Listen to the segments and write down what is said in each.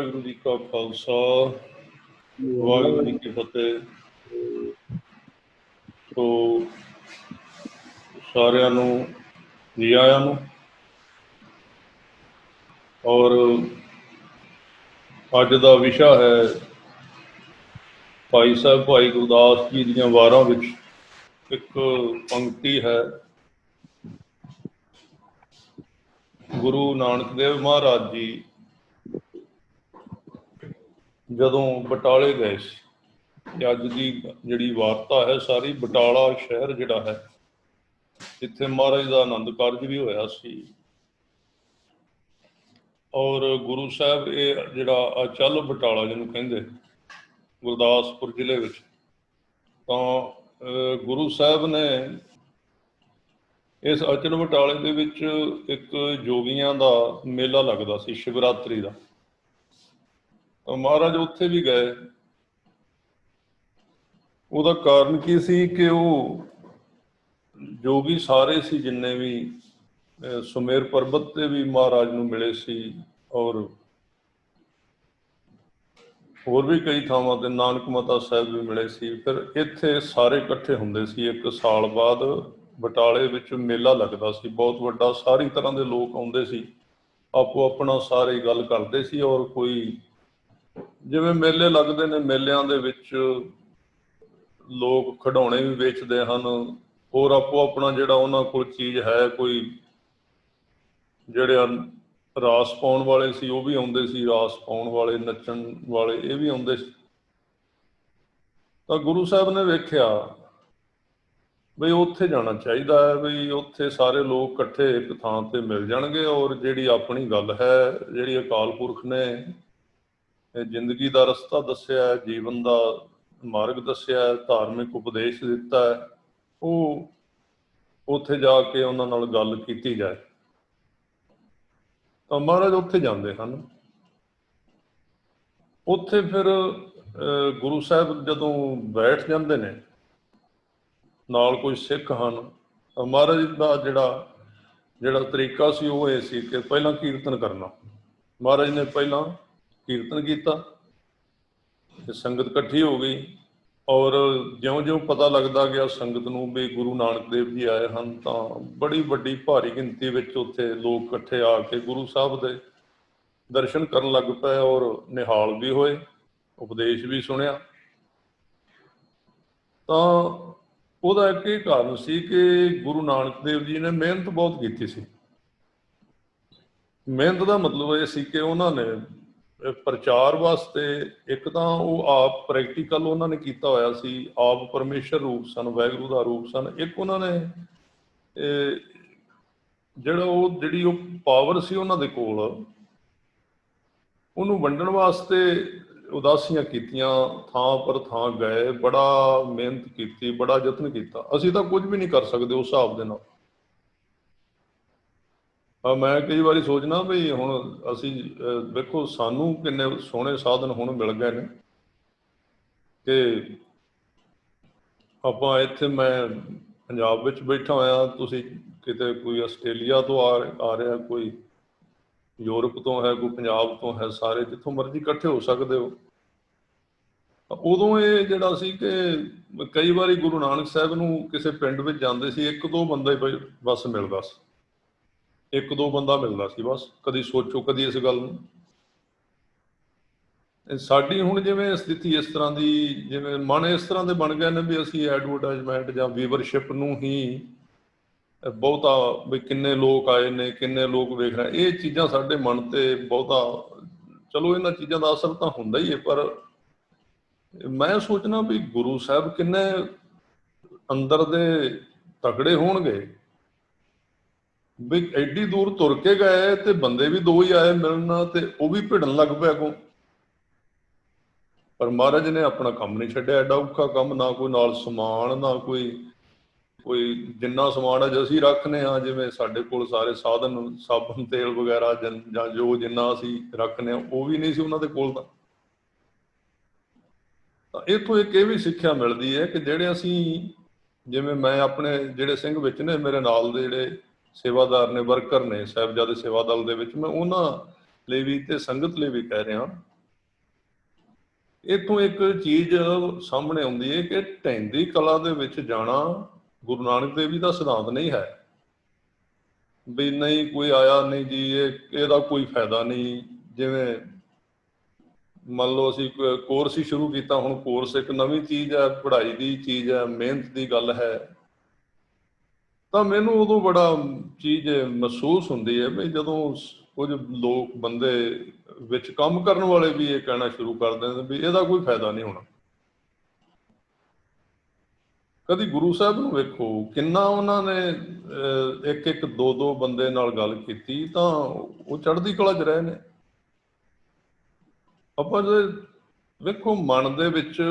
ਵਾਹਿਗੁਰੂ ਜੀ ਕਾ ਖਾਲਸਾ, ਵਾਹਿਗੁਰੂ ਜੀ ਕੀ ਫਤਿਹ। ਸੋ ਸਾਰਿਆਂ ਨੂੰ ਜੀ ਆਇਆਂ ਨੂੰ। ਔਰ ਅੱਜ ਦਾ ਵਿਸ਼ਾ ਹੈ ਭਾਈ ਸਾਹਿਬ ਭਾਈ ਗੁਰਦਾਸ ਜੀ ਦੀਆਂ ਵਾਰਾਂ ਵਿੱਚ ਇੱਕ ਪੰਕਤੀ ਹੈ। ਗੁਰੂ ਨਾਨਕ ਦੇਵ ਮਹਾਰਾਜ ਜੀ ਜਦੋਂ ਬਟਾਲੇ ਗਏ ਸੀ, ਤੇ ਅੱਜ ਦੀ ਜਿਹੜੀ ਵਾਰਤਾ ਹੈ ਸਾਰੀ ਬਟਾਲਾ ਸ਼ਹਿਰ ਜਿਹੜਾ ਹੈ, ਜਿੱਥੇ ਮਹਾਰਾਜ ਦਾ ਆਨੰਦ ਕਾਰਜ ਵੀ ਹੋਇਆ ਸੀ। ਔਰ ਗੁਰੂ ਸਾਹਿਬ ਇਹ ਜਿਹੜਾ ਅਚਲ ਬਟਾਲਾ ਜਿਹਨੂੰ ਕਹਿੰਦੇ ਗੁਰਦਾਸਪੁਰ ਜ਼ਿਲ੍ਹੇ ਵਿੱਚ, ਤਾਂ ਗੁਰੂ ਸਾਹਿਬ ਨੇ ਇਸ ਅਚਲ ਬਟਾਲੇ ਦੇ ਵਿੱਚ ਇੱਕ ਜੋਗੀਆਂ ਦਾ ਮੇਲਾ ਲੱਗਦਾ ਸੀ ਸ਼ਿਵਰਾਤਰੀ ਦਾ। ਤਾਂ ਮਹਾਰਾਜ ਉੱਥੇ ਵੀ ਗਏ। ਉਹਦਾ ਕਾਰਨ ਕੀ ਸੀ ਕਿ ਉਹ ਜੋਗੀ ਸਾਰੇ ਸੀ ਜਿੰਨੇ ਵੀ ਸੁਮੇਰ ਪਰਬਤ ਤੇ ਵੀ ਮਹਾਰਾਜ ਨੂੰ ਮਿਲੇ ਸੀ, ਔਰ ਹੋਰ ਵੀ ਕਈ ਥਾਵਾਂ ਤੇ ਨਾਨਕ ਮਾਤਾ ਸਾਹਿਬ ਵੀ ਮਿਲੇ ਸੀ। ਫਿਰ ਇੱਥੇ ਸਾਰੇ ਇਕੱਠੇ ਹੁੰਦੇ ਸੀ। ਇੱਕ ਸਾਲ ਬਾਅਦ ਬਟਾਲੇ ਵਿੱਚ ਮੇਲਾ ਲੱਗਦਾ ਸੀ ਬਹੁਤ ਵੱਡਾ, ਸਾਰੀ ਤਰ੍ਹਾਂ ਦੇ ਲੋਕ ਆਉਂਦੇ ਸੀ, ਆਪੋ ਆਪਣਾ ਸਾਰੇ ਗੱਲ ਕਰਦੇ ਸੀ। ਔਰ ਕੋਈ ਜਿਵੇਂ ਮੇਲੇ ਲੱਗਦੇ ਨੇ, ਮੇਲਿਆਂ ਦੇ ਵਿੱਚ ਲੋਕ ਖਿਡੌਣੇ ਵੀ ਵੇਚਦੇ ਹਨ, ਹੋਰ ਆਪੋ ਆਪਣਾ ਜਿਹੜਾ ਉਹਨਾਂ ਕੋਲ ਚੀਜ਼ ਹੈ, ਕੋਈ ਜਿਹੜੇ ਰਾਸ ਪਾਉਣ ਵਾਲੇ ਸੀ ਉਹ ਵੀ ਆਉਂਦੇ ਸੀ, ਰਾਸ ਪਾਉਣ ਵਾਲੇ, ਨੱਚਣ ਵਾਲੇ ਇਹ ਵੀ ਆਉਂਦੇ ਸੀ। ਤਾਂ ਗੁਰੂ ਸਾਹਿਬ ਨੇ ਵੇਖਿਆ ਬਈ ਉੱਥੇ ਜਾਣਾ ਚਾਹੀਦਾ ਹੈ, ਬਈ ਉੱਥੇ ਸਾਰੇ ਲੋਕ ਇਕੱਠੇ ਇੱਕ ਥਾਂ ਤੇ ਮਿਲ ਜਾਣਗੇ, ਔਰ ਜਿਹੜੀ ਆਪਣੀ ਗੱਲ ਹੈ, ਜਿਹੜੀ ਅਕਾਲ ਪੁਰਖ ਨੇ ਜ਼ਿੰਦਗੀ ਦਾ ਰਸਤਾ ਦੱਸਿਆ, ਜੀਵਨ ਦਾ ਮਾਰਗ ਦੱਸਿਆ, ਧਾਰਮਿਕ ਉਪਦੇਸ਼ ਦਿੱਤਾ ਹੈ, ਉਹ ਉੱਥੇ ਜਾ ਕੇ ਉਹਨਾਂ ਨਾਲ ਗੱਲ ਕੀਤੀ ਜਾਏ। ਤਾਂ ਮਹਾਰਾਜ ਉੱਥੇ ਜਾਂਦੇ ਹਨ। ਉੱਥੇ ਫਿਰ ਗੁਰੂ ਸਾਹਿਬ ਜਦੋਂ ਬੈਠ ਜਾਂਦੇ ਨੇ, ਨਾਲ ਕੋਈ ਸਿੱਖ ਹਨ, ਤਾਂ ਮਹਾਰਾਜ ਦਾ ਜਿਹੜਾ ਤਰੀਕਾ ਸੀ ਉਹ ਇਹ ਸੀ ਕਿ ਪਹਿਲਾਂ ਕੀਰਤਨ ਕਰਨਾ। ਮਹਾਰਾਜ ਨੇ ਪਹਿਲਾਂ ਕੀਰਤਨ ਕੀਤਾ ਤੇ ਸੰਗਤ ਇਕੱਠੀ ਹੋ ਗਈ। ਔਰ ਜਿਉਂ-ਜਿਉਂ ਪਤਾ ਲੱਗਦਾ ਗਿਆ ਸੰਗਤ ਨੂੰ ਵੀ ਗੁਰੂ ਨਾਨਕ ਦੇਵ ਜੀ ਆਏ ਹਨ, ਤਾਂ ਬੜੀ ਵੱਡੀ ਭਾਰੀ ਗਿਣਤੀ ਵਿੱਚ ਉੱਥੇ ਲੋਕ ਇਕੱਠੇ ਆ ਕੇ ਗੁਰੂ ਸਾਹਿਬ ਦੇ ਦਰਸ਼ਨ ਕਰਨ ਲੱਗ ਪਏ, ਔਰ ਨਿਹਾਲ ਵੀ ਹੋਏ, ਉਪਦੇਸ਼ ਵੀ ਸੁਣਿਆ। ਤਾਂ ਉਹਦਾ ਇੱਕ ਇਹ ਕਾਰਨ ਸੀ ਕਿ ਗੁਰੂ ਨਾਨਕ ਦੇਵ ਜੀ ਨੇ ਮਿਹਨਤ ਬਹੁਤ ਕੀਤੀ ਸੀ। ਮਿਹਨਤ ਦਾ ਮਤਲਬ ਇਹ ਸੀ ਕਿ ਉਹਨਾਂ ਨੇ ਪ੍ਰਚਾਰ ਵਾਸਤੇ ਇੱਕ ਤਾਂ ਉਹ ਆਪ ਪ੍ਰੈਕਟੀਕਲ ਉਹਨਾਂ ਨੇ ਕੀਤਾ ਹੋਇਆ ਸੀ, ਆਪ ਪਰਮੇਸ਼ਰ ਰੂਪ ਸਨ, ਵਾਹਿਗੁਰੂ ਦਾ ਰੂਪ ਸਨ। ਇੱਕ ਉਹਨਾਂ ਨੇ ਜਿਹੜੀ ਉਹ ਪਾਵਰ ਸੀ ਉਹਨਾਂ ਦੇ ਕੋਲ, ਉਹਨੂੰ ਵੰਡਣ ਵਾਸਤੇ ਉਦਾਸੀਆਂ ਕੀਤੀਆਂ, ਥਾਂ ਪਰ ਥਾਂ ਗਏ, ਬੜਾ ਮਿਹਨਤ ਕੀਤੀ, ਬੜਾ ਯਤਨ ਕੀਤਾ। ਅਸੀਂ ਤਾਂ ਕੁਝ ਵੀ ਨਹੀਂ ਕਰ ਸਕਦੇ ਉਸ ਹਿਸਾਬ ਦੇ ਨਾਲ। ਮੈਂ ਕਈ ਵਾਰੀ ਸੋਚਣਾ ਵੀ ਹੁਣ ਅਸੀਂ ਵੇਖੋ ਸਾਨੂੰ ਕਿੰਨੇ ਸੋਹਣੇ ਸਾਧਨ ਹੁਣ ਮਿਲ ਗਏ ਨੇ ਕਿ ਆਪਾਂ ਇੱਥੇ, ਮੈਂ ਪੰਜਾਬ ਵਿੱਚ ਬੈਠਾ ਹੋਇਆ, ਤੁਸੀਂ ਕਿਤੇ ਕੋਈ ਆਸਟ੍ਰੇਲੀਆ ਤੋਂ ਆ ਰਿਹਾ, ਕੋਈ ਯੂਰਪ ਤੋਂ ਹੈ, ਕੋਈ ਪੰਜਾਬ ਤੋਂ ਹੈ, ਸਾਰੇ ਜਿੱਥੋਂ ਮਰਜ਼ੀ ਇਕੱਠੇ ਹੋ ਸਕਦੇ ਹੋ। ਉਦੋਂ ਇਹ ਜਿਹੜਾ ਸੀ ਕਿ ਕਈ ਵਾਰੀ ਗੁਰੂ ਨਾਨਕ ਸਾਹਿਬ ਨੂੰ ਕਿਸੇ ਪਿੰਡ ਵਿੱਚ ਜਾਂਦੇ ਸੀ, ਇੱਕ ਦੋ ਬੰਦਾ ਹੀ ਬਸ ਮਿਲਦਾ ਸੀ, ਇੱਕ ਦੋ ਬੰਦਾ ਮਿਲਦਾ ਸੀ ਬਸ। ਕਦੀ ਸੋਚੋ ਕਦੀ ਇਸ ਗੱਲ ਨੂੰ। ਸਾਡੀ ਹੁਣ ਜਿਵੇਂ ਸਥਿਤੀ ਇਸ ਤਰ੍ਹਾਂ ਦੀ, ਜਿਵੇਂ ਮਨ ਇਸ ਤਰ੍ਹਾਂ ਦੇ ਬਣ ਗਏ ਨੇ ਵੀ ਅਸੀਂ ਐਡਵਰਟਾਈਜ਼ਮੈਂਟ ਜਾਂ ਵੀਵਰਸ਼ਿਪ ਨੂੰ ਹੀ ਬਹੁਤਾ, ਵੀ ਕਿੰਨੇ ਲੋਕ ਆਏ ਨੇ, ਕਿੰਨੇ ਲੋਕ ਵੇਖ ਰਹੇ, ਇਹ ਚੀਜ਼ਾਂ ਸਾਡੇ ਮਨ ਤੇ ਬਹੁਤਾ, ਚਲੋ ਇਹਨਾਂ ਚੀਜ਼ਾਂ ਦਾ ਅਸਰ ਤਾਂ ਹੁੰਦਾ ਹੀ ਹੈ, ਪਰ ਮੈਂ ਸੋਚਣਾ ਵੀ ਗੁਰੂ ਸਾਹਿਬ ਕਿੰਨੇ ਅੰਦਰ ਦੇ ਤਕੜੇ ਹੋਣਗੇ ਵੀ ਐਡੀ ਦੂਰ ਤੁਰ ਕੇ ਗਏ ਤੇ ਬੰਦੇ ਵੀ ਦੋ ਹੀ ਆਏ ਮਿਲਣ, ਤੇ ਉਹ ਵੀ ਭਿੜਨ ਲੱਗ ਪਿਆ ਅੱਗੋਂ। ਪਰ ਮਹਾਰਾਜ ਨੇ ਆਪਣਾ ਕੰਮ ਨਹੀਂ ਛੱਡਿਆ, ਐਡਾ ਔਖਾ ਕੰਮ, ਨਾ ਕੋਈ ਨਾਲ ਸਮਾਨ, ਨਾ ਕੋਈ ਜਿੰਨਾ ਸਮਾਨ ਅੱਜ ਅਸੀਂ ਰੱਖਦੇ ਹਾਂ, ਜਿਵੇਂ ਸਾਡੇ ਕੋਲ ਸਾਰੇ ਸਾਧਨ, ਸਾਬਣ, ਤੇਲ ਵਗੈਰਾ ਜਾਂ ਜੋ ਜਿੰਨਾ ਅਸੀਂ ਰੱਖਦੇ ਹਾਂ, ਉਹ ਵੀ ਨਹੀਂ ਸੀ ਉਹਨਾਂ ਦੇ ਕੋਲ। ਤਾਂ ਇੱਥੋਂ ਇੱਕ ਇਹ ਵੀ ਸਿੱਖਿਆ ਮਿਲਦੀ ਹੈ ਕਿ ਜਿਹੜੇ ਅਸੀਂ, ਜਿਵੇਂ ਮੈਂ ਆਪਣੇ ਜਿਹੜੇ ਸਿੰਘ ਵਿੱਚ ਨੇ, ਮੇਰੇ ਨਾਲ ਦੇ ਜਿਹੜੇ ਸੇਵਾਦਾਰ ਨੇ, ਵਰਕਰ ਨੇ ਸਾਹਿਬਜ਼ਾਦੇ ਸੇਵਾ ਦਲ ਦੇ ਵਿੱਚ, ਮੈਂ ਉਹਨਾਂ ਲਈ ਵੀ ਤੇ ਸੰਗਤ ਲਈ ਵੀ ਕਹਿ ਰਿਹਾ ਇੱਥੋਂ ਇੱਕ ਚੀਜ਼ ਸਾਹਮਣੇ ਆਉਂਦੀ ਹੈ ਕਿ ਢਹਿੰਦੀ ਕਲਾ ਦੇ ਵਿੱਚ ਜਾਣਾ ਗੁਰੂ ਨਾਨਕ ਦੇਵ ਜੀ ਦਾ ਸਿਧਾਂਤ ਨਹੀਂ ਹੈ। ਵੀ ਨਹੀਂ ਕੋਈ ਆਇਆ ਨਹੀਂ ਜੀ, ਇਹਦਾ ਕੋਈ ਫਾਇਦਾ ਨਹੀਂ। ਜਿਵੇਂ ਮੰਨ ਲਓ ਅਸੀਂ ਕੋਰਸ ਹੀ ਸ਼ੁਰੂ ਕੀਤਾ, ਹੁਣ ਕੋਰਸ ਇੱਕ ਨਵੀਂ ਚੀਜ਼ ਹੈ, ਪੜ੍ਹਾਈ ਦੀ ਚੀਜ਼ ਹੈ, ਮਿਹਨਤ ਦੀ ਗੱਲ ਹੈ, ਤਾਂ ਮੈਨੂੰ ਉਦੋਂ ਬੜਾ ਚੀਜ਼ ਮਹਿਸੂਸ ਹੁੰਦੀ ਹੈ ਵੀ ਜਦੋਂ ਕੁਝ ਲੋਕ ਬੰਦੇ ਵਿੱਚ ਕੰਮ ਕਰਨ ਵਾਲੇ ਵੀ ਇਹ ਕਹਿਣਾ ਸ਼ੁਰੂ ਕਰ ਦਿੰਦੇ ਵੀ ਇਹਦਾ ਕੋਈ ਫਾਇਦਾ ਨਹੀਂ ਹੋਣਾ। ਕਦੀ ਗੁਰੂ ਸਾਹਿਬ ਨੂੰ ਵੇਖੋ ਕਿੰਨਾ ਉਹਨਾਂ ਨੇ ਇੱਕ ਇੱਕ ਦੋ ਦੋ ਬੰਦੇ ਨਾਲ ਗੱਲ ਕੀਤੀ, ਤਾਂ ਉਹ ਚੜ੍ਹਦੀ ਕਲਾ 'ਚ ਰਹੇ ਨੇ। ਆਪਾਂ ਜੇ ਵੇਖੋ ਮਨ ਦੇ ਵਿੱਚ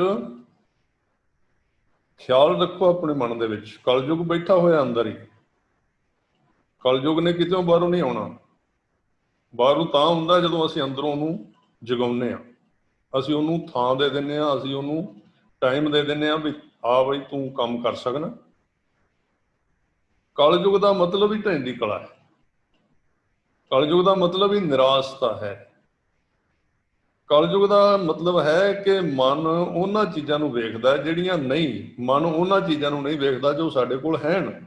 ਖਿਆਲ ਰੱਖੋ, ਆਪਣੇ ਮਨ ਦੇ ਵਿੱਚ ਕਲਯੁਗ ਬੈਠਾ ਹੋਇਆ ਅੰਦਰ ਹੀ। ਕਲਯੁਗ ਨੇ ਕਿਤੋਂ ਬਾਹਰੋਂ ਨਹੀਂ ਆਉਣਾ। ਬਾਹਰੋਂ ਤਾਂ ਹੁੰਦਾ ਜਦੋਂ ਅਸੀਂ ਅੰਦਰੋਂ ਉਹਨੂੰ ਜਗਾਉਂਦੇ ਹਾਂ, ਅਸੀਂ ਉਹਨੂੰ ਥਾਂ ਦੇ ਦਿੰਦੇ ਹਾਂ, ਅਸੀਂ ਉਹਨੂੰ ਟਾਈਮ ਦੇ ਦਿੰਦੇ ਹਾਂ ਵੀ ਆ ਬਈ ਤੂੰ ਕੰਮ ਕਰ ਸਕਣਾ। ਕਲਯੁਗ ਦਾ ਮਤਲਬ ਹੀ ਢਹਿੰਦੀ ਕਲਾ ਹੈ। ਕਲਯੁਗ ਦਾ ਮਤਲਬ ਹੀ ਨਿਰਾਸ਼ਤਾ ਹੈ। ਕਲਯੁਗ ਦਾ ਮਤਲਬ ਹੈ ਕਿ ਮਨ ਉਹਨਾਂ ਚੀਜ਼ਾਂ ਨੂੰ ਵੇਖਦਾ ਜਿਹੜੀਆਂ ਨਹੀਂ, ਮਨ ਉਹਨਾਂ ਚੀਜ਼ਾਂ ਨੂੰ ਨਹੀਂ ਵੇਖਦਾ ਜੋ ਸਾਡੇ ਕੋਲ ਹਨ।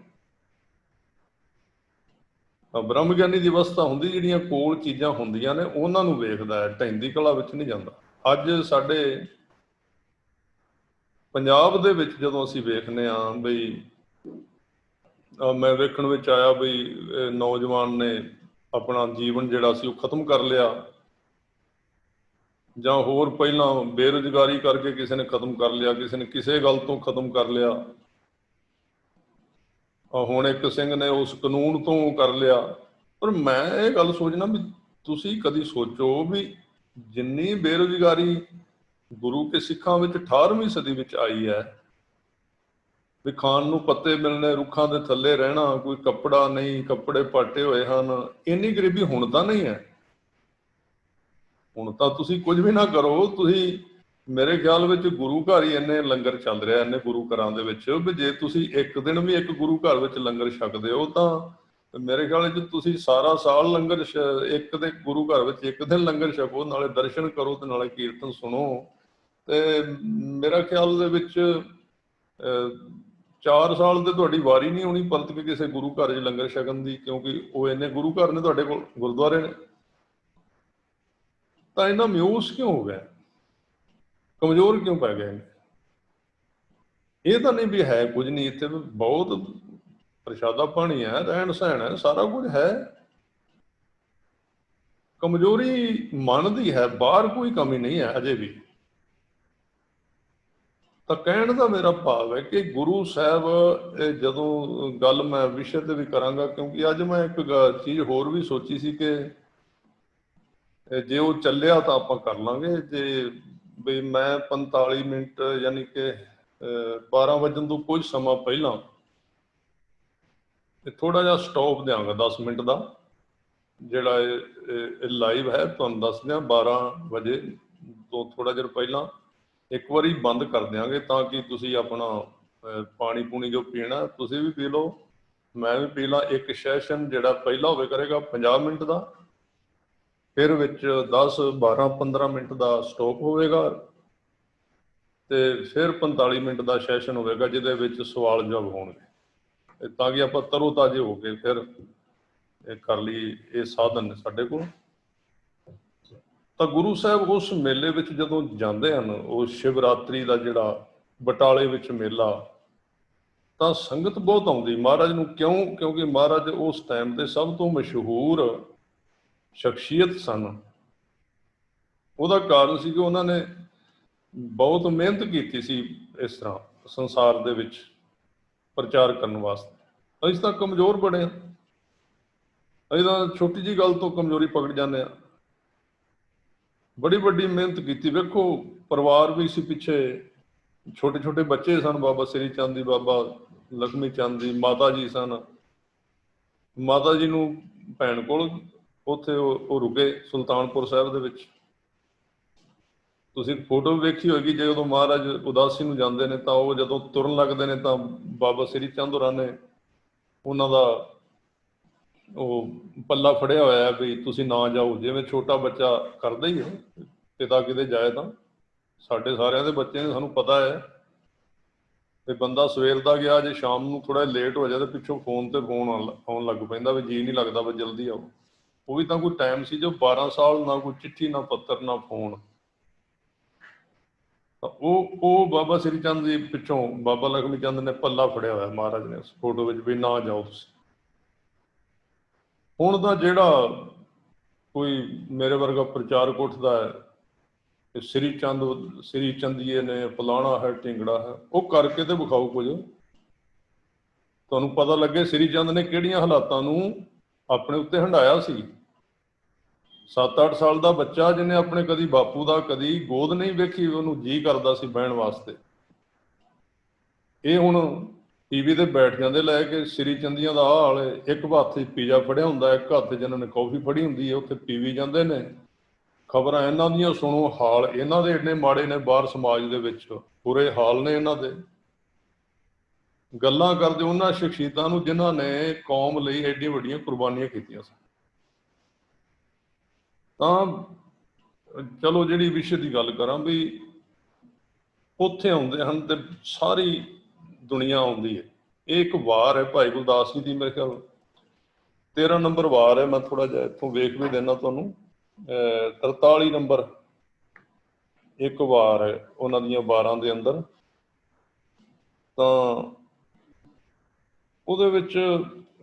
ਬ੍ਰਹਮ ਗਿਆਨੀ ਦੀ ਅਵਸਥਾ ਹੁੰਦੀ ਜਿਹੜੀਆਂ ਕੋਲ ਚੀਜ਼ਾਂ ਹੁੰਦੀਆਂ ਨੇ ਉਹਨਾਂ ਨੂੰ ਵੇਖਦਾ ਹੈ, ਢਹਿੰਦੀ ਕਲਾ ਵਿੱਚ ਨਹੀਂ ਜਾਂਦਾ। ਅੱਜ ਸਾਡੇ ਪੰਜਾਬ ਦੇ ਵਿੱਚ ਜਦੋਂ ਅਸੀਂ ਵੇਖਦੇ ਹਾਂ ਬਈ ਮੈਂ ਵੇਖਣ ਵਿੱਚ ਆਇਆ ਬਈ ਨੌਜਵਾਨ ਨੇ ਆਪਣਾ ਜੀਵਨ ਜਿਹੜਾ ਸੀ ਉਹ ਖਤਮ ਕਰ ਲਿਆ, ਜਾਂ ਹੋਰ ਪਹਿਲਾਂ ਬੇਰੁਜ਼ਗਾਰੀ ਕਰਕੇ ਕਿਸੇ ਨੇ ਖਤਮ ਕਰ ਲਿਆ, ਕਿਸੇ ਨੇ ਕਿਸੇ ਗੱਲ ਤੋਂ ਖਤਮ ਕਰ ਲਿਆ, ਹੁਣ ਇੱਕ ਸਿੰਘ ਨੇ ਉਸ ਕਾਨੂੰਨ ਤੋਂ ਕਰ ਲਿਆ। ਪਰ ਮੈਂ ਇਹ ਗੱਲ ਸੋਚਣਾ ਵੀ ਤੁਸੀਂ ਕਦੀ ਸੋਚੋ ਵੀ ਜਿੰਨੀ ਬੇਰੁਜ਼ਗਾਰੀ ਗੁਰੂ ਕੇ ਸਿੱਖਾਂ ਵਿੱਚ 18ਵੀਂ ਸਦੀ ਵਿੱਚ ਆਈ ਹੈ, ਵੀ ਖਾਣ ਨੂੰ ਪੱਤੇ ਮਿਲਣੇ, ਰੁੱਖਾਂ ਦੇ ਥੱਲੇ ਰਹਿਣਾ, ਕੋਈ ਕੱਪੜਾ ਨਹੀਂ, ਕੱਪੜੇ ਪਾਟੇ ਹੋਏ ਹਨ, ਇੰਨੀ ਗਰੀਬੀ ਹੁਣ ਤਾਂ ਨਹੀਂ ਹੈ। ਹੁਣ ਤਾਂ ਤੁਸੀਂ ਕੁਝ ਵੀ ਨਾ ਕਰੋ, ਤੁਸੀਂ ਮੇਰੇ ਖਿਆਲ ਵਿੱਚ ਗੁਰੂ ਘਰ ਹੀ ਇੰਨੇ ਲੰਗਰ ਚੱਲ ਰਿਹਾ, ਇੰਨੇ ਗੁਰੂ ਘਰਾਂ ਦੇ ਵਿੱਚ, ਵੀ ਜੇ ਤੁਸੀਂ ਇੱਕ ਦਿਨ ਵੀ ਇੱਕ ਗੁਰੂ ਘਰ ਵਿੱਚ ਲੰਗਰ ਛਕਦੇ ਹੋ ਤਾਂ ਮੇਰੇ ਖਿਆਲ ਵਿੱਚ ਤੁਸੀਂ ਸਾਰਾ ਸਾਲ ਲੰਗਰ ਇੱਕ ਦੇ ਗੁਰੂ ਘਰ ਵਿੱਚ ਇੱਕ ਦਿਨ ਲੰਗਰ ਛਕੋ, ਨਾਲੇ ਦਰਸ਼ਨ ਕਰੋ ਤੇ ਨਾਲੇ ਕੀਰਤਨ ਸੁਣੋ, ਤੇ ਮੇਰਾ ਖਿਆਲ ਦੇ ਵਿੱਚ 4 ਸਾਲ ਤੇ ਤੁਹਾਡੀ ਵਾਰੀ ਨਹੀਂ ਆਉਣੀ ਪਰਤ ਕੇ ਕਿਸੇ ਗੁਰੂ ਘਰ 'ਚ ਲੰਗਰ ਛਕਣ ਦੀ, ਕਿਉਂਕਿ ਉਹ ਇੰਨੇ ਗੁਰੂ ਘਰ ਨੇ ਤੁਹਾਡੇ ਕੋਲ, ਗੁਰਦੁਆਰੇ ਨੇ। ਤਾਂ ਇਹਨਾਂ ਮਿਊਸ ਕਿਉਂ ਹੋ ਗਿਆ, ਕਮਜ਼ੋਰ ਕਿਉਂ ਪੈ ਗਏ ਨੇ? ਇਹ ਤਾਂ ਨਹੀਂ ਵੀ ਹੈ ਕੁਝ ਨਹੀਂ, ਇੱਥੇ ਬਹੁਤ ਪ੍ਰਸ਼ਾਦਾ ਪਾਣੀ ਹੈ, ਰਹਿਣ ਸਹਿਣ ਹੈ, ਸਾਰਾ ਕੁਝ ਹੈ। ਕਮਜ਼ੋਰੀ ਮਨ ਦੀ ਹੈ, ਬਾਹਰ ਕੋਈ ਕਮੀ ਨਹੀਂ ਹੈ ਅਜੇ ਵੀ। ਤਾਂ ਕਹਿਣ ਦਾ ਮੇਰਾ ਭਾਵ ਹੈ ਕਿ ਗੁਰੂ ਸਾਹਿਬ, ਜਦੋਂ ਗੱਲ ਮੈਂ ਵਿਸ਼ੇ ਤੇ ਵੀ ਕਰਾਂਗਾ, ਕਿਉਂਕਿ ਅੱਜ ਮੈਂ ਇੱਕ ਚੀਜ਼ ਹੋਰ ਵੀ ਸੋਚੀ ਸੀ ਕਿ ਜੇ ਉਹ ਚੱਲਿਆ ਤਾਂ ਆਪਾਂ ਕਰ ਲਾਂਗੇ, ਜੇ ਵੀ ਮੈਂ 45 ਮਿੰਟ ਯਾਨੀ ਕਿ 12 ਵਜਣ ਤੋਂ ਕੁਝ ਸਮਾਂ ਪਹਿਲਾਂ ਥੋੜਾ ਜਿਹਾ ਸਟਾਪ ਦਿਆਂਗਾ 10 ਮਿੰਟ ਦਾ, ਜਿਹੜਾ ਇਹ ਲਾਈਵ ਹੈ ਤੁਹਾਨੂੰ ਦੱਸ ਦਿਆਂ 12 ਵਜੇ ਤੋਂ ਥੋੜਾ ਜਿਹਾ ਪਹਿਲਾਂ ਇੱਕ ਵਾਰੀ ਬੰਦ ਕਰ ਦਿਆਂਗੇ, ਤਾਂ ਕਿ ਤੁਸੀਂ ਆਪਣਾ ਪਾਣੀ ਪੂਣੀ ਜੋ ਪੀਣਾ ਤੁਸੀਂ ਵੀ ਪੀ ਲਓ, ਮੈਂ ਵੀ ਪੀ ਲਾਂ। ਇੱਕ ਸੈਸ਼ਨ ਜਿਹੜਾ ਪਹਿਲਾ ਹੋਵੇ ਕਰੇਗਾ 50 ਮਿੰਟ ਦਾ, ਫਿਰ ਵਿੱਚ 10 12 15 ਮਿੰਟ ਦਾ ਸਟਾਪ ਹੋਵੇਗਾ, ਤੇ ਫਿਰ 45 ਮਿੰਟ ਦਾ ਸੈਸ਼ਨ ਹੋਵੇਗਾ ਜਿਹਦੇ ਵਿੱਚ ਸਵਾਲ ਜਵਾਬ ਹੋਣਗੇ, ਤਾਂ ਕਿ ਆਪਾਂ ਤਰੋ ਤਾਜ਼ੇ ਹੋ ਕੇ ਫਿਰ ਕਰ ਲਈ। ਇਹ ਸਾਧਨ ਨੇ ਸਾਡੇ ਕੋਲ। ਤਾਂ ਗੁਰੂ ਸਾਹਿਬ ਉਸ ਮੇਲੇ ਵਿੱਚ ਜਦੋਂ ਜਾਂਦੇ ਹਨ, ਉਹ ਸ਼ਿਵਰਾਤਰੀ ਦਾ ਜਿਹੜਾ ਬਟਾਲੇ ਵਿੱਚ ਮੇਲਾ, ਤਾਂ ਸੰਗਤ ਬਹੁਤ ਆਉਂਦੀ ਮਹਾਰਾਜ ਨੂੰ। ਕਿਉਂ? ਕਿਉਂਕਿ ਮਹਾਰਾਜ ਉਸ ਟਾਈਮ ਦੇ ਸਭ ਤੋਂ ਮਸ਼ਹੂਰ ਸ਼ਖਸੀਅਤ ਸਨ। ਉਹਦਾ ਕਾਰਨ ਸੀ ਕਿ ਉਹਨਾਂ ਨੇ ਬਹੁਤ ਮਿਹਨਤ ਕੀਤੀ ਸੀ ਇਸ ਤਰ੍ਹਾਂ ਸੰਸਾਰ ਦੇ ਵਿੱਚ ਪ੍ਰਚਾਰ ਕਰਨ ਵਾਸਤੇ। ਅਸੀਂ ਤਾਂ ਕਮਜ਼ੋਰ ਬੜੇ ਹਾਂ, ਅਸੀਂ ਤਾਂ ਛੋਟੀ ਜਿਹੀ ਗੱਲ ਤੋਂ ਕਮਜ਼ੋਰੀ ਪਕੜ ਜਾਂਦੇ ਹਾਂ। ਬੜੀ ਵੱਡੀ ਮਿਹਨਤ ਕੀਤੀ, ਵੇਖੋ ਪਰਿਵਾਰ ਵੀ ਸੀ ਪਿੱਛੇ, ਛੋਟੇ ਛੋਟੇ ਬੱਚੇ ਸਨ, ਬਾਬਾ ਸ੍ਰੀ ਚੰਦ ਜੀ, ਬਾਬਾ ਲਖਮੀ ਚੰਦ ਜੀ, ਮਾਤਾ ਜੀ ਸਨ। ਮਾਤਾ ਜੀ ਨੂੰ ਭੈਣ ਕੋਲ ਉੱਥੇ ਉਹ ਰੁਕੇ ਸੁਲਤਾਨਪੁਰ ਸਾਹਿਬ ਦੇ ਵਿੱਚ। ਤੁਸੀਂ ਫੋਟੋ ਵੇਖੀ ਹੋਏਗੀ, ਜੇ ਉਦੋਂ ਮਹਾਰਾਜ ਉਦਾਸੀ ਨੂੰ ਜਾਂਦੇ ਨੇ ਤਾਂ ਉਹ ਜਦੋਂ ਤੁਰਨ ਲੱਗਦੇ ਨੇ ਤਾਂ ਬਾਬਾ ਸ੍ਰੀ ਚੰਦ ਹੋਰਾਂ ਨੇ ਉਹਨਾਂ ਦਾ ਉਹ ਪੱਲਾ ਫੜਿਆ ਹੋਇਆ ਵੀ ਤੁਸੀਂ ਨਾ ਜਾਓ, ਜਿਵੇਂ ਛੋਟਾ ਬੱਚਾ ਕਰਦਾ ਹੀ ਹੈ, ਪਿਤਾ ਕਿਤੇ ਜਾਏ ਤਾਂ ਸਾਡੇ ਸਾਰਿਆਂ ਦੇ ਬੱਚੇ ਨੇ, ਸਾਨੂੰ ਪਤਾ ਹੈ ਤੇ ਬੰਦਾ ਸਵੇਰ ਦਾ ਗਿਆ, ਜੇ ਸ਼ਾਮ ਨੂੰ ਥੋੜਾ ਲੇਟ ਹੋ ਜਾਏ ਤੇ ਪਿੱਛੋਂ ਫੋਨ ਤੇ ਫੋਨ ਆਉਣ ਲੱਗ ਪੈਂਦਾ ਵੀ ਜੀ ਨਹੀਂ ਲੱਗਦਾ ਵੀ ਜਲਦੀ ਆਓ। ਉਹ ਵੀ ਤਾਂ ਕੋਈ ਟਾਈਮ ਸੀ ਜੋ 12 ਸਾਲ ਨਾ ਕੋਈ ਚਿੱਠੀ, ਨਾ ਪੱਤਰ, ਨਾ ਫੋਨ। ਤਾਂ ਉਹ ਬਾਬਾ ਸ੍ਰੀ ਚੰਦ ਜੀ ਪਿੱਛੋਂ ਬਾਬਾ ਲਖਮੀ ਚੰਦ ਨੇ ਪੱਲਾ ਫੜਿਆ ਹੋਇਆ ਮਹਾਰਾਜ ਨੇ ਉਸ ਫੋਟੋ ਵਿੱਚ ਵੀ ਨਾ ਜਾਓ ਤੁਸੀਂ। ਹੁਣ ਤਾਂ ਜਿਹੜਾ ਕੋਈ ਮੇਰੇ ਵਰਗਾ ਪ੍ਰਚਾਰਕ ਉੱਠਦਾ ਹੈ ਕਿ ਸ੍ਰੀ ਚੰਦੀਏ ਨੇ ਫਲਾਣਾ ਹੈ, ਢਿੰਗੜਾ ਹੈ, ਉਹ ਕਰਕੇ ਤੇ ਵਿਖਾਓ ਕੁਝ, ਤੁਹਾਨੂੰ ਪਤਾ ਲੱਗੇ ਸ੍ਰੀ ਚੰਦ ਨੇ ਕਿਹੜੀਆਂ ਹਾਲਾਤਾਂ ਨੂੰ ਆਪਣੇ ਉੱਤੇ ਹੰਢਾਇਆ ਸੀ। 7-8 ਸਾਲ ਦਾ ਬੱਚਾ ਜਿਹਨੇ ਆਪਣੇ ਕਦੀ ਬਾਪੂ ਦਾ ਕਦੀ ਗੋਦ ਨਹੀਂ ਵੇਖੀ, ਉਹਨੂੰ ਜੀ ਕਰਦਾ ਸੀ ਬਹਿਣ ਵਾਸਤੇ। ਇਹ ਹੁਣ ਟੀਵੀ ਤੇ ਬੈਠ ਜਾਂਦੇ ਲੈ ਕੇ ਸ੍ਰੀ ਚੰਦੀਆਂ ਦਾ ਆਹ ਹਾਲ ਹੈ, ਇੱਕ ਹੱਥ 'ਚ ਪੀਜ਼ਾ ਫੜਿਆ ਹੁੰਦਾ, ਇੱਕ ਹੱਥ 'ਚ ਜਿਹਨਾਂ ਨੇ ਕੌਫੀ ਫੜੀ ਹੁੰਦੀ ਹੈ, ਉੱਥੇ ਪੀਵੀ ਜਾਂਦੇ ਨੇ। ਖਬਰਾਂ ਇਹਨਾਂ ਦੀਆਂ ਸੁਣੋ, ਹਾਲ ਇਹਨਾਂ ਦੇ ਇੰਨੇ ਮਾੜੇ ਨੇ, ਬਾਹਰ ਸਮਾਜ ਦੇ ਵਿੱਚ ਬੁਰੇ ਹਾਲ ਨੇ ਇਹਨਾਂ ਦੇ। ਗੱਲਾਂ ਕਰਦੇ ਉਹਨਾਂ ਸ਼ਖਸੀਅਤਾਂ ਨੂੰ ਜਿਨ੍ਹਾਂ ਨੇ ਕੌਮ ਲਈ ਐਡੀਆਂ ਵੱਡੀਆਂ ਕੁਰਬਾਨੀਆਂ ਕੀਤੀਆਂ ਸਨ। ਤਾਂ ਚਲੋ ਜਿਹੜੀ ਵਿਸ਼ੇ ਦੀ ਗੱਲ ਕਰਾਂ ਵੀ ਉੱਥੇ ਆਉਂਦੇ ਹਨ ਤੇ ਸਾਰੀ ਦੁਨੀਆ ਆਉਂਦੀ ਹੈ। ਇਹ ਇੱਕ ਵਾਰ ਹੈ ਭਾਈ ਗੁਰਦਾਸ ਜੀ ਦੀ, ਮੇਰੇ ਖਿਆਲ 13 ਨੰਬਰ ਵਾਰ ਹੈ। ਮੈਂ ਥੋੜਾ ਜਿਹਾ ਇੱਥੋਂ ਵੇਖ ਵੀ ਦੇਣਾ ਤੁਹਾਨੂੰ। 43 ਨੰਬਰ ਇੱਕ ਵਾਰ ਹੈ ਉਹਨਾਂ ਦੀਆਂ ਵਾਰਾਂ ਦੇ ਅੰਦਰ। ਤਾਂ ਉਹਦੇ ਵਿੱਚ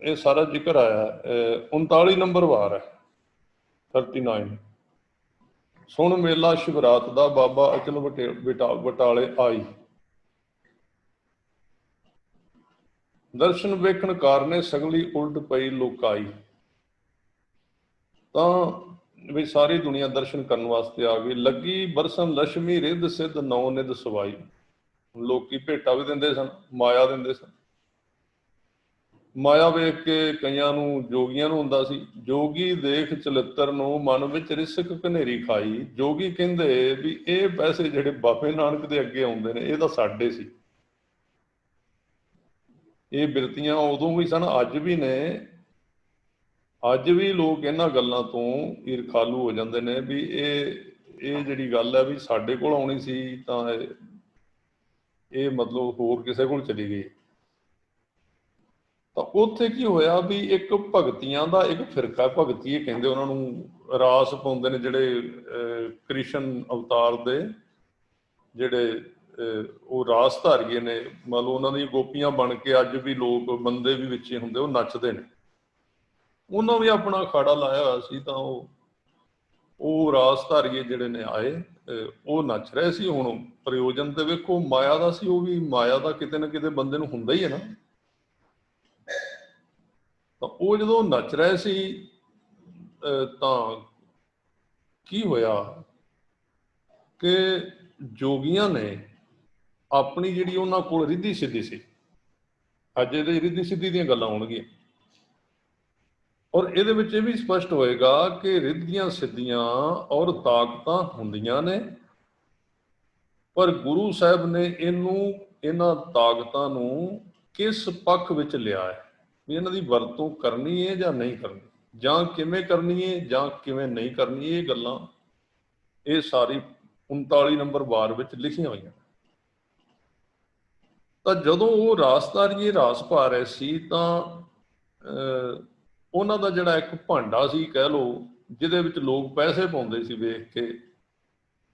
ਇਹ ਸਾਰਾ ਜ਼ਿਕਰ ਆਇਆ। 39 ਨੰਬਰ ਵਾਰ ਹੈ 39। ਸੁਣ ਮੇਲਾ ਸ਼ਿਵਰਾਤ ਦਾ, ਬਾਬਾ ਅਚਲ ਬਟਾਲੇ ਆਈ, ਦਰਸ਼ਨ ਵੇਖਣ ਕਾਰਨੇ ਸਗਲੀ ਉਲਟ ਪਈ ਲੋਕਾਈ। ਤਾਂ ਵੀ ਸਾਰੀ ਦੁਨੀਆ ਦਰਸ਼ਨ ਕਰਨ ਵਾਸਤੇ ਆ ਗਈ। ਲੱਗੀ ਬਰਸਨ ਲక్ష్ਮੀ ਰਿੱਧ ਸਿੱਧ ਨੌ ਨਿਧ ਸਵਾਈ। ਲੋਕੀ ਭੇਟਾ ਵੀ ਦਿੰਦੇ ਸਨ, ਮਾਇਆ ਦਿੰਦੇ ਸਨ। ਮਾਇਆ ਵੇਖ ਕੇ ਕਈਆਂ ਨੂੰ, ਜੋਗੀਆਂ ਨੂੰ ਹੁੰਦਾ ਸੀ, ਜੋਗੀ ਦੇਖ ਚਲਿੱਤਰ ਨੂੰ ਮਨ ਵਿੱਚ ਰਿਸਕ ਘਨੇਰੀ ਖਾਈ। ਜੋਗੀ ਕਹਿੰਦੇ ਵੀ ਇਹ ਪੈਸੇ ਜਿਹੜੇ ਬਾਬੇ ਨਾਨਕ ਦੇ ਅੱਗੇ ਆਉਂਦੇ ਨੇ, ਇਹ ਤਾਂ ਸਾਡੇ ਸੀ। ਇਹ ਬਿਰਤੀਆਂ ਉਦੋਂ ਵੀ ਸਨ, ਅੱਜ ਵੀ ਨੇ। ਅੱਜ ਵੀ ਲੋਕ ਇਹਨਾਂ ਗੱਲਾਂ ਤੋਂ ਈਰਖਾਲੂ ਹੋ ਜਾਂਦੇ ਨੇ ਵੀ ਇਹ ਜਿਹੜੀ ਗੱਲ ਹੈ ਵੀ ਸਾਡੇ ਕੋਲ ਆਉਣੀ ਸੀ ਤਾਂ ਇਹ ਮਤਲਬ ਹੋਰ ਕਿਸੇ ਕੋਲ ਚਲੀ ਗਈ। ਤਾਂ ਉੱਥੇ ਕੀ ਹੋਇਆ ਵੀ ਇੱਕ ਭਗਤੀਆਂ ਦਾ ਇੱਕ ਫਿਰਕਾ, ਭਗਤੀ ਕਹਿੰਦੇ ਉਹਨਾਂ ਨੂੰ, ਰਾਸ ਪਾਉਂਦੇ ਨੇ ਜਿਹੜੇ ਕ੍ਰਿਸ਼ਨ ਅਵਤਾਰ ਦੇ ਜਿਹੜੇ ਉਹ ਰਾਸ ਧਾਰੀਏ ਨੇ। ਮੰਨ ਲਓ ਉਹਨਾਂ ਦੀਆਂ ਗੋਪੀਆਂ ਬਣ ਕੇ ਅੱਜ ਵੀ ਲੋਕ, ਬੰਦੇ ਵੀ ਵਿੱਚ ਹੁੰਦੇ, ਉਹ ਨੱਚਦੇ ਨੇ। ਉਹਨਾਂ ਵੀ ਆਪਣਾ ਅਖਾੜਾ ਲਾਇਆ ਹੋਇਆ ਸੀ। ਤਾਂ ਉਹ ਰਾਸ ਧਾਰੀਏ ਜਿਹੜੇ ਨੇ ਆਏ, ਉਹ ਨੱਚ ਰਹੇ ਸੀ। ਹੁਣ ਪ੍ਰਯੋਜਨ ਤੇ ਵੇਖੋ ਮਾਇਆ ਦਾ ਸੀ, ਉਹ ਵੀ ਮਾਇਆ ਦਾ ਕਿਤੇ ਨਾ ਕਿਤੇ ਬੰਦੇ ਨੂੰ ਹੁੰਦਾ ਹੀ ਹੈ ਨਾ। ਤਾਂ ਉਹ ਜਦੋਂ ਨੱਚ ਰਹੇ ਸੀ ਤਾਂ ਕੀ ਹੋਇਆ ਕਿ ਜੋਗੀਆਂ ਨੇ ਆਪਣੀ ਜਿਹੜੀ ਉਹਨਾਂ ਕੋਲ ਰਿੱਧੀ ਸਿੱਧੀ ਸੀ, ਅੱਜ ਇਹਦੇ ਰਿੱਧੀ ਸਿੱਧੀ ਦੀਆਂ ਗੱਲਾਂ ਆਉਣਗੀਆਂ, ਔਰ ਇਹਦੇ ਵਿੱਚ ਇਹ ਵੀ ਸਪਸ਼ਟ ਹੋਏਗਾ ਕਿ ਰਿੱਧੀਆਂ ਸਿੱਧੀਆਂ ਔਰ ਤਾਕਤਾਂ ਹੁੰਦੀਆਂ ਨੇ, ਪਰ ਗੁਰੂ ਸਾਹਿਬ ਨੇ ਇਹਨਾਂ ਤਾਕਤਾਂ ਨੂੰ ਕਿਸ ਪੱਖ ਵਿੱਚ ਲਿਆ ਹੈ ਵੀ ਇਹਨਾਂ ਦੀ ਵਰਤੋਂ ਕਰਨੀ ਹੈ ਜਾਂ ਨਹੀਂ ਕਰਨੀ, ਜਾਂ ਕਿਵੇਂ ਕਰਨੀ ਹੈ ਜਾਂ ਕਿਵੇਂ ਨਹੀਂ ਕਰਨੀ। ਇਹ ਗੱਲਾਂ ਇਹ ਸਾਰੀ 39 ਨੰਬਰ ਵਾਰ ਵਿੱਚ ਲਿਖੀਆਂ ਹੋਈਆਂ। ਤਾਂ ਜਦੋਂ ਉਹ ਰਾਸਧਾਰੀਏ ਰਾਸ ਪਾ ਰਹੇ ਸੀ ਤਾਂ ਉਹਨਾਂ ਦਾ ਜਿਹੜਾ ਇੱਕ ਭਾਂਡਾ ਸੀ ਕਹਿ ਲਓ, ਜਿਹਦੇ ਵਿੱਚ ਲੋਕ ਪੈਸੇ ਪਾਉਂਦੇ ਸੀ, ਵੇਖ ਕੇ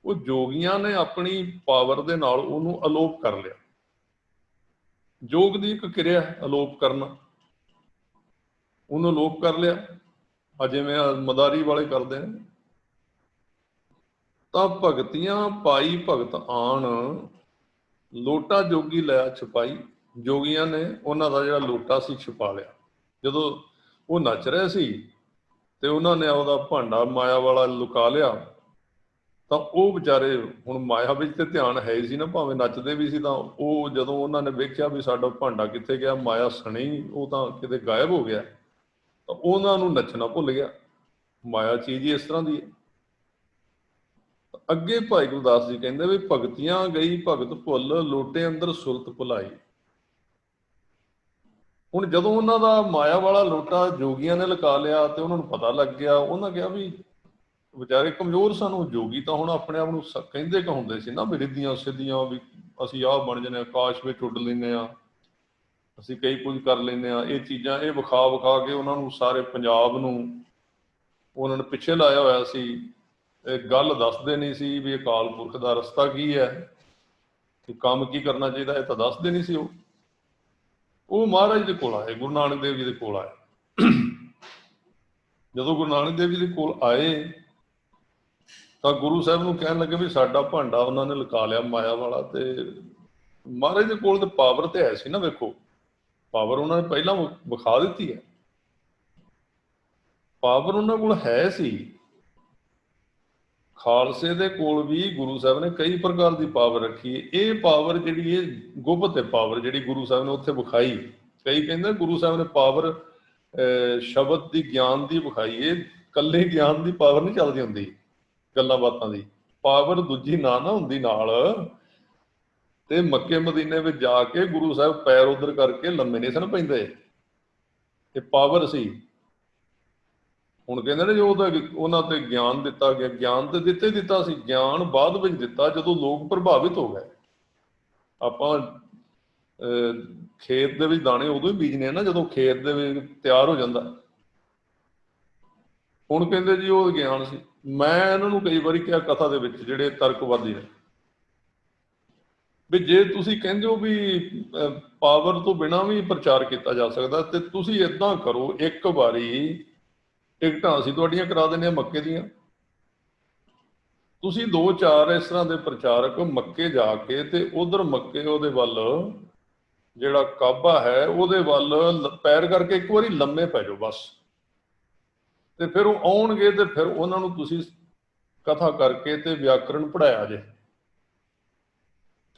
ਉਹ ਜੋਗੀਆਂ ਨੇ ਆਪਣੀ ਪਾਵਰ ਦੇ ਨਾਲ ਉਹਨੂੰ ਅਲੋਪ ਕਰ ਲਿਆ। ਯੋਗ ਦੀ ਇੱਕ ਕਿਰਿਆ ਅਲੋਪ ਕਰਨਾ, ਉਹਨੂੰ ਅਲੋਪ ਕਰ ਲਿਆ। ਜਿਵੇਂ ਮਦਾਰੀ ਵਾਲੇ ਕਰਦੇ ਨੇ। ਤਾਂ ਭਗਤੀਆਂ ਪਾਈ ਭਗਤ ਆਣ, ਲੋਟਾ ਜੋਗੀ ਲਿਆ ਛਪਾਈ। ਜੋਗੀਆਂ ਨੇ ਉਹਨਾਂ ਦਾ ਜਿਹੜਾ ਲੋਟਾ ਸੀ ਛੁਪਾ ਲਿਆ। ਜਦੋਂ ਉਹ ਨੱਚ ਰਹੇ ਸੀ ਤੇ ਉਹਨਾਂ ਨੇ ਉਹਦਾ ਭਾਂਡਾ ਮਾਇਆ ਵਾਲਾ ਲੁਕਾ ਲਿਆ। ਤਾਂ ਉਹ ਵਿਚਾਰੇ ਹੁਣ ਮਾਇਆ ਵਿੱਚ ਤੇ ਧਿਆਨ ਹੈ ਹੀ ਸੀ ਨਾ, ਭਾਵੇਂ ਨੱਚਦੇ ਵੀ ਸੀ। ਤਾਂ ਉਹ ਜਦੋਂ ਉਹਨਾਂ ਨੇ ਵੇਖਿਆ ਵੀ ਸਾਡਾ ਭਾਂਡਾ ਕਿੱਥੇ ਗਿਆ, ਮਾਇਆ ਸਣੇ ਉਹ ਤਾਂ ਕਿਤੇ ਗਾਇਬ ਹੋ ਗਿਆ, ਤਾਂ ਉਹਨਾਂ ਨੂੰ ਨੱਚਣਾ ਭੁੱਲ ਗਿਆ। ਮਾਇਆ ਚੀਜ਼ ਹੀ ਇਸ ਤਰ੍ਹਾਂ ਦੀ ਹੈ। ਅੱਗੇ ਭਾਈ ਗੁਰਦਾਸ ਜੀ ਕਹਿੰਦੇ ਵੀ ਭਗਤੀਆਂ ਗਈ ਭਗਤ ਭੁੱਲ, ਲੋਟੇ ਅੰਦਰ ਸੁਰਤ ਭੁਲਾਈ। ਹੁਣ ਜਦੋਂ ਉਹਨਾਂ ਦਾ ਮਾਇਆ ਵਾਲਾ ਲੋਟਾ ਜੋਗੀਆਂ ਨੇ ਲੁਕਾ ਲਿਆ ਤੇ ਉਹਨਾਂ ਨੂੰ ਪਤਾ ਲੱਗ ਗਿਆ, ਉਹਨਾਂ ਕਿਹਾ ਵੀ ਵਿਚਾਰੇ ਕਮਜ਼ੋਰ ਸਨ। ਉਹ ਜੋਗੀ ਤਾਂ ਹੁਣ ਆਪਣੇ ਆਪ ਨੂੰ ਕਹਿੰਦੇ ਕਹਾਉਂਦੇ ਸੀ ਨਾ ਵੀ ਰਿੱਧੀਆਂ ਸਿੱਧੀਆਂ, ਵੀ ਅਸੀਂ ਆਹ ਬਣ ਜਾਂਦੇ ਹਾਂ, ਆਕਾਸ਼ ਵਿੱਚ ਉੱਡ ਲੈਂਦੇ ਹਾਂ, ਅਸੀਂ ਕਈ ਕੁਝ ਕਰ ਲੈਂਦੇ ਹਾਂ। ਇਹ ਚੀਜ਼ਾਂ ਇਹ ਵਿਖਾ ਵਿਖਾ ਕੇ ਉਹਨਾਂ ਨੂੰ, ਸਾਰੇ ਪੰਜਾਬ ਨੂੰ ਉਹਨਾਂ ਨੇ ਪਿੱਛੇ ਲਾਇਆ ਹੋਇਆ ਸੀ। ਇਹ ਗੱਲ ਦੱਸਦੇ ਨਹੀਂ ਸੀ ਵੀ ਅਕਾਲ ਪੁਰਖ ਦਾ ਰਸਤਾ ਕੀ ਹੈ, ਕਿ ਕੰਮ ਕੀ ਕਰਨਾ ਚਾਹੀਦਾ, ਇਹ ਤਾਂ ਦੱਸਦੇ ਨਹੀਂ ਸੀ। ਉਹ ਮਹਾਰਾਜ ਦੇ ਕੋਲ ਆਏ, ਗੁਰੂ ਨਾਨਕ ਦੇਵ ਜੀ ਦੇ ਕੋਲ ਆਏ। ਜਦੋਂ ਗੁਰੂ ਨਾਨਕ ਦੇਵ ਜੀ ਦੇ ਕੋਲ ਆਏ ਤਾਂ ਗੁਰੂ ਸਾਹਿਬ ਨੂੰ ਕਹਿਣ ਲੱਗੇ ਵੀ ਸਾਡਾ ਭਾਂਡਾ ਉਹਨਾਂ ਨੇ ਲੁਕਾ ਲਿਆ ਮਾਇਆ ਵਾਲਾ। ਤੇ ਮਹਾਰਾਜ ਦੇ ਕੋਲ ਤੇ ਪਾਵਰ ਤੇ ਹੈ ਸੀ ਨਾ, ਵੇਖੋ ਪਾਵਰ ਉਹਨਾਂ ਨੇ ਪਹਿਲਾਂ ਵਿਖਾ ਦਿੱਤੀ ਹੈ, ਪਾਵਰ ਉਹਨਾਂ ਕੋਲ ਹੈ ਸੀ। ਖਾਲਸੇ ਦੇ ਕੋਲ ਵੀ ਗੁਰੂ ਸਾਹਿਬ ਨੇ ਕਈ ਪ੍ਰਕਾਰ ਦੀ ਪਾਵਰ ਰੱਖੀ ਹੈ। ਇਹ ਪਾਵਰ ਜਿਹੜੀ ਇਹ ਗੁਪਤ ਹੈ, ਪਾਵਰ ਜਿਹੜੀ ਗੁਰੂ ਸਾਹਿਬ ਨੇ ਉੱਥੇ ਵਿਖਾਈ। ਕਈ ਕਹਿੰਦੇ ਗੁਰੂ ਸਾਹਿਬ ਨੇ ਪਾਵਰ ਸ਼ਬਦ ਦੀ, ਗਿਆਨ ਦੀ ਵਿਖਾਈ। ਇਹ ਇਕੱਲੇ ਗਿਆਨ ਦੀ ਪਾਵਰ ਨਹੀਂ ਚੱਲਦੀ ਹੁੰਦੀ, ਗੱਲਾਂ ਬਾਤਾਂ ਦੀ ਪਾਵਰ ਦੂਜੀ ਨਾ ਹੁੰਦੀ ਨਾਲ। ਤੇ ਮੱਕੇ ਮਦੀਨੇ ਵਿੱਚ ਜਾ ਕੇ ਗੁਰੂ ਸਾਹਿਬ ਪੈਰ ਉਧਰ ਕਰਕੇ ਲੰਮੇ ਨਹੀਂ ਸਨ ਪੈਂਦੇ, ਇਹ ਪਾਵਰ ਸੀ। ਹੁਣ ਕਹਿੰਦੇ ਨੇ ਜੋ ਉਹਨਾਂ ਤੇ ਗਿਆਨ ਦਿੱਤਾ ਗਿਆ, ਗਿਆਨ ਤੇ ਦਿੱਤਾ ਸੀ, ਗਿਆਨ ਬਾਅਦ ਵਿੱਚ ਦਿੱਤਾ ਜਦੋਂ ਲੋਕ ਪ੍ਰਭਾਵਿਤ ਹੋ ਗਏ। ਆਪਾਂ ਖੇਤ ਦੇ ਵਿੱਚ ਦਾਣੇ ਉਦੋਂ ਹੀ ਬੀਜਨੇ ਆ ਨਾ ਜਦੋਂ ਖੇਤ ਦੇ ਵਿੱਚ ਤਿਆਰ ਹੋ ਜਾਂਦਾ। ਹੁਣ ਕਹਿੰਦੇ ਜੀ ਉਹ ਗਿਆਨ ਸੀ। ਮੈਂ ਇਹਨਾਂ ਨੂੰ ਕਈ ਵਾਰੀ ਕਿਹਾ ਕਥਾ ਦੇ ਵਿੱਚ, ਜਿਹੜੇ ਤਰਕਵਾਦੀ ਨੇ, ਵੀ ਜੇ ਤੁਸੀਂ ਕਹਿੰਦੇ ਹੋ ਵੀ ਪਾਵਰ ਤੋਂ ਬਿਨਾਂ ਵੀ ਪ੍ਰਚਾਰ ਕੀਤਾ ਜਾ ਸਕਦਾ, ਤੇ ਤੁਸੀਂ ਏਦਾਂ ਕਰੋ, ਇੱਕ ਵਾਰੀ ਟਿਕਟਾਂ ਅਸੀਂ ਤੁਹਾਡੀਆਂ ਕਰਾ ਦਿੰਦੇ ਹਾਂ ਮੱਕੇ ਦੀਆਂ, ਤੁਸੀਂ 2-4 ਇਸ ਤਰ੍ਹਾਂ ਦੇ ਪ੍ਰਚਾਰਕ ਮੱਕੇ ਜਾ ਕੇ ਤੇ ਉਧਰ ਮੱਕੇ ਉਹਦੇ ਵੱਲ ਜਿਹੜਾ ਕਾਬਾ ਹੈ ਉਹਦੇ ਵੱਲ ਪੈਰ ਕਰਕੇ ਇੱਕ ਵਾਰੀ ਲੰਮੇ ਪੈ ਜਾਓ ਬਸ। ਤੇ ਫਿਰ ਉਹ ਆਉਣਗੇ ਤੇ ਫਿਰ ਉਹਨਾਂ ਨੂੰ ਤੁਸੀਂ ਕਥਾ ਕਰਕੇ ਤੇ ਵਿਆਕਰਣ ਪੜਾਇਆ ਜੇ,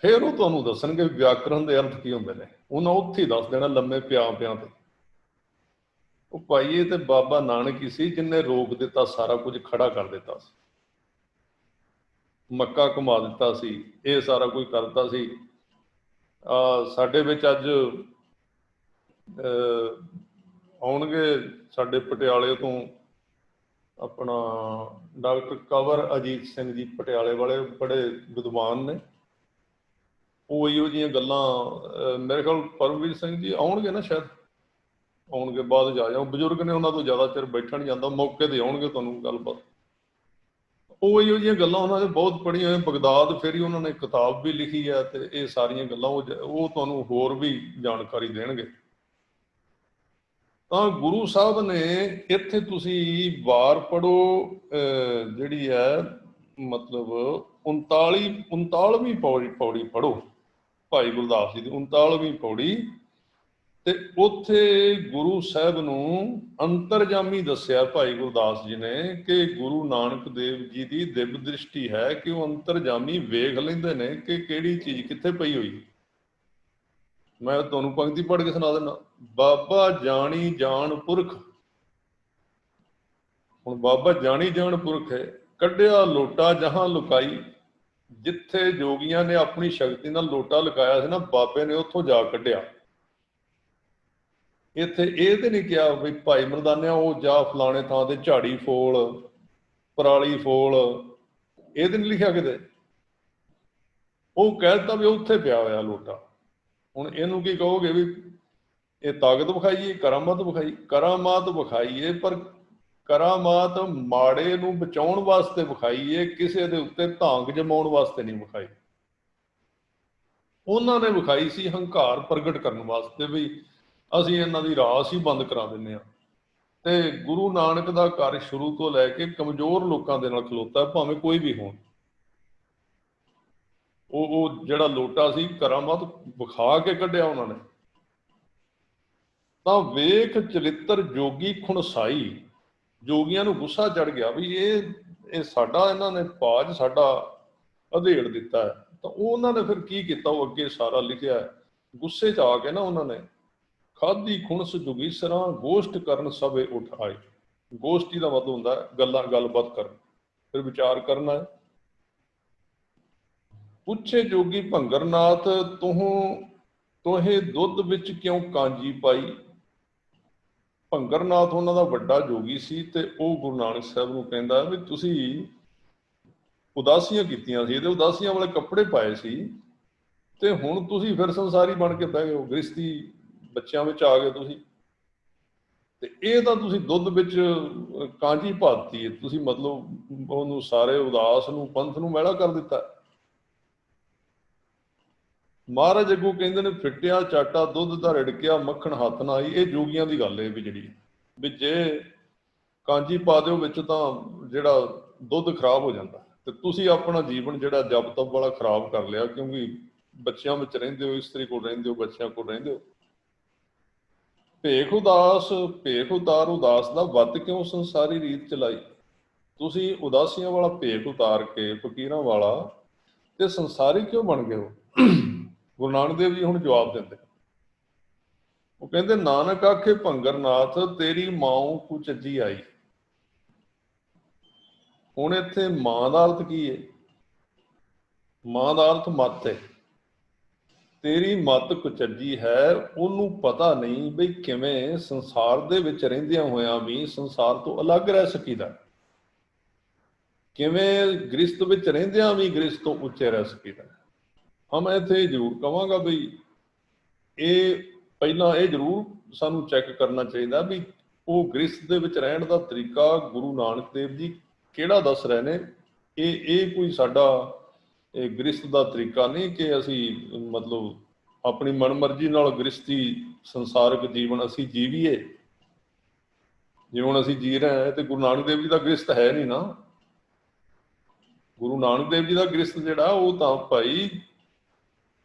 ਫਿਰ ਉਹ ਤੁਹਾਨੂੰ ਦੱਸਣਗੇ ਵਿਆਕਰਣ ਦੇ ਅਰਥ ਕੀ ਹੁੰਦੇ ਨੇ। ਉਹਨਾਂ ਉੱਥੇ ਹੀ ਦੱਸ ਦੇਣਾ ਲੰਮੇ ਪਿਆਂ ਤੇ। ਉਹ ਭਾਈ ਇਹ ਤੇ ਬਾਬਾ ਨਾਨਕ ਹੀ ਸੀ ਜਿਹਨੇ ਰੋਕ ਦਿੱਤਾ, ਸਾਰਾ ਕੁਝ ਖੜਾ ਕਰ ਦਿੱਤਾ ਸੀ, ਮੱਕਾ ਘੁਮਾ ਦਿੱਤਾ ਸੀ, ਇਹ ਸਾਰਾ ਕੁਝ ਕਰਤਾ ਸੀ। ਸਾਡੇ ਵਿੱਚ ਅੱਜ ਆਉਣਗੇ ਸਾਡੇ ਪਟਿਆਲੇ ਤੋਂ ਆਪਣਾ ਡਾਕਟਰ ਕੰਵਰ ਅਜੀਤ ਸਿੰਘ ਜੀ, ਪਟਿਆਲੇ ਵਾਲੇ ਬੜੇ ਵਿਦਵਾਨ ਨੇ। ਉਹ ਇਹੋ ਜਿਹੀਆਂ ਗੱਲਾਂ, ਮੇਰੇ ਖਿਆਲ ਪਰਮਵੀਰ ਸਿੰਘ ਜੀ ਆਉਣਗੇ ਨਾ, ਸ਼ਾਇਦ ਆਉਣਗੇ, ਬਾਅਦ ਜਾ ਜਾਓ, ਬਜ਼ੁਰਗ ਨੇ ਉਹਨਾਂ ਤੋਂ ਜ਼ਿਆਦਾ ਚਿਰ ਬੈਠਾ ਨਹੀਂ ਜਾਂਦਾ, ਮੌਕੇ ਤੇ ਆਉਣਗੇ ਤੁਹਾਨੂੰ ਗੱਲਬਾਤ। ਉਹ ਇਹੋ ਜਿਹੀਆਂ ਗੱਲਾਂ ਉਹਨਾਂ ਨੇ ਬਹੁਤ ਪੜ੍ਹੀਆਂ ਹੋਈਆਂ। ਬਗਦਾਦ ਫਿਰ ਹੀ ਉਹਨਾਂ ਨੇ ਕਿਤਾਬ ਵੀ ਲਿਖੀ ਹੈ, ਤੇ ਇਹ ਸਾਰੀਆਂ ਗੱਲਾਂ ਉਹ ਤੁਹਾਨੂੰ ਹੋਰ ਵੀ ਜਾਣਕਾਰੀ ਦੇਣਗੇ। ਤਾਂ ਗੁਰੂ ਸਾਹਿਬ ਨੇ ਇੱਥੇ ਤੁਸੀਂ ਵਾਰ ਪੜੋ, ਜਿਹੜੀ ਹੈ ਮਤਲਬ 39ਵੀਂ ਪੌੜੀ ਪੜੋ, ਭਾਈ ਗੁਰਦਾਸ ਜੀ ਦੀ 39ਵੀਂ ਪੌੜੀ। ਤੇ ਉੱਥੇ ਗੁਰੂ ਸਾਹਿਬ ਨੂੰ ਅੰਤਰਜਾਮੀ ਦੱਸਿਆ ਭਾਈ ਗੁਰਦਾਸ ਜੀ ਨੇ, ਕਿ ਗੁਰੂ ਨਾਨਕ ਦੇਵ ਜੀ ਦੀ ਦਿਵ ਦ੍ਰਿਸ਼ਟੀ ਹੈ ਕਿ ਉਹ ਅੰਤਰਜਾਮੀ ਵੇਖ ਲੈਂਦੇ ਨੇ ਕਿ ਕਿਹੜੀ ਚੀਜ਼ ਕਿੱਥੇ ਪਈ ਹੋਈ। ਮੈਂ ਤੁਹਾਨੂੰ ਪੰਕਤੀ ਪੜ੍ਹ ਕੇ ਸੁਣਾ ਦਿੰਦਾ। ਬਾਬਾ ਜਾਣੀ ਜਾਣ ਪੁਰਖ, ਹੁਣ ਬਾਬਾ ਜਾਣੀ ਜਾਣ ਪੁਰਖ ਹੈ, ਕੱਢਿਆ ਲੋਟਾ ਜਹਾਂ ਲੁਕਾਈ। ਜਿੱਥੇ ਜੋਗੀਆਂ ਨੇ ਆਪਣੀ ਸ਼ਕਤੀ ਨਾਲ ਲੋਟਾ ਲੁਕਾਇਆ ਸੀ ਨਾ, ਬਾਬੇ ਨੇ ਉੱਥੋਂ ਜਾ ਕੱਢਿਆ। ਇੱਥੇ ਇਹ ਤੇ ਨਹੀਂ ਕਿਹਾ ਵੀ ਭਾਈ ਮਰਦਾਨਿਆ ਉਹ ਜਾ ਫਲਾਣੇ ਥਾਂ ਤੇ ਝਾੜੀ ਫੋਲ, ਪਰਾਲੀ ਫੋਲ, ਇਹ ਤੇ ਨਹੀਂ ਲਿਖਿਆ ਕਿਤੇ। ਉਹ ਕਹਿ ਦਿੱਤਾ ਵੀ ਉੱਥੇ ਪਿਆ ਹੋਇਆ ਲੋਟਾ। ਹੁਣ ਇਹਨੂੰ ਕੀ ਕਹੋਗੇ ਵੀ ਇਹ ਤਾਕਤ ਵਿਖਾਈਏ, ਕਰਾਮਾਤ ਵਿਖਾਈ? ਕਰਾਮਾਤ ਵਿਖਾਈਏ, ਪਰ ਕਰਾਮਾਤ ਮਾੜੇ ਨੂੰ ਬਚਾਉਣ ਵਾਸਤੇ ਵਿਖਾਈਏ, ਕਿਸੇ ਦੇ ਉੱਤੇ ਧਾਂਕ ਜਮਾਉਣ ਵਾਸਤੇ ਨਹੀਂ ਵਿਖਾਈ। ਉਹਨਾਂ ਨੇ ਵਿਖਾਈ ਸੀ ਹੰਕਾਰ ਪ੍ਰਗਟ ਕਰਨ ਵਾਸਤੇ, ਵੀ ਅਸੀਂ ਇਹਨਾਂ ਦੀ ਰਾਸ ਹੀ ਬੰਦ ਕਰਾ ਦਿੰਦੇ ਹਾਂ। ਤੇ ਗੁਰੂ ਨਾਨਕ ਦਾ ਘਰ ਸ਼ੁਰੂ ਤੋਂ ਲੈ ਕੇ ਕਮਜ਼ੋਰ ਲੋਕਾਂ ਦੇ ਨਾਲ ਖਲੋਤਾ, ਭਾਵੇਂ ਕੋਈ ਵੀ ਹੋਣ। ਉਹ ਜਿਹੜਾ ਲੋਟਾ ਸੀ ਕਰਾਮਾਤ ਵਿਖਾ ਕੇ ਕੱਢਿਆ ਉਹਨਾਂ ਨੇ। ਤਾਂ ਵੇਖ ਚਰਿੱਤਰ ਜੋਗੀ ਖੁਣਸਾਈ, ਜੋਗੀਆਂ ਨੂੰ ਗੁੱਸਾ ਚੜ ਗਿਆ ਵੀ ਇਹ ਸਾਡਾ, ਇਹਨਾਂ ਨੇ ਪਾਜ ਸਾਡਾ ਅਧੇੜ ਦਿੱਤਾ ਹੈ। ਤਾਂ ਉਹਨਾਂ ਨੇ ਫਿਰ ਕੀ ਕੀਤਾ, ਉਹ ਅੱਗੇ ਸਾਰਾ ਲਿਖਿਆ। ਗੁੱਸੇ 'ਚ ਆ ਕੇ ਨਾ ਉਹਨਾਂ ਨੇ ਖਾਦੀ ਖੁਣਸ ਜੁਗੀਸਰਾਂ ਗੋਸ਼ਟ ਕਰਨ ਸਭੇ ਉੱਠ ਆਏ। ਗੋਸ਼ਟੀ ਦਾ ਮਤਲਬ ਹੁੰਦਾ ਗੱਲਬਾਤ ਕਰਨ, ਫਿਰ ਵਿਚਾਰ ਕਰਨਾ ਹੈ। ਪੁੱਛੇ ਜੋਗੀ ਭੰਗਰਨਾਥ ਤੋਹੇ ਦੁੱਧ ਵਿੱਚ ਕਿਉਂ ਕਾਂਜੀ ਪਾਈ। ਭੰਗਰ ਨਾਥ ਉਹਨਾਂ ਦਾ ਵੱਡਾ ਜੋਗੀ ਸੀ ਤੇ ਉਹ ਗੁਰੂ ਨਾਨਕ ਸਾਹਿਬ ਨੂੰ ਕਹਿੰਦਾ ਵੀ ਤੁਸੀਂ ਉਦਾਸੀਆਂ ਕੀਤੀਆਂ ਸੀ ਤੇ ਉਦਾਸੀਆਂ ਵਾਲੇ ਕੱਪੜੇ ਪਾਏ ਸੀ ਤੇ ਹੁਣ ਤੁਸੀਂ ਫਿਰ ਸੰਸਾਰੀ ਬਣ ਕੇ ਬਹਿ ਗਏ ਹੋ, ਗ੍ਰਸਤੀ ਬੱਚਿਆਂ ਵਿੱਚ ਆ ਗਏ ਤੁਸੀਂ। ਤੇ ਇਹ ਤਾਂ ਤੁਸੀਂ ਦੁੱਧ ਵਿੱਚ ਕਾਂਜੀ ਪਾਤੀ ਹੈ, ਤੁਸੀਂ ਮਤਲਬ ਉਹਨੂੰ ਸਾਰੇ ਉਦਾਸ ਨੂੰ ਪੰਥ ਨੂੰ ਮੈਲਾ ਕਰ ਦਿੱਤਾ। ਮਹਾਰਾਜ ਅੱਗੋਂ ਕਹਿੰਦੇ ਨੇ ਫਿੱਟਿਆ ਚਾਟਾ ਦੁੱਧ ਦਾ ਰਿੜਕਿਆ ਮੱਖਣ ਹੱਥ ਨਾ ਆਈ। ਇਹ ਜੋਗੀਆਂ ਦੀ ਗੱਲ ਹੈ ਵੀ ਜਿਹੜੀ ਵੀ ਜੇ ਕਾਂਜੀ ਪਾ ਦਿਓ ਵਿੱਚ ਤਾਂ ਜਿਹੜਾ ਦੁੱਧ ਖਰਾਬ ਹੋ ਜਾਂਦਾ। ਤੇ ਤੁਸੀਂ ਆਪਣਾ ਜੀਵਨ ਜਿਹੜਾ ਜਪ ਤਪ ਵਾਲਾ ਖਰਾਬ ਕਰ ਲਿਆ, ਕਿਉਂਕਿ ਬੱਚਿਆਂ ਵਿੱਚ ਰਹਿੰਦੇ ਹੋ, ਇਸਤਰੀ ਕੋਲ ਰਹਿੰਦੇ ਹੋ, ਬੱਚਿਆਂ ਕੋਲ ਰਹਿੰਦੇ ਹੋ। ਭੇਖ ਉਦਾਸ ਭੇਖ ਉਤਾਰ ਉਦਾਸ ਦਾ ਵੱਤ ਕਿਉਂ ਸੰਸਾਰੀ ਰੀਤ ਚਲਾਈ। ਤੁਸੀਂ ਉਦਾਸੀਆਂ ਵਾਲਾ ਭੇਖ ਉਤਾਰ ਕੇ ਫਕੀਰਾਂ ਵਾਲਾ ਤੇ ਸੰਸਾਰੀ ਕਿਉਂ ਬਣ ਗਏ ਹੋ। ਗੁਰੂ ਨਾਨਕ ਦੇਵ ਜੀ ਹੁਣ ਜਵਾਬ ਦਿੰਦੇ, ਉਹ ਕਹਿੰਦੇ ਨਾਨਕ ਆਖੇ ਭੰਗਰ ਨਾਥ ਤੇਰੀ ਮਾਂ ਕੁਚੱਜੀ ਆਈ। ਹੁਣ ਇੱਥੇ ਮਾਂ ਦਾ ਅਰਥ ਕੀ ਹੈ? ਮਾਂ ਦਾ ਅਰਥ ਮੱਤ ਹੈ। ਤੇਰੀ ਮੱਤ ਕੁਚੱਜੀ ਹੈ, ਉਹਨੂੰ ਪਤਾ ਨਹੀਂ ਬਈ ਕਿਵੇਂ ਸੰਸਾਰ ਦੇ ਵਿੱਚ ਰਹਿੰਦਿਆਂ ਹੋਇਆਂ ਵੀ ਸੰਸਾਰ ਤੋਂ ਅਲੱਗ ਰਹਿ ਸਕੀਦਾ, ਕਿਵੇਂ ਗ੍ਰਸਤ ਵਿੱਚ ਰਹਿੰਦਿਆਂ ਵੀ ਗ੍ਰਸਤ ਤੋਂ ਉੱਚੇ ਰਹਿ ਸਕੀਦਾ। ਹਾਂ, ਮੈਂ ਇੱਥੇ ਜ਼ਰੂਰ ਕਹਾਂਗਾ ਬਈ ਇਹ ਪਹਿਲਾਂ ਇਹ ਜ਼ਰੂਰ ਸਾਨੂੰ ਚੈੱਕ ਕਰਨਾ ਚਾਹੀਦਾ ਵੀ ਉਹ ਗ੍ਰਸਤ ਦੇ ਵਿੱਚ ਰਹਿਣ ਦਾ ਤਰੀਕਾ ਗੁਰੂ ਨਾਨਕ ਦੇਵ ਜੀ ਕਿਹੜਾ ਦੱਸ ਰਹੇ ਨੇ। ਇਹ ਕੋਈ ਸਾਡਾ ਗ੍ਰਸਤ ਦਾ ਤਰੀਕਾ ਨਹੀਂ ਕਿ ਅਸੀਂ ਮਤਲਬ ਆਪਣੀ ਮਨਮਰਜ਼ੀ ਨਾਲ ਗ੍ਰਸਤੀ ਸੰਸਾਰਿਕ ਜੀਵਨ ਅਸੀਂ ਜੀਵੀਏ। ਜਿਵੇਂ ਹੁਣ ਅਸੀਂ ਜੀ ਰਹੇ ਹਾਂ ਤੇ ਗੁਰੂ ਨਾਨਕ ਦੇਵ ਜੀ ਦਾ ਗ੍ਰਸਤ ਹੈ ਨਹੀਂ ਨਾ। ਗੁਰੂ ਨਾਨਕ ਦੇਵ ਜੀ ਦਾ ਗ੍ਰਸਤ ਜਿਹੜਾ ਉਹ ਤਾਂ ਭਾਈ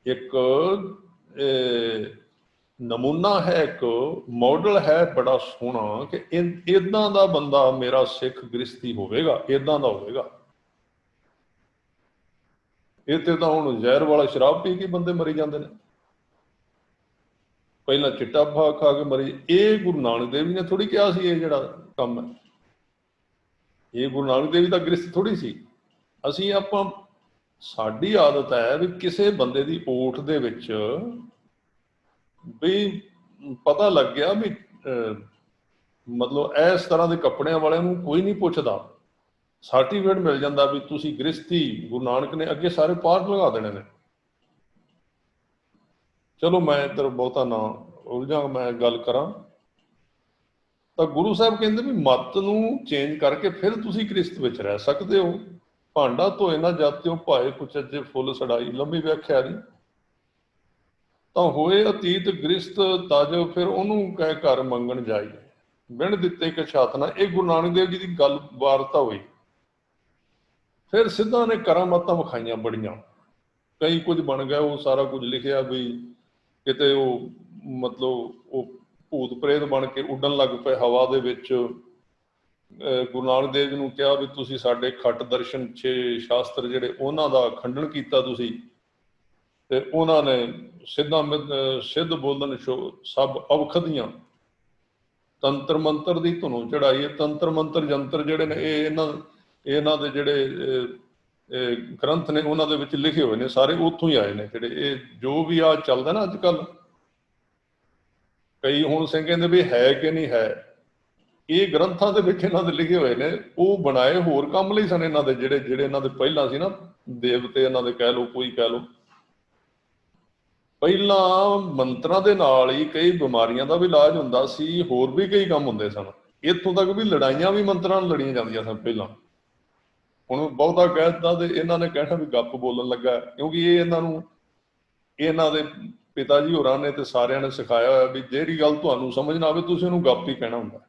ਇੱਕ ਨਮੂਨਾ ਹੈ, ਇੱਕ ਮਾਡਲ ਹੈ ਬੜਾ ਸੋਹਣਾ ਕਿ ਇਦਾਂ ਦਾ ਬੰਦਾ ਮੇਰਾ ਸਿੱਖ ਗ੍ਰਸਤੀ ਹੋਵੇਗਾ, ਇਦਾਂ ਦਾ ਹੋਵੇਗਾ। ਇੱਥੇ ਤਾਂ ਹੁਣ ਜ਼ਹਿਰ ਵਾਲਾ ਸ਼ਰਾਬ ਪੀ ਕੇ ਬੰਦੇ ਮਰੀ ਜਾਂਦੇ ਨੇ, ਪਹਿਲਾਂ ਚਿੱਟਾ ਖਾ ਕੇ ਮਰੀ। ਇਹ ਗੁਰੂ ਨਾਨਕ ਦੇਵ ਜੀ ਨੇ ਥੋੜੀ ਕਿਹਾ ਸੀ ਇਹ ਜਿਹੜਾ ਕੰਮ ਹੈ, ਇਹ ਗੁਰੂ ਨਾਨਕ ਦੇਵ ਜੀ ਦਾ ਗ੍ਰਸਤ ਥੋੜੀ ਸੀ। ਅਸੀਂ ਆਪਾਂ ਸਾਡੀ ਆਦਤ ਹੈ ਵੀ ਕਿਸੇ ਬੰਦੇ ਦੀ ਓਠ ਦੇ ਵਿੱਚ ਵੀ ਪਤਾ ਲੱਗ ਗਿਆ ਵੀ ਮਤਲਬ ਇਸ ਤਰ੍ਹਾਂ ਦੇ ਕੱਪੜਿਆਂ ਵਾਲਿਆਂ ਨੂੰ ਕੋਈ ਨਹੀਂ ਪੁੱਛਦਾ, ਸਰਟੀਫਿਕੇਟ ਮਿਲ ਜਾਂਦਾ ਵੀ ਤੁਸੀਂ ਗ੍ਰਸਤੀ। ਗੁਰੂ ਨਾਨਕ ਨੇ ਅੱਗੇ ਸਾਰੇ ਪਾਠ ਲਗਾ ਦੇਣੇ ਨੇ। ਚਲੋ ਮੈਂ ਇੱਧਰ ਬਹੁਤਾ ਨਾ ਉਲਝਾਂ, ਮੈਂ ਗੱਲ ਕਰਾਂ ਤਾਂ ਗੁਰੂ ਸਾਹਿਬ ਕਹਿੰਦੇ ਵੀ ਮੱਤ ਨੂੰ ਚੇਂਜ ਕਰਕੇ ਫਿਰ ਤੁਸੀਂ ਗ੍ਰਸਤ ਵਿੱਚ ਰਹਿ ਸਕਦੇ ਹੋ। ਭਾਂਡਾ ਧੋਏ ਨਾ ਜਾਤਿਓ ਭਾਏ ਕੁਚੱਜੇ ਫੁੱਲ ਸੜਾਈ, ਲੰਬੀ ਵਿਆਖਿਆ ਨਹੀਂ। ਤਾਂ ਹੋਏ ਅਤੀਤ ਗ੍ਰਸਤ ਤਜ ਫਿਰ ਉਹਨੂੰ ਕਹਿ ਘਰ ਮੰਗਣ ਜਾਈ, ਬਿਨ ਦਿੱਤੇ ਕਿ ਛਾਤ ਨਾ। ਇਹ ਗੁਰੂ ਨਾਨਕ ਦੇਵ ਜੀ ਦੀ ਗੱਲ ਵਾਰਤਾ ਹੋਈ। ਫਿਰ ਸਿੱਧਾਂ ਨੇ ਕਰਾਮਾਤਾਂ ਵਿਖਾਈਆਂ ਬੜੀਆਂ, ਕਈ ਕੁਝ ਬਣ ਗਿਆ। ਉਹ ਸਾਰਾ ਕੁਝ ਲਿਖਿਆ ਵੀ ਕਿਤੇ ਉਹ ਮਤਲਬ ਉਹ ਭੂਤ ਪ੍ਰੇਤ ਬਣ ਕੇ ਉੱਡਣ ਲੱਗ ਪਏ ਹਵਾ ਦੇ ਵਿੱਚ। ਗੁਰੂ ਨਾਨਕ ਦੇਵ ਜੀ ਨੂੰ ਕਿਹਾ ਵੀ ਤੁਸੀਂ ਸਾਡੇ ਖੱਟ ਦਰਸ਼ਨ 6 ਸ਼ਾਸਤਰ ਜਿਹੜੇ ਉਹਨਾਂ ਦਾ ਖੰਡਨ ਕੀਤਾ ਤੁਸੀਂ, ਤੇ ਉਹਨਾਂ ਨੇ ਸਿੱਧ ਬੋਲਣ ਸਭ ਅਵਖਦੀਆਂ ਤੰਤਰ ਮੰਤਰ ਦੀ ਧੁਨੋਂ ਚੜਾਈ ਹੈ। ਤੰਤਰ ਮੰਤਰ ਜੰਤਰ ਜਿਹੜੇ ਨੇ ਇਹ ਇਹਨਾਂ ਦੇ ਜਿਹੜੇ ਗ੍ਰੰਥ ਨੇ ਉਹਨਾਂ ਦੇ ਵਿੱਚ ਲਿਖੇ ਹੋਏ ਨੇ, ਸਾਰੇ ਉੱਥੋਂ ਹੀ ਆਏ ਨੇ। ਜਿਹੜੇ ਇਹ ਜੋ ਵੀ ਆ ਚੱਲਦਾ ਨਾ ਅੱਜ ਕੱਲ, ਕਈ ਹੁਣ ਸਿੰਘ ਕਹਿੰਦੇ ਵੀ ਹੈ ਕਿ ਨਹੀਂ ਹੈ, ਇਹ ਗ੍ਰੰਥਾਂ ਦੇ ਵਿੱਚ ਇਹਨਾਂ ਦੇ ਲਿਖੇ ਹੋਏ ਨੇ। ਉਹ ਬਣਾਏ ਹੋਰ ਕੰਮ ਲਈ ਸਨ ਇਹਨਾਂ ਦੇ, ਜਿਹੜੇ ਇਹਨਾਂ ਦੇ ਪਹਿਲਾਂ ਸੀ ਨਾ ਦੇਵਤੇ, ਇਹਨਾਂ ਦੇ ਕਹਿ ਲਓ ਕੋਈ ਕਹਿ ਲਓ। ਪਹਿਲਾਂ ਮੰਤਰਾਂ ਦੇ ਨਾਲ ਹੀ ਕਈ ਬਿਮਾਰੀਆਂ ਦਾ ਵੀ ਇਲਾਜ ਹੁੰਦਾ ਸੀ, ਹੋਰ ਵੀ ਕਈ ਕੰਮ ਹੁੰਦੇ ਸਨ। ਇੱਥੋਂ ਤੱਕ ਵੀ ਲੜਾਈਆਂ ਵੀ ਮੰਤਰਾਂ ਨਾਲ ਲੜੀਆਂ ਜਾਂਦੀਆਂ ਸਨ ਪਹਿਲਾਂ। ਹੁਣ ਬਹੁਤਾ ਕਹਿ ਦਿੱਤਾ ਤੇ ਇਹਨਾਂ ਨੇ ਕਹਿਣਾ ਵੀ ਗੱਪ ਬੋਲਣ ਲੱਗਾ, ਕਿਉਂਕਿ ਇਹ ਇਹਨਾਂ ਦੇ ਪਿਤਾ ਜੀ ਹੋਰਾਂ ਨੇ ਤੇ ਸਾਰਿਆਂ ਨੇ ਸਿਖਾਇਆ ਹੋਇਆ ਵੀ ਜਿਹੜੀ ਗੱਲ ਤੁਹਾਨੂੰ ਸਮਝ ਨਾ ਆਵੇ ਤੁਸੀਂ ਉਹਨੂੰ ਗੱਪ ਹੀ ਕਹਿਣਾ ਹੁੰਦਾ।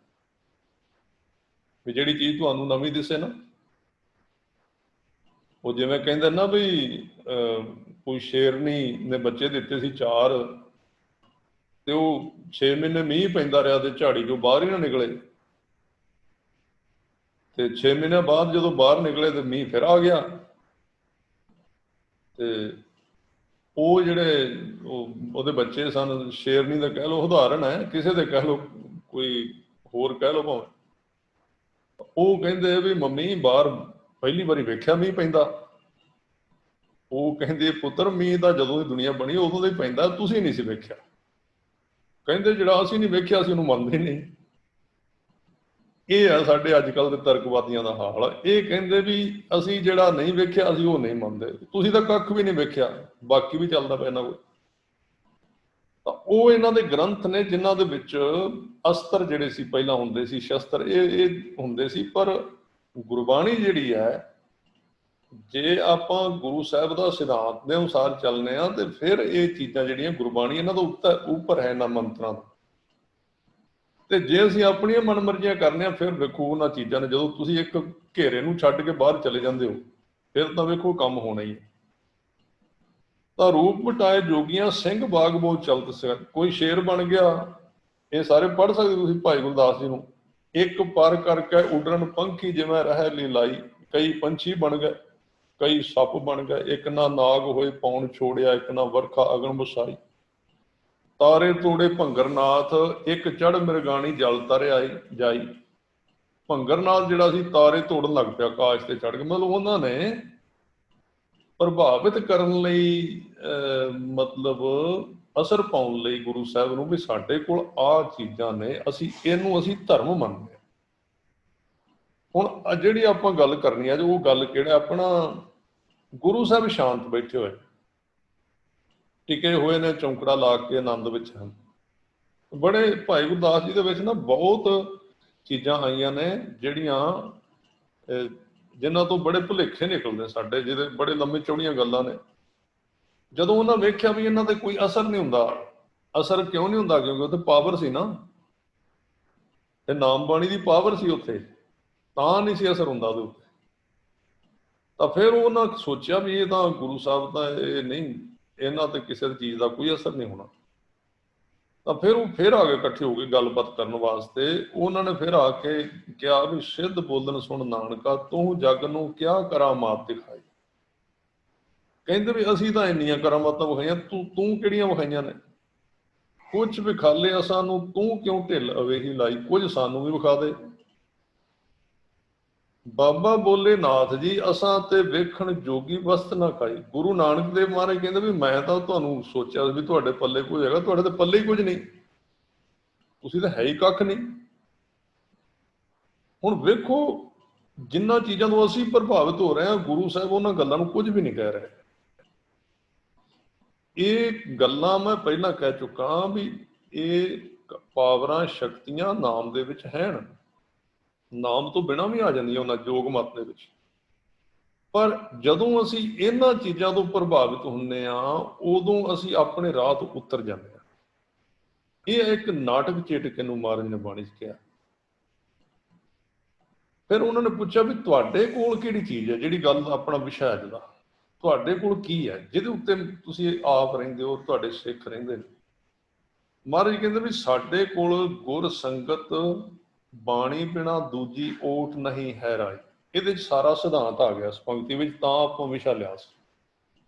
ਵੀ ਜਿਹੜੀ ਚੀਜ਼ ਤੁਹਾਨੂੰ ਨਵੀਂ ਦਿਸੇ ਨਾ, ਉਹ ਜਿਵੇਂ ਕਹਿੰਦੇ ਨਾ ਵੀ ਕੋਈ ਸ਼ੇਰਨੀ ਨੇ ਬੱਚੇ ਦਿੱਤੇ ਸੀ 4 ਤੇ ਉਹ 6 ਮਹੀਨੇ ਮੀਂਹ ਪੈਂਦਾ ਰਿਹਾ ਤੇ ਝਾੜੀ ਚੋਂ ਬਾਹਰ ਹੀ ਨਾ ਨਿਕਲੇ, ਤੇ 6 ਮਹੀਨੇ ਬਾਅਦ ਜਦੋਂ ਬਾਹਰ ਨਿਕਲੇ ਤੇ ਮੀਂਹ ਫਿਰ ਆ ਗਿਆ। ਤੇ ਉਹ ਜਿਹੜੇ ਉਹਦੇ ਬੱਚੇ ਸਨ, ਸ਼ੇਰਨੀ ਦਾ ਕਹਿ ਲਓ ਉਦਾਹਰਨ ਹੈ, ਕਿਸੇ ਦੇ ਕਹਿ ਲਓ ਕੋਈ ਹੋਰ ਕਹਿ ਲਓ ਭਾਵੇਂ, ਉਹ ਕਹਿੰਦੇ ਵੀ ਮੰਮੀ ਬਾਹਰ ਪਹਿਲੀ ਵਾਰੀ ਵੇਖਿਆ ਮੀਂਹ ਪੈਂਦਾ। ਉਹ ਕਹਿੰਦੇ ਪੁੱਤਰ ਮੀਂਹ ਤਾਂ ਜਦੋਂ ਦੀ ਦੁਨੀਆ ਬਣੀ ਉਦੋਂ ਦਾ ਹੀ ਪੈਂਦਾ, ਤੁਸੀਂ ਨਹੀਂ ਸੀ ਵੇਖਿਆ। ਕਹਿੰਦੇ ਜਿਹੜਾ ਅਸੀਂ ਨਹੀਂ ਵੇਖਿਆ ਅਸੀਂ ਉਹਨੂੰ ਮੰਨਦੇ ਨਹੀਂ। ਇਹ ਆ ਸਾਡੇ ਅੱਜ ਕੱਲ੍ਹ ਦੇ ਤਰਕਵਾਦੀਆਂ ਦਾ ਹਾਲ। ਇਹ ਕਹਿੰਦੇ ਵੀ ਅਸੀਂ ਜਿਹੜਾ ਨਹੀਂ ਵੇਖਿਆ ਅਸੀਂ ਉਹ ਨਹੀਂ ਮੰਨਦੇ। ਤੁਸੀਂ ਤਾਂ ਕੱਖ ਵੀ ਨਹੀਂ ਵੇਖਿਆ, ਬਾਕੀ ਵੀ ਚੱਲਦਾ ਪਿਆ ਇਹਨਾਂ ਕੋਲ। ਤਾਂ ਉਹ ਇਹਨਾਂ ਦੇ ਗ੍ਰੰਥ ਨੇ ਜਿਨ੍ਹਾਂ ਦੇ ਵਿੱਚ ਅਸਤਰ ਜਿਹੜੇ ਸੀ ਪਹਿਲਾਂ ਹੁੰਦੇ ਸੀ, ਸ਼ਸਤਰ ਇਹ ਹੁੰਦੇ ਸੀ। ਪਰ ਗੁਰਬਾਣੀ ਜਿਹੜੀ ਹੈ, ਜੇ ਆਪਾਂ ਗੁਰੂ ਸਾਹਿਬ ਦਾ ਸਿਧਾਂਤ ਦੇ ਅਨੁਸਾਰ ਚੱਲਨੇ ਆ ਤੇ ਫਿਰ ਇਹ ਚੀਜ਼ਾਂ ਜਿਹੜੀਆਂ ਗੁਰਬਾਣੀ ਇਹਨਾਂ ਤੋਂ ਉੱਪਰ ਹੈ ਇਹਨਾਂ ਮੰਤਰਾਂ ਤੋਂ। ਤੇ ਜੇ ਅਸੀਂ ਆਪਣੀਆਂ ਮਨਮਰਜ਼ੀਆਂ ਕਰਨੇ ਆ ਫਿਰ ਵੇਖੋ ਉਹਨਾਂ ਚੀਜ਼ਾਂ ਨੇ, ਜਦੋਂ ਤੁਸੀਂ ਇੱਕ ਘੇਰੇ ਨੂੰ ਛੱਡ ਕੇ ਬਾਹਰ ਚਲੇ ਜਾਂਦੇ ਹੋ ਫਿਰ ਤਾਂ ਵੇਖੋ ਕੰਮ ਹੋਣਾ ਹੀ ਹੈ। ਤਾਂ ਰੂਪ ਵਟਾਏ ਜੋਗੀਆਂ ਸਿੰਘ ਬਾਗ ਬਹੁਤ ਚਲਤ ਸੀ, ਕੋਈ ਸ਼ੇਰ ਬਣ ਗਿਆ। ਇਹ ਸਾਰੇ ਪੜ੍ਹ ਸਕਦੇ ਤੁਸੀਂ ਭਾਈ ਗੁਰਦਾਸ ਜੀ ਨੂੰ। ਇੱਕ ਪਰ ਕਰਕੇ ਉਡਰਨ ਪੰਖੀ ਜਿਵੇਂ ਰਹਿ ਲੀਲਾਈ, ਕਈ ਪੰਛੀ ਬਣ ਗਏ ਕਈ ਸੱਪ ਬਣ ਗਏ, ਇੱਕ ਨਾ ਨਾਗ ਹੋਏ ਪੌਣ ਛੋੜਿਆ, ਇੱਕ ਨਾ ਵਰਖਾ ਅਗਨ ਵਸਾਈ। ਤਾਰੇ ਤੋੜੇ ਭੰਗਰਨਾਥ, ਇੱਕ ਚੜ ਮਿਰਗਾਣੀ ਜਲ ਤਰ ਆਈ ਜਾਈ। ਭੰਗਰਨਾਥ ਜਿਹੜਾ ਸੀ ਤਾਰੇ ਤੋੜਨ ਲੱਗ ਪਿਆ ਆਕਾਸ਼ ਤੇ ਚੜ ਕੇ। ਮਤਲਬ ਉਹਨਾਂ ਨੇ ਪ੍ਰਭਾਵਿਤ ਕਰਨ ਲਈ ਮਤਲਬ ਅਸਰ ਪਾਉਣ ਲਈ ਗੁਰੂ ਸਾਹਿਬ ਨੂੰ ਵੀ ਸਾਡੇ ਕੋਲ ਆਹ ਚੀਜ਼ਾਂ ਨੇ, ਅਸੀਂ ਧਰਮ ਮੰਨਦੇ ਹਾਂ। ਹੁਣ ਜਿਹੜੀ ਆਪਾਂ ਗੱਲ ਕਰਨੀ ਹੈ ਉਹ ਗੱਲ ਕਿਹੜਾ, ਆਪਣਾ ਗੁਰੂ ਸਾਹਿਬ ਸ਼ਾਂਤ ਬੈਠੇ ਹੋਏ ਟਿਕੇ ਹੋਏ ਨੇ, ਚੌਂਕੜਾ ਲਾ ਕੇ ਆਨੰਦ ਵਿੱਚ ਹਨ। ਬੜੇ ਭਾਈ ਗੁਰਦਾਸ ਜੀ ਦੇ ਵਿੱਚ ਨਾ ਬਹੁਤ ਚੀਜ਼ਾਂ ਆਈਆਂ ਨੇ ਜਿਹੜੀਆਂ ਜਿਨ੍ਹਾਂ ਤੋਂ ਬੜੇ ਭੁਲੇਖੇ ਨਿਕਲਦੇ ਸਾਡੇ, ਜਿਹਦੇ ਬੜੇ ਲੰਮੇ ਚੌੜੀਆਂ ਗੱਲਾਂ ਨੇ। ਜਦੋਂ ਉਹਨਾਂ ਵੇਖਿਆ ਵੀ ਇਹਨਾਂ ਤੇ ਕੋਈ ਅਸਰ ਨਹੀਂ ਹੁੰਦਾ। ਅਸਰ ਕਿਉਂ ਨਹੀਂ ਹੁੰਦਾ? ਕਿਉਂਕਿ ਉੱਥੇ ਪਾਵਰ ਸੀ ਨਾ, ਤੇ ਨਾਮ ਬਾਣੀ ਦੀ ਪਾਵਰ ਸੀ ਉੱਥੇ, ਤਾਂ ਨਹੀਂ ਸੀ ਅਸਰ ਹੁੰਦਾ ਉਹਦੇ ਉੱਤੇ। ਤਾਂ ਫਿਰ ਉਹਨਾਂ ਸੋਚਿਆ ਵੀ ਇਹ ਤਾਂ ਗੁਰੂ ਸਾਹਿਬ ਤਾਂ ਇਹ ਨਹੀਂ, ਇਹਨਾਂ ਤੇ ਕਿਸੇ ਚੀਜ਼ ਦਾ ਕੋਈ ਅਸਰ ਨਹੀਂ ਹੋਣਾ। ਤਾਂ ਫਿਰ ਉਹ ਫਿਰ ਆ ਗਏ ਇਕੱਠੇ ਹੋ ਕੇ ਗੱਲਬਾਤ ਕਰਨ ਵਾਸਤੇ। ਉਹਨਾਂ ਨੇ ਫਿਰ ਆ ਕੇ ਕਿਹਾ ਵੀ ਸਿੱਧ ਬੋਲਣ ਸੁਣ ਨਾਨਕਾ, ਤੂੰ ਜਗ ਨੂੰ ਕਿਆ ਕਰਾਮਾਤ ਦਿਖਾਈ। ਕਹਿੰਦੇ ਵੀ ਅਸੀਂ ਤਾਂ ਇੰਨੀਆਂ ਕਰਾਮਾਤਾਂ ਵਿਖਾਈਆਂ, ਤੂੰ ਕਿਹੜੀਆਂ ਵਿਖਾਈਆਂ ਨੇ? ਕੁਝ ਵਿਖਾਲੇ ਅਸਾਂ ਨੂੰ, ਤੂੰ ਕਿਉਂ ਢਿੱਲ ਅਵੇਹੀ ਲਾਈ, ਕੁਝ ਸਾਨੂੰ ਵੀ ਵਿਖਾ ਦੇ। ਬਾਬਾ ਬੋਲੇ ਨਾਥ ਜੀ, ਅਸਾਂ ਤੇ ਵੇਖਣ ਜੋਗੀ ਵਸਤ ਨਾ ਖਾਈ। ਗੁਰੂ ਨਾਨਕ ਦੇਵ ਮਹਾਰਾਜ ਕਹਿੰਦੇ ਵੀ ਮੈਂ ਤਾਂ ਤੁਹਾਨੂੰ ਸੋਚਿਆ ਵੀ ਤੁਹਾਡੇ ਪੱਲੇ ਕੁਝ ਹੈਗਾ, ਤੁਹਾਡੇ ਤੇ ਪੱਲੇ ਹੀ ਕੁਝ ਨਹੀਂ, ਤੁਸੀਂ ਤਾਂ ਹੈ ਹੀ ਕੱਖ ਨਹੀਂ। ਹੁਣ ਵੇਖੋ ਜਿੰਨਾਂ ਚੀਜ਼ਾਂ ਤੋਂ ਅਸੀਂ ਪ੍ਰਭਾਵਿਤ ਹੋ ਰਹੇ ਹਾਂ, ਗੁਰੂ ਸਾਹਿਬ ਉਹਨਾਂ ਗੱਲਾਂ ਨੂੰ ਕੁਝ ਵੀ ਨਹੀਂ ਕਹਿ ਰਹੇ। ਇਹ ਗੱਲਾਂ ਮੈਂ ਪਹਿਲਾਂ ਕਹਿ ਚੁੱਕਾ ਵੀ ਇਹ ਪਾਵਰਾਂ ਸ਼ਕਤੀਆਂ ਨਾਮ ਦੇ ਵਿੱਚ ਹਨ। ਨਾਮ ਤੋਂ ਬਿਨਾਂ ਵੀ ਆ ਜਾਂਦੀਆਂ ਉਹਨਾਂ ਯੋਗ ਮਤ ਦੇ ਵਿੱਚ। ਪਰ ਜਦੋਂ ਅਸੀਂ ਇਹਨਾਂ ਚੀਜ਼ਾਂ ਤੋਂ ਪ੍ਰਭਾਵਿਤ ਹੁੰਦੇ ਆ, ਉਦੋਂ ਅਸੀਂ ਆਪਣੇ ਰਾਹ ਤੋਂ ਉਤਰ ਜਾਂਦੇ ਆ। ਇਹ ਇੱਕ ਨਾਟਕ ਚੇਟਕੇ ਨੂੰ ਮਹਾਰਾਜ ਨੇ ਬਾਣੀ 'ਚ ਕਿਹਾ। ਫਿਰ ਉਹਨਾਂ ਨੇ ਪੁੱਛਿਆ ਵੀ ਤੁਹਾਡੇ ਕੋਲ ਕਿਹੜੀ ਚੀਜ਼ ਹੈ, ਜਿਹੜੀ ਗੱਲ ਆਪਣਾ ਵਿਸ਼ਾ ਅੱਜ ਦਾ ਤੁਹਾਡੇ ਕੋਲ ਕੀ ਹੈ, ਜਿਹਦੇ ਉੱਤੇ ਤੁਸੀਂ ਆਪ ਰਹਿੰਦੇ ਹੋ, ਤੁਹਾਡੇ ਸਿੱਖ ਰਹਿੰਦੇ ਨੇ। ਮਹਾਰਾਜ ਕਹਿੰਦੇ ਵੀ ਸਾਡੇ ਕੋਲ ਗੁਰ ਸੰਗਤ ਬਾਣੀ ਬਿਨਾ ਦੂਜੀ ਓਟ ਨਹੀਂ ਹੈ ਰਾਏ। ਇਹਦੇ 'ਚ ਸਾਰਾ ਸਿਧਾਂਤ ਆ ਗਿਆ ਇਸ ਪੰਕਤੀ ਵਿੱਚ, ਤਾਂ ਆਪਾਂ ਵਿਸ਼ਾ ਲਿਆ ਸੀ।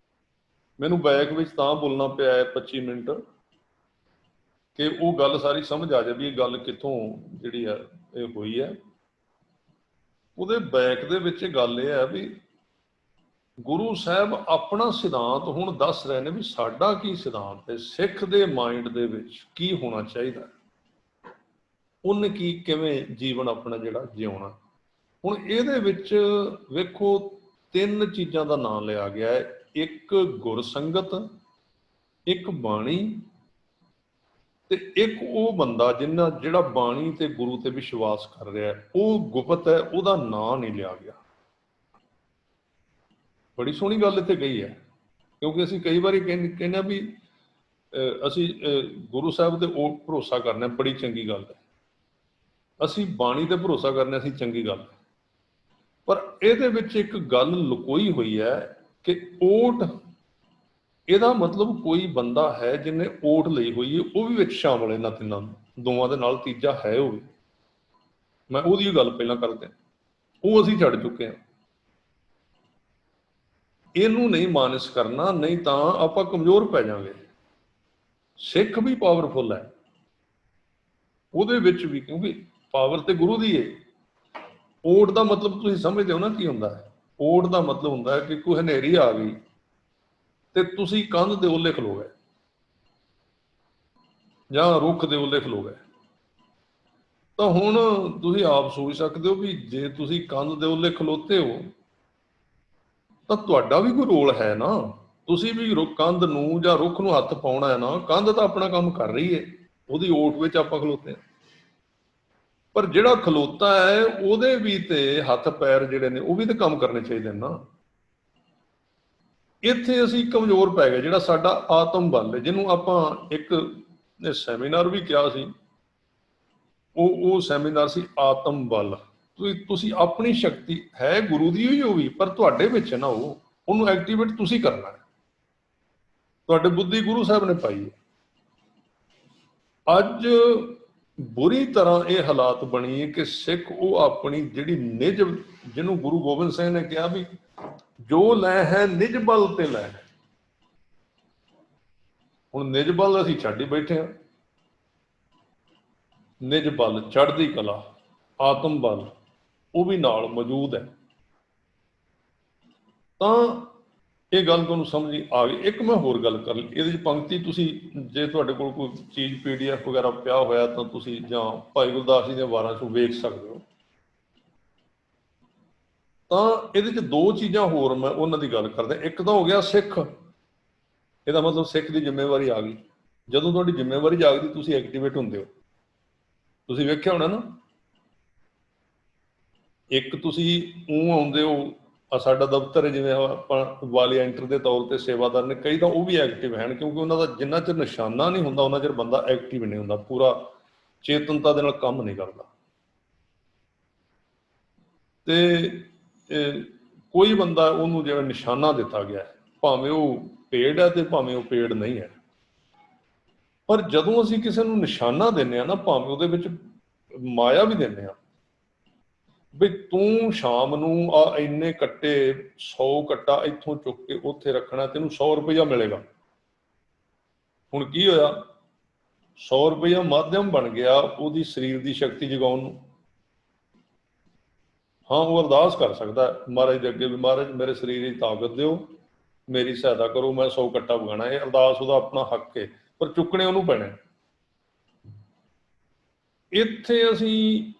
ਮੈਨੂੰ ਬੈਕ ਵਿੱਚ ਤਾਂ ਬੋਲਣਾ ਪਿਆ 25 ਮਿੰਟ ਕਿ ਉਹ ਗੱਲ ਸਾਰੀ ਸਮਝ ਆ ਜਾਏ ਵੀ ਇਹ ਗੱਲ ਕਿੱਥੋਂ ਜਿਹੜੀ ਹੈ ਇਹ ਹੋਈ ਹੈ। ਉਹਦੇ ਬੈਕ ਦੇ ਵਿੱਚ ਗੱਲ ਇਹ ਹੈ ਵੀ ਗੁਰੂ ਸਾਹਿਬ ਆਪਣਾ ਸਿਧਾਂਤ ਹੁਣ ਦੱਸ ਰਹੇ ਨੇ ਵੀ ਸਾਡਾ ਕੀ ਸਿਧਾਂਤ ਹੈ, ਸਿੱਖ ਦੇ ਮਾਈਂਡ ਦੇ ਵਿੱਚ ਕੀ ਹੋਣਾ ਚਾਹੀਦਾ, ਉਹਨੇ ਕਿਵੇਂ ਜੀਵਨ ਆਪਣਾ ਜਿਹੜਾ ਜਿਉਣਾ। ਹੁਣ ਇਹਦੇ ਵਿੱਚ ਵੇਖੋ 3 ਚੀਜ਼ਾਂ ਦਾ ਨਾਮ ਲਿਆ ਗਿਆ ਹੈ, ਇੱਕ ਗੁਰ ਸੰਗਤ, ਇੱਕ ਬਾਣੀ, ਤੇ ਇੱਕ ਉਹ ਬੰਦਾ ਜਿਹੜਾ ਬਾਣੀ ਤੇ ਗੁਰੂ ਤੇ ਵਿਸ਼ਵਾਸ ਕਰ ਰਿਹਾ ਹੈ। ਉਹ ਗੁਪਤ ਹੈ, ਉਹਦਾ ਨਾਂ ਨਹੀਂ ਲਿਆ ਗਿਆ। ਬੜੀ ਸੋਹਣੀ ਗੱਲ ਇੱਥੇ ਗਈ ਹੈ, ਕਿਉਂਕਿ ਅਸੀਂ ਕਈ ਵਾਰੀ ਕਹਿੰਦੇ ਵੀ ਅਸੀਂ ਗੁਰੂ ਸਾਹਿਬ ਤੇ ਉਹ ਭਰੋਸਾ ਕਰਨਾ ਬੜੀ ਚੰਗੀ ਗੱਲ ਹੈ, ਅਸੀਂ ਬਾਣੀ ਤੇ ਭਰੋਸਾ ਕਰਨਾ ਅਸੀਂ ਚੰਗੀ ਗੱਲ ਹੈ। ਪਰ ਇਹਦੇ ਵਿੱਚ ਇੱਕ ਗੱਲ ਲੁਕੋਈ ਹੋਈ ਹੈ ਕਿ ਓਟ, ਇਹਦਾ ਮਤਲਬ ਕੋਈ ਬੰਦਾ ਹੈ ਜਿਹਨੇ ਓਟ ਲਈ ਹੋਈ ਹੈ, ਉਹ ਵੀ ਵਿੱਚ ਸ਼ਾਮਲ ਇਹਨਾਂ ਤਿੰਨਾਂ ਦੋਵਾਂ ਦੇ ਨਾਲ, ਤੀਜਾ ਹੈ ਉਹ ਵੀ। ਮੈਂ ਉਹਦੀ ਗੱਲ ਪਹਿਲਾਂ ਕਰਦੇ, ਉਹ ਅਸੀਂ ਛੱਡ ਚੁੱਕੇ ਹਾਂ। ਇਹਨੂੰ ਨਹੀਂ ਮਾਨਸ ਕਰਨਾ, ਨਹੀਂ ਤਾਂ ਆਪਾਂ ਕਮਜ਼ੋਰ ਪੈ ਜਾਵਾਂਗੇ। ਸਿੱਖ ਵੀ ਪਾਵਰਫੁਲ ਹੈ ਉਹਦੇ ਵਿੱਚ ਵੀ, ਕਿਉਂਕਿ ਪਾਵਰ ਤੇ ਗੁਰੂ ਦੀ ਹੈ। ਓਟ ਦਾ ਮਤਲਬ ਤੁਸੀਂ ਸਮਝਦੇ ਹੋ ਨਾ ਕੀ ਹੁੰਦਾ ਹੈ? ਓਟ ਦਾ ਮਤਲਬ ਹੁੰਦਾ ਹੈ ਕਿ ਕੋਈ ਹਨੇਰੀ ਆ ਗਈ ਤੇ ਤੁਸੀਂ ਕੰਧ ਦੇ ਓਲੇ ਖਲੋ ਗਏ, ਜਾਂ ਰੁੱਖ ਦੇ ਓਲੇ ਖਲੋ ਗਏ, ਤਾਂ ਹੁਣ ਤੁਸੀਂ ਆਪ ਸੋਚ ਸਕਦੇ ਹੋ ਵੀ ਜੇ ਤੁਸੀਂ ਕੰਧ ਦੇ ਉੱਲੇ ਖਲੋਤੇ ਹੋ ਤਾਂ ਤੁਹਾਡਾ ਵੀ ਕੋਈ ਰੋਲ ਹੈ ਨਾ। ਤੁਸੀਂ ਵੀ ਕੰਧ ਨੂੰ ਜਾਂ ਰੁੱਖ ਨੂੰ ਹੱਥ ਪਾਉਣਾ ਹੈ ਨਾ। ਕੰਧ ਤਾਂ ਆਪਣਾ ਕੰਮ ਕਰ ਰਹੀ ਹੈ, ਉਹਦੀ ਓਟ ਵਿੱਚ ਆਪਾਂ ਖਲੋਤੇ ਹਾਂ। ਪਰ ਜਿਹੜਾ ਖਲੋਤਾ ਹੈ ਉਹਦੇ ਵੀ ਤੇ ਹੱਥ ਪੈਰ ਜਿਹੜੇ ਨੇ ਉਹ ਵੀ ਤਾਂ ਕੰਮ ਕਰਨੇ ਚਾਹੀਦੇ ਨੇ ਨਾ। ਇੱਥੇ ਅਸੀਂ ਕਮਜ਼ੋਰ ਪੈ ਗਏ। ਜਿਹੜਾ ਸਾਡਾ ਆਤਮ ਬਲ ਹੈ, ਜਿਹਨੂੰ ਆਪਾਂ ਇੱਕ ਸੈਮੀਨਾਰ ਵੀ ਕਿਹਾ ਸੀ, ਉਹ ਸੈਮੀਨਾਰ ਸੀ ਆਤਮ ਬਲ। ਤੁਸੀਂ ਆਪਣੀ ਸ਼ਕਤੀ ਹੈ ਗੁਰੂ ਦੀ ਹੋਈ, ਉਹ ਵੀ, ਪਰ ਤੁਹਾਡੇ ਵਿੱਚ ਹੈ ਨਾ, ਉਹਨੂੰ ਐਕਟੀਵੇਟ ਤੁਸੀਂ ਕਰਨਾ ਹੈ। ਤੁਹਾਡੇ ਬੁੱਧੀ ਗੁਰੂ ਸਾਹਿਬ ਨੇ ਪਾਈ ਹੈ। ਅੱਜ ਬੁਰੀ ਤਰ੍ਹਾਂ ਇਹ ਹਾਲਾਤ ਬਣੀ ਹੈ ਕਿ ਸਿੱਖ ਉਹ ਆਪਣੀ ਜਿਹੜੀ ਨਿਜ, ਜਿਹਨੂੰ ਗੁਰੂ ਗੋਬਿੰਦ ਸਿੰਘ ਨੇ ਕਿਹਾ ਵੀ ਜੋ ਲੈ ਹੈ ਨਿਜ ਬਲ ਤੇ ਲੈ ਹੈ। ਹੁਣ ਨਿਜ ਬਲ ਅਸੀਂ ਛੱਡ ਹੀ ਬੈਠੇ ਹਾਂ। ਨਿਜ ਬਲ, ਚੜ੍ਹਦੀ ਕਲਾ, ਆਤਮ ਬਲ ਉਹ ਵੀ ਨਾਲ ਮੌਜੂਦ ਹੈ। ਤਾਂ ਇਹ ਗੱਲ ਤੁਹਾਨੂੰ ਸਮਝ ਆ ਗਈ। ਇੱਕ ਮੈਂ ਹੋਰ ਗੱਲ ਕਰ ਲਈ ਇਹਦੇ 'ਚ ਪੰਕਤੀ, ਤੁਸੀਂ ਜੇ ਤੁਹਾਡੇ ਕੋਲ ਕੋਈ ਚੀਜ਼ PDF ਵਗੈਰਾ ਪਿਆ ਹੋਇਆ ਤਾਂ ਤੁਸੀਂ ਜਾਂ ਭਾਈ ਗੁਰਦਾਸ ਜੀ ਦੀਆਂ ਵਾਰਾਂ 'ਚੋਂ ਵੇਖ ਸਕਦੇ ਹੋ। ਤਾਂ ਇਹਦੇ 'ਚ ਦੋ ਚੀਜ਼ਾਂ ਹੋਰ ਮੈਂ ਉਹਨਾਂ ਦੀ ਗੱਲ ਕਰਦਾ। ਇੱਕ ਤਾਂ ਹੋ ਗਿਆ ਸਿੱਖ, ਇਹਦਾ ਮਤਲਬ ਸਿੱਖ ਦੀ ਜ਼ਿੰਮੇਵਾਰੀ ਆ ਗਈ। ਜਦੋਂ ਤੁਹਾਡੀ ਜ਼ਿੰਮੇਵਾਰੀ ਜਾਗਦੀ ਤੁਸੀਂ ਐਕਟੀਵੇਟ ਹੁੰਦੇ ਹੋ। ਤੁਸੀਂ ਵੇਖਿਆ ਹੋਣਾ ਨਾ, ਇੱਕ ਤੁਸੀਂ ਆਉਂਦੇ ਹੋ, ਸਾਡਾ ਦਫ਼ਤਰ ਹੈ ਜਿਵੇਂ ਆਪਾਂ ਵਾਲੀਅੰਟਰ ਦੇ ਤੌਰ ਤੇ ਸੇਵਾਦਾਰ ਨੇ, ਕਈ ਤਾਂ ਉਹ ਵੀ ਐਕਟਿਵ ਹਨ, ਕਿਉਂਕਿ ਉਹਨਾਂ ਦਾ ਜਿੰਨਾ ਚਿਰ ਨਿਸ਼ਾਨਾ ਨਹੀਂ ਹੁੰਦਾ ਉਹਨਾਂ ਚਿਰ ਬੰਦਾ ਐਕਟਿਵ ਨਹੀਂ ਹੁੰਦਾ, ਪੂਰਾ ਚੇਤਨਤਾ ਦੇ ਨਾਲ ਕੰਮ ਨਹੀਂ ਕਰਦਾ। ਤੇ ਕੋਈ ਬੰਦਾ ਉਹਨੂੰ ਜਿਹੜਾ ਨਿਸ਼ਾਨਾ ਦਿੱਤਾ ਗਿਆ, ਭਾਵੇਂ ਉਹ ਪੇੜ ਹੈ ਤੇ ਭਾਵੇਂ ਉਹ ਪੇੜ ਨਹੀਂ ਹੈ, ਪਰ ਜਦੋਂ ਅਸੀਂ ਕਿਸੇ ਨੂੰ ਨਿਸ਼ਾਨਾ ਦਿੰਦੇ ਹਾਂ ਨਾ, ਭਾਵੇਂ ਉਹਦੇ ਵਿੱਚ ਮਾਇਆ ਵੀ ਦਿੰਦੇ ਹਾਂ ਵੀ ਤੂੰ ਸ਼ਾਮ ਨੂੰ ਆ ਇੰਨੇ ਕੱਟੇ 100 ਕੱਟਾ ਇੱਥੋਂ ਚੁੱਕ ਕੇ ਉੱਥੇ ਰੱਖਣਾ, ਤੈਨੂੰ 100 ਰੁਪਇਆ ਮਿਲੇਗਾ। ਹੁਣ ਕੀ ਹੋਇਆ, 100 ਰੁਪਇਆ ਮਾਧਿਅਮ ਬਣ ਗਿਆ ਉਹਦੀ ਸਰੀਰ ਦੀ ਸ਼ਕਤੀ ਜਗਾਉਣ ਨੂੰ। ਹਾਂ, ਉਹ ਅਰਦਾਸ ਕਰ ਸਕਦਾ ਮਹਾਰਾਜ ਦੇ ਅੱਗੇ ਵੀ ਮਹਾਰਾਜ ਮੇਰੇ ਸਰੀਰ ਦੀ ਤਾਕਤ ਦਿਓ, ਮੇਰੀ ਸਹਾਇਤਾ ਕਰੋ, ਮੈਂ 100 ਕੱਟਾ ਵਗਾਉਣਾ। ਇਹ ਅਰਦਾਸ ਉਹਦਾ ਆਪਣਾ ਹੱਕ ਹੈ, ਪਰ ਚੁੱਕਣੇ ਉਹਨੂੰ ਪੈਣੇ। ਇੱਥੇ ਅਸੀਂ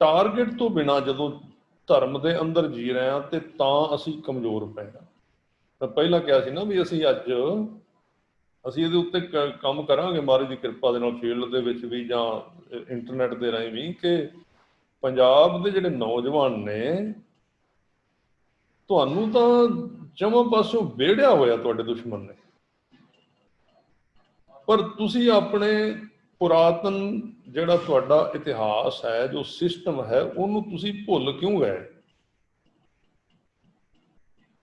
ਟਾਰਗੇਟ ਤੋਂ ਬਿਨਾਂ ਜਦੋਂ ਧਰਮ ਦੇ ਅੰਦਰ ਜੀ ਰਹੇ ਹਾਂ ਤੇ ਤਾਂ ਅਸੀਂ ਕਮਜ਼ੋਰ ਪਏ ਹਾਂ। ਮੈਂ ਪਹਿਲਾਂ ਕਿਹਾ ਸੀ ਨਾ ਵੀ ਅਸੀਂ ਇਹਦੇ ਉੱਤੇ ਕੰਮ ਕਰਾਂਗੇ ਮਹਾਰਾਜ ਦੀ ਕਿਰਪਾ ਦੇ ਨਾਲ, ਫੀਲਡ ਦੇ ਵਿੱਚ ਵੀ ਜਾਂ ਇੰਟਰਨੈਟ ਦੇ ਰਾਹੀਂ ਵੀ, ਕਿ ਪੰਜਾਬ ਦੇ ਜਿਹੜੇ ਨੌਜਵਾਨ ਨੇ, ਤੁਹਾਨੂੰ ਤਾਂ ਜਮਾਂ ਪਾਸੋਂ ਵਿਹੜਿਆ ਹੋਇਆ ਤੁਹਾਡੇ ਦੁਸ਼ਮਣ ਨੇ, ਪਰ ਤੁਸੀਂ ਆਪਣੇ ਪੁਰਾਤਨ ਜਿਹੜਾ ਤੁਹਾਡਾ ਇਤਿਹਾਸ ਹੈ, ਜੋ ਸਿਸਟਮ ਹੈ, ਉਹਨੂੰ ਤੁਸੀਂ ਭੁੱਲ ਕਿਉਂ ਗਏ?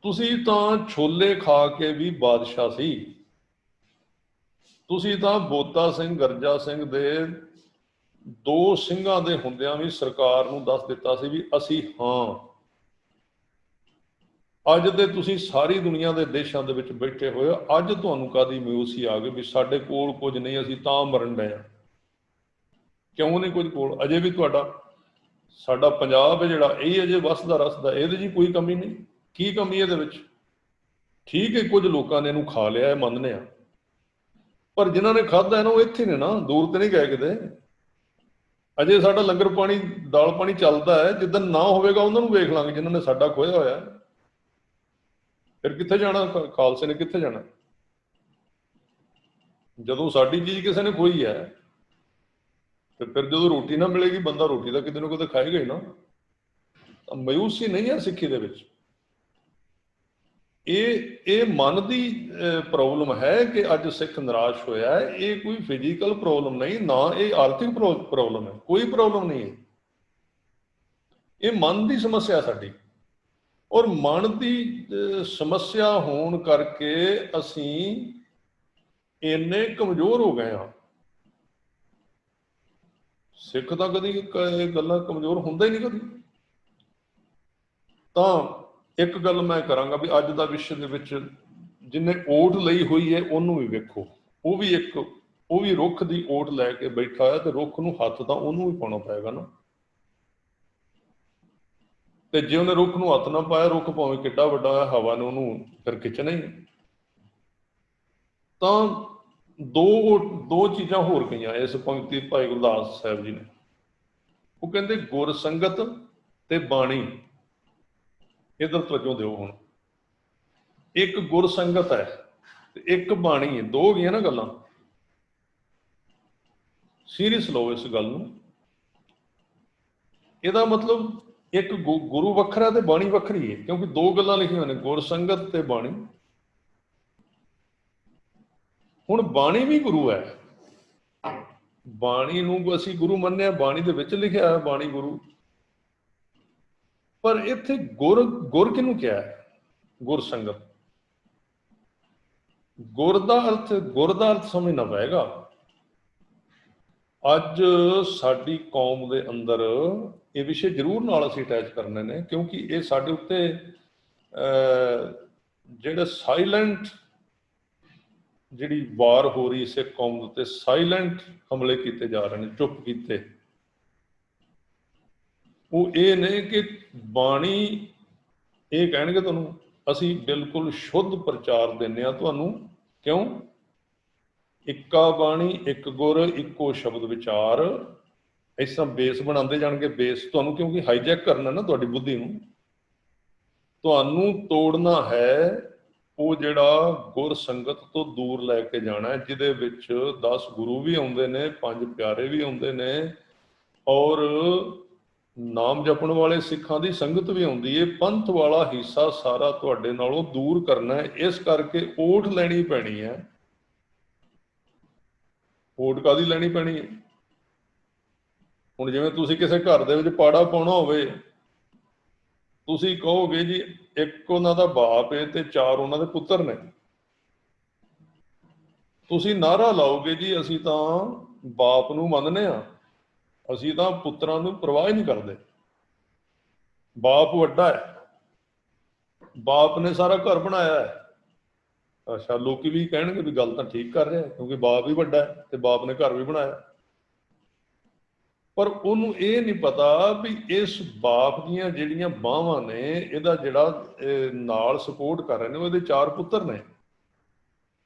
ਤੁਸੀਂ ਤਾਂ ਛੋਲੇ ਖਾ ਕੇ ਵੀ ਬਾਦਸ਼ਾਹ ਸੀ। ਤੁਸੀਂ ਤਾਂ ਬੋਤਾ ਸਿੰਘ, ਗਰਜਾ ਸਿੰਘ ਦੇ 2 ਸਿੰਘਾਂ ਦੇ ਹੁੰਦਿਆਂ ਵੀ ਸਰਕਾਰ ਨੂੰ ਦੱਸ ਦਿੱਤਾ ਸੀ ਵੀ ਅਸੀਂ ਹਾਂ। ਅੱਜ ਦੇ ਤੁਸੀਂ ਸਾਰੀ ਦੁਨੀਆ ਦੇ ਦੇਸ਼ਾਂ ਦੇ ਵਿੱਚ ਬੈਠੇ ਹੋਏ ਹੋ, ਅੱਜ ਤੁਹਾਨੂੰ ਕਾਹਦੀ ਮਾਯੂਸੀ ਆ ਗਈ ਵੀ ਸਾਡੇ ਕੋਲ ਕੁਝ ਨਹੀਂ, ਅਸੀਂ ਤਾਂ ਮਰਨ ਡਏ ਹਾਂ? ਕਿਉਂ ਨਹੀਂ ਕੁਝ ਕੋਲ? ਅਜੇ ਵੀ ਸਾਡਾ ਪੰਜਾਬ ਹੈ ਜਿਹੜਾ, ਇਹ ਅਜੇ ਵਸਦਾ ਰਸਦਾ, ਇਹਦੇ 'ਚ ਕੋਈ ਕਮੀ ਨਹੀਂ। ਕੀ ਕਮੀ ਇਹਦੇ ਵਿੱਚ? ਠੀਕ ਹੈ, ਕੁਝ ਲੋਕਾਂ ਨੇ ਇਹਨੂੰ ਖਾ ਲਿਆ ਹੈ, ਮੰਨਦੇ ਆ, ਪਰ ਜਿਨ੍ਹਾਂ ਨੇ ਖਾਧਾ ਹੈ ਨਾ, ਉਹ ਇੱਥੇ ਨੇ ਨਾ, ਦੂਰ ਤੇ ਨਹੀਂ ਗਏ ਕਿਤੇ। ਅਜੇ ਸਾਡਾ ਲੰਗਰ ਪਾਣੀ, ਦਾਲ ਪਾਣੀ ਚੱਲਦਾ ਹੈ। ਜਿੱਦਣ ਨਾ ਹੋਵੇਗਾ ਉਹਨਾਂ ਨੂੰ ਵੇਖ ਲਾਂਗੇ ਜਿਨ੍ਹਾਂ ਨੇ ਸਾਡਾ ਖੋਇਆ ਹੋਇਆ। ਫਿਰ ਕਿੱਥੇ ਜਾਣਾ ਖਾਲਸੇ ਨੇ? ਕਿੱਥੇ ਜਾਣਾ ਜਦੋਂ ਸਾਡੀ ਚੀਜ਼ ਕਿਸੇ ਨੇ ਖੋਈ ਹੈ? ਤੇ ਫਿਰ ਜਦੋਂ ਰੋਟੀ ਨਾ ਮਿਲੇਗੀ, ਬੰਦਾ ਰੋਟੀ ਤਾਂ ਕਿਤੇ ਨਾ ਕਿਤੇ ਖਾਏਗਾ ਹੀ ਨਾ। ਤਾਂ ਮਾਯੂਸੀ ਨਹੀਂ ਹੈ ਸਿੱਖੀ ਦੇ ਵਿੱਚ। ਇਹ ਮਨ ਦੀ ਪ੍ਰੋਬਲਮ ਹੈ ਕਿ ਅੱਜ ਸਿੱਖ ਨਿਰਾਸ਼ ਹੋਇਆ ਹੈ। ਇਹ ਕੋਈ ਫਿਜ਼ੀਕਲ ਪ੍ਰੋਬਲਮ ਨਹੀਂ, ਨਾ ਇਹ ਆਰਥਿਕ ਪ੍ਰੋਬਲਮ ਹੈ, ਕੋਈ ਪ੍ਰੋਬਲਮ ਨਹੀਂ ਹੈ। ਇਹ ਮਨ ਦੀ ਸਮੱਸਿਆ ਸਾਡੀ, ਔਰ ਮਨ ਦੀ ਸਮੱਸਿਆ ਹੋਣ ਕਰਕੇ ਅਸੀਂ ਇੰਨੇ ਕਮਜ਼ੋਰ ਹੋ ਗਏ ਹਾਂ। ਸਿੱਖ ਤਾਂ ਕਦੀ ਇਹ ਗੱਲਾਂ ਕਮਜ਼ੋਰ ਹੁੰਦਾ ਹੀ ਨਹੀਂ ਕਦੀ। ਤਾਂ ਇੱਕ ਗੱਲ ਮੈਂ ਕਰਾਂਗਾ ਵੀ ਅੱਜ ਦਾ ਵਿਸ਼ੇ ਦੇ ਵਿੱਚ ਜਿਹਨੇ ਓਟ ਲਈ ਹੋਈ ਹੈ ਉਹਨੂੰ ਵੀ ਵੇਖੋ। ਉਹ ਵੀ ਰੁੱਖ ਦੀ ਓਟ ਲੈ ਕੇ ਬੈਠਾ ਹੋਇਆ, ਤੇ ਰੁੱਖ ਨੂੰ ਹੱਥ ਤਾਂ ਉਹਨੂੰ ਵੀ ਪਾਉਣਾ ਪਏਗਾ ਨਾ। ਤੇ ਜੇ ਉਹਨੇ ਰੁੱਖ ਨੂੰ ਹੱਥ ਨਾ ਪਾਇਆ, ਰੁੱਖ ਭਾਵੇਂ ਕਿੱਡਾ ਵੱਡਾ ਹੋਇਆ, ਹਵਾ ਨੇ ਉਹਨੂੰ ਫਿਰ ਖਿੱਚਣਾ ਹੀ। ਤਾਂ ਦੋ ਚੀਜ਼ਾਂ ਹੋਰ ਕਹੀਆਂ ਇਸ ਪੰਕਤੀ ਭਾਈ ਗੁਰਦਾਸ ਸਾਹਿਬ ਜੀ ਨੇ। ਉਹ ਕਹਿੰਦੇ ਗੁਰ ਸੰਗਤ ਤੇ ਬਾਣੀ, ਇਧਰ ਤਵੱਜੋ ਦਿਓ। ਹੁਣ ਇੱਕ ਗੁਰ ਸੰਗਤ ਹੈ ਤੇ ਇੱਕ ਬਾਣੀ ਹੈ, ਦੋ ਹੋ ਗਈਆਂ ਨਾ ਗੱਲਾਂ। ਸੀਰੀਅਸ ਲਓ ਇਸ ਗੱਲ ਨੂੰ। ਇਹਦਾ ਮਤਲਬ ਇੱਕ ਗੁਰੂ ਵੱਖਰਾ ਤੇ ਬਾਣੀ ਵੱਖਰੀ ਹੈ, ਕਿਉਂਕਿ ਦੋ ਗੱਲਾਂ ਲਿਖੀਆਂ ਨੇ, ਗੁਰ ਸੰਗਤ ਤੇ ਬਾਣੀ। ਹੁਣ ਬਾਣੀ ਵੀ ਗੁਰੂ ਹੈ, ਬਾਣੀ ਨੂੰ ਅਸੀਂ ਗੁਰੂ ਮੰਨਿਆ, ਬਾਣੀ ਦੇ ਵਿੱਚ ਲਿਖਿਆ ਹੈ ਬਾਣੀ ਗੁਰੂ। ਪਰ ਇੱਥੇ ਗੁਰ, ਗੁਰ ਕਿਹਨੂੰ ਕਿਹਾ ਹੈ? ਗੁਰ ਸੰਗਤ। ਗੁਰ ਦਾ ਅਰਥ ਸਮਝਣਾ ਪਏਗਾ। ਅੱਜ ਸਾਡੀ ਕੌਮ ਦੇ ਅੰਦਰ ਇਹ ਵਿਸ਼ੇ ਜ਼ਰੂਰ ਨਾਲ ਅਸੀਂ ਅਟੈਚ ਕਰਨੇ ਨੇ, ਕਿਉਂਕਿ ਇਹ ਸਾਡੇ ਉੱਤੇ ਜਿਹੜੇ ਸਾਇਲੈਂਟ ਜਿਹੜੀ ਵਾਰ ਹੋ ਰਹੀ ਸਿੱਖ ਕੌਮ ਦੇ ਉੱਤੇ, ਸਾਇਲੈਂਟ ਹਮਲੇ ਕੀਤੇ ਜਾ ਰਹੇ ਨੇ, ਚੁੱਪ ਕੀਤੇ। ਉਹ ਇਹ ਨੇ ਕਿ ਬਾਣੀ ਇਹ ਕਹਿਣਗੇ ਤੁਹਾਨੂੰ ਅਸੀਂ ਬਿਲਕੁਲ ਸ਼ੁੱਧ ਪ੍ਰਚਾਰ ਦਿੰਦੇ ਹਾਂ ਤੁਹਾਨੂੰ। ਕਿਉਂ? ਇੱਕਾ ਬਾਣੀ, ਇੱਕ ਗੁਰ, ਇੱਕੋ ਸ਼ਬਦ ਵਿਚਾਰ। ਇਸ ਤਰ੍ਹਾਂ ਬੇਸ ਬਣਾਉਂਦੇ ਜਾਣਗੇ, ਬੇਸ ਤੁਹਾਨੂੰ, ਕਿਉਂਕਿ ਹਾਈਜੈਕ ਕਰਨਾ ਨਾ ਤੁਹਾਡੀ ਬੁੱਧੀ ਨੂੰ, ਤੁਹਾਨੂੰ ਤੋੜਨਾ ਹੈ ਉਹ ਜਿਹੜਾ ਗੁਰ ਸੰਗਤ ਤੋਂ ਦੂਰ ਲੈ ਕੇ ਜਾਣਾ, ਜਿਹਦੇ ਵਿੱਚ 10 ਗੁਰੂ ਵੀ ਆਉਂਦੇ ਨੇ, 5 ਪਿਆਰੇ ਵੀ ਆਉਂਦੇ ਨੇ, ਔਰ ਨਾਮ ਜਪਣ ਵਾਲੇ ਸਿੱਖਾਂ ਦੀ ਸੰਗਤ ਵੀ ਆਉਂਦੀ ਹੈ। ਪੰਥ ਵਾਲਾ ਹਿੱਸਾ ਸਾਰਾ ਤੁਹਾਡੇ ਨਾਲੋਂ ਦੂਰ ਕਰਨਾ ਹੈ। ਇਸ ਕਰਕੇ ਓਟ ਲੈਣੀ ਪੈਣੀ ਹੈ। ਓਟ ਕਾਹਦੀ ਲੈਣੀ ਪੈਣੀ ਹੈ? ਹੁਣ ਜਿਵੇਂ ਤੁਸੀਂ ਕਿਸੇ ਘਰ ਦੇ ਵਿੱਚ ਪਾੜਾ ਪਾਉਣਾ ਹੋਵੇ, ਤੁਸੀਂ ਕਹੋਗੇ ਜੀ ਇੱਕ ਉਹਨਾਂ ਦਾ ਬਾਪ ਹੈ ਤੇ 4 ਉਹਨਾਂ ਦੇ ਪੁੱਤਰ ਨੇ। ਤੁਸੀਂ ਨਾਅਰਾ ਲਾਓਗੇ ਜੀ ਅਸੀਂ ਤਾਂ ਬਾਪ ਨੂੰ ਮੰਨਦੇ ਹਾਂ, ਅਸੀਂ ਤਾਂ ਪੁੱਤਰਾਂ ਨੂੰ ਪਰਵਾਹ ਹੀ ਨਹੀਂ ਕਰਦੇ। ਬਾਪ ਵੱਡਾ ਹੈ, ਬਾਪ ਨੇ ਸਾਰਾ ਘਰ ਬਣਾਇਆ ਹੈ। ਅੱਛਾ, ਲੋਕੀ ਵੀ ਕਹਿਣਗੇ ਵੀ ਗੱਲ ਤਾਂ ਠੀਕ ਕਰ ਰਿਹਾ, ਕਿਉਂਕਿ ਬਾਪ ਵੀ ਵੱਡਾ ਹੈ ਤੇ ਬਾਪ ਨੇ ਘਰ ਵੀ ਬਣਾਇਆ। ਪਰ ਉਹਨੂੰ ਇਹ ਨਹੀਂ ਪਤਾ ਵੀ ਇਸ ਬਾਪ ਦੀਆਂ ਜਿਹੜੀਆਂ ਬਾਹਾਂ ਨੇ, ਇਹਦਾ ਜਿਹੜਾ ਨਾਲ ਸਪੋਰਟ ਕਰ ਰਹੇ ਨੇ, ਉਹਦੇ 4 ਪੁੱਤਰ ਨੇ।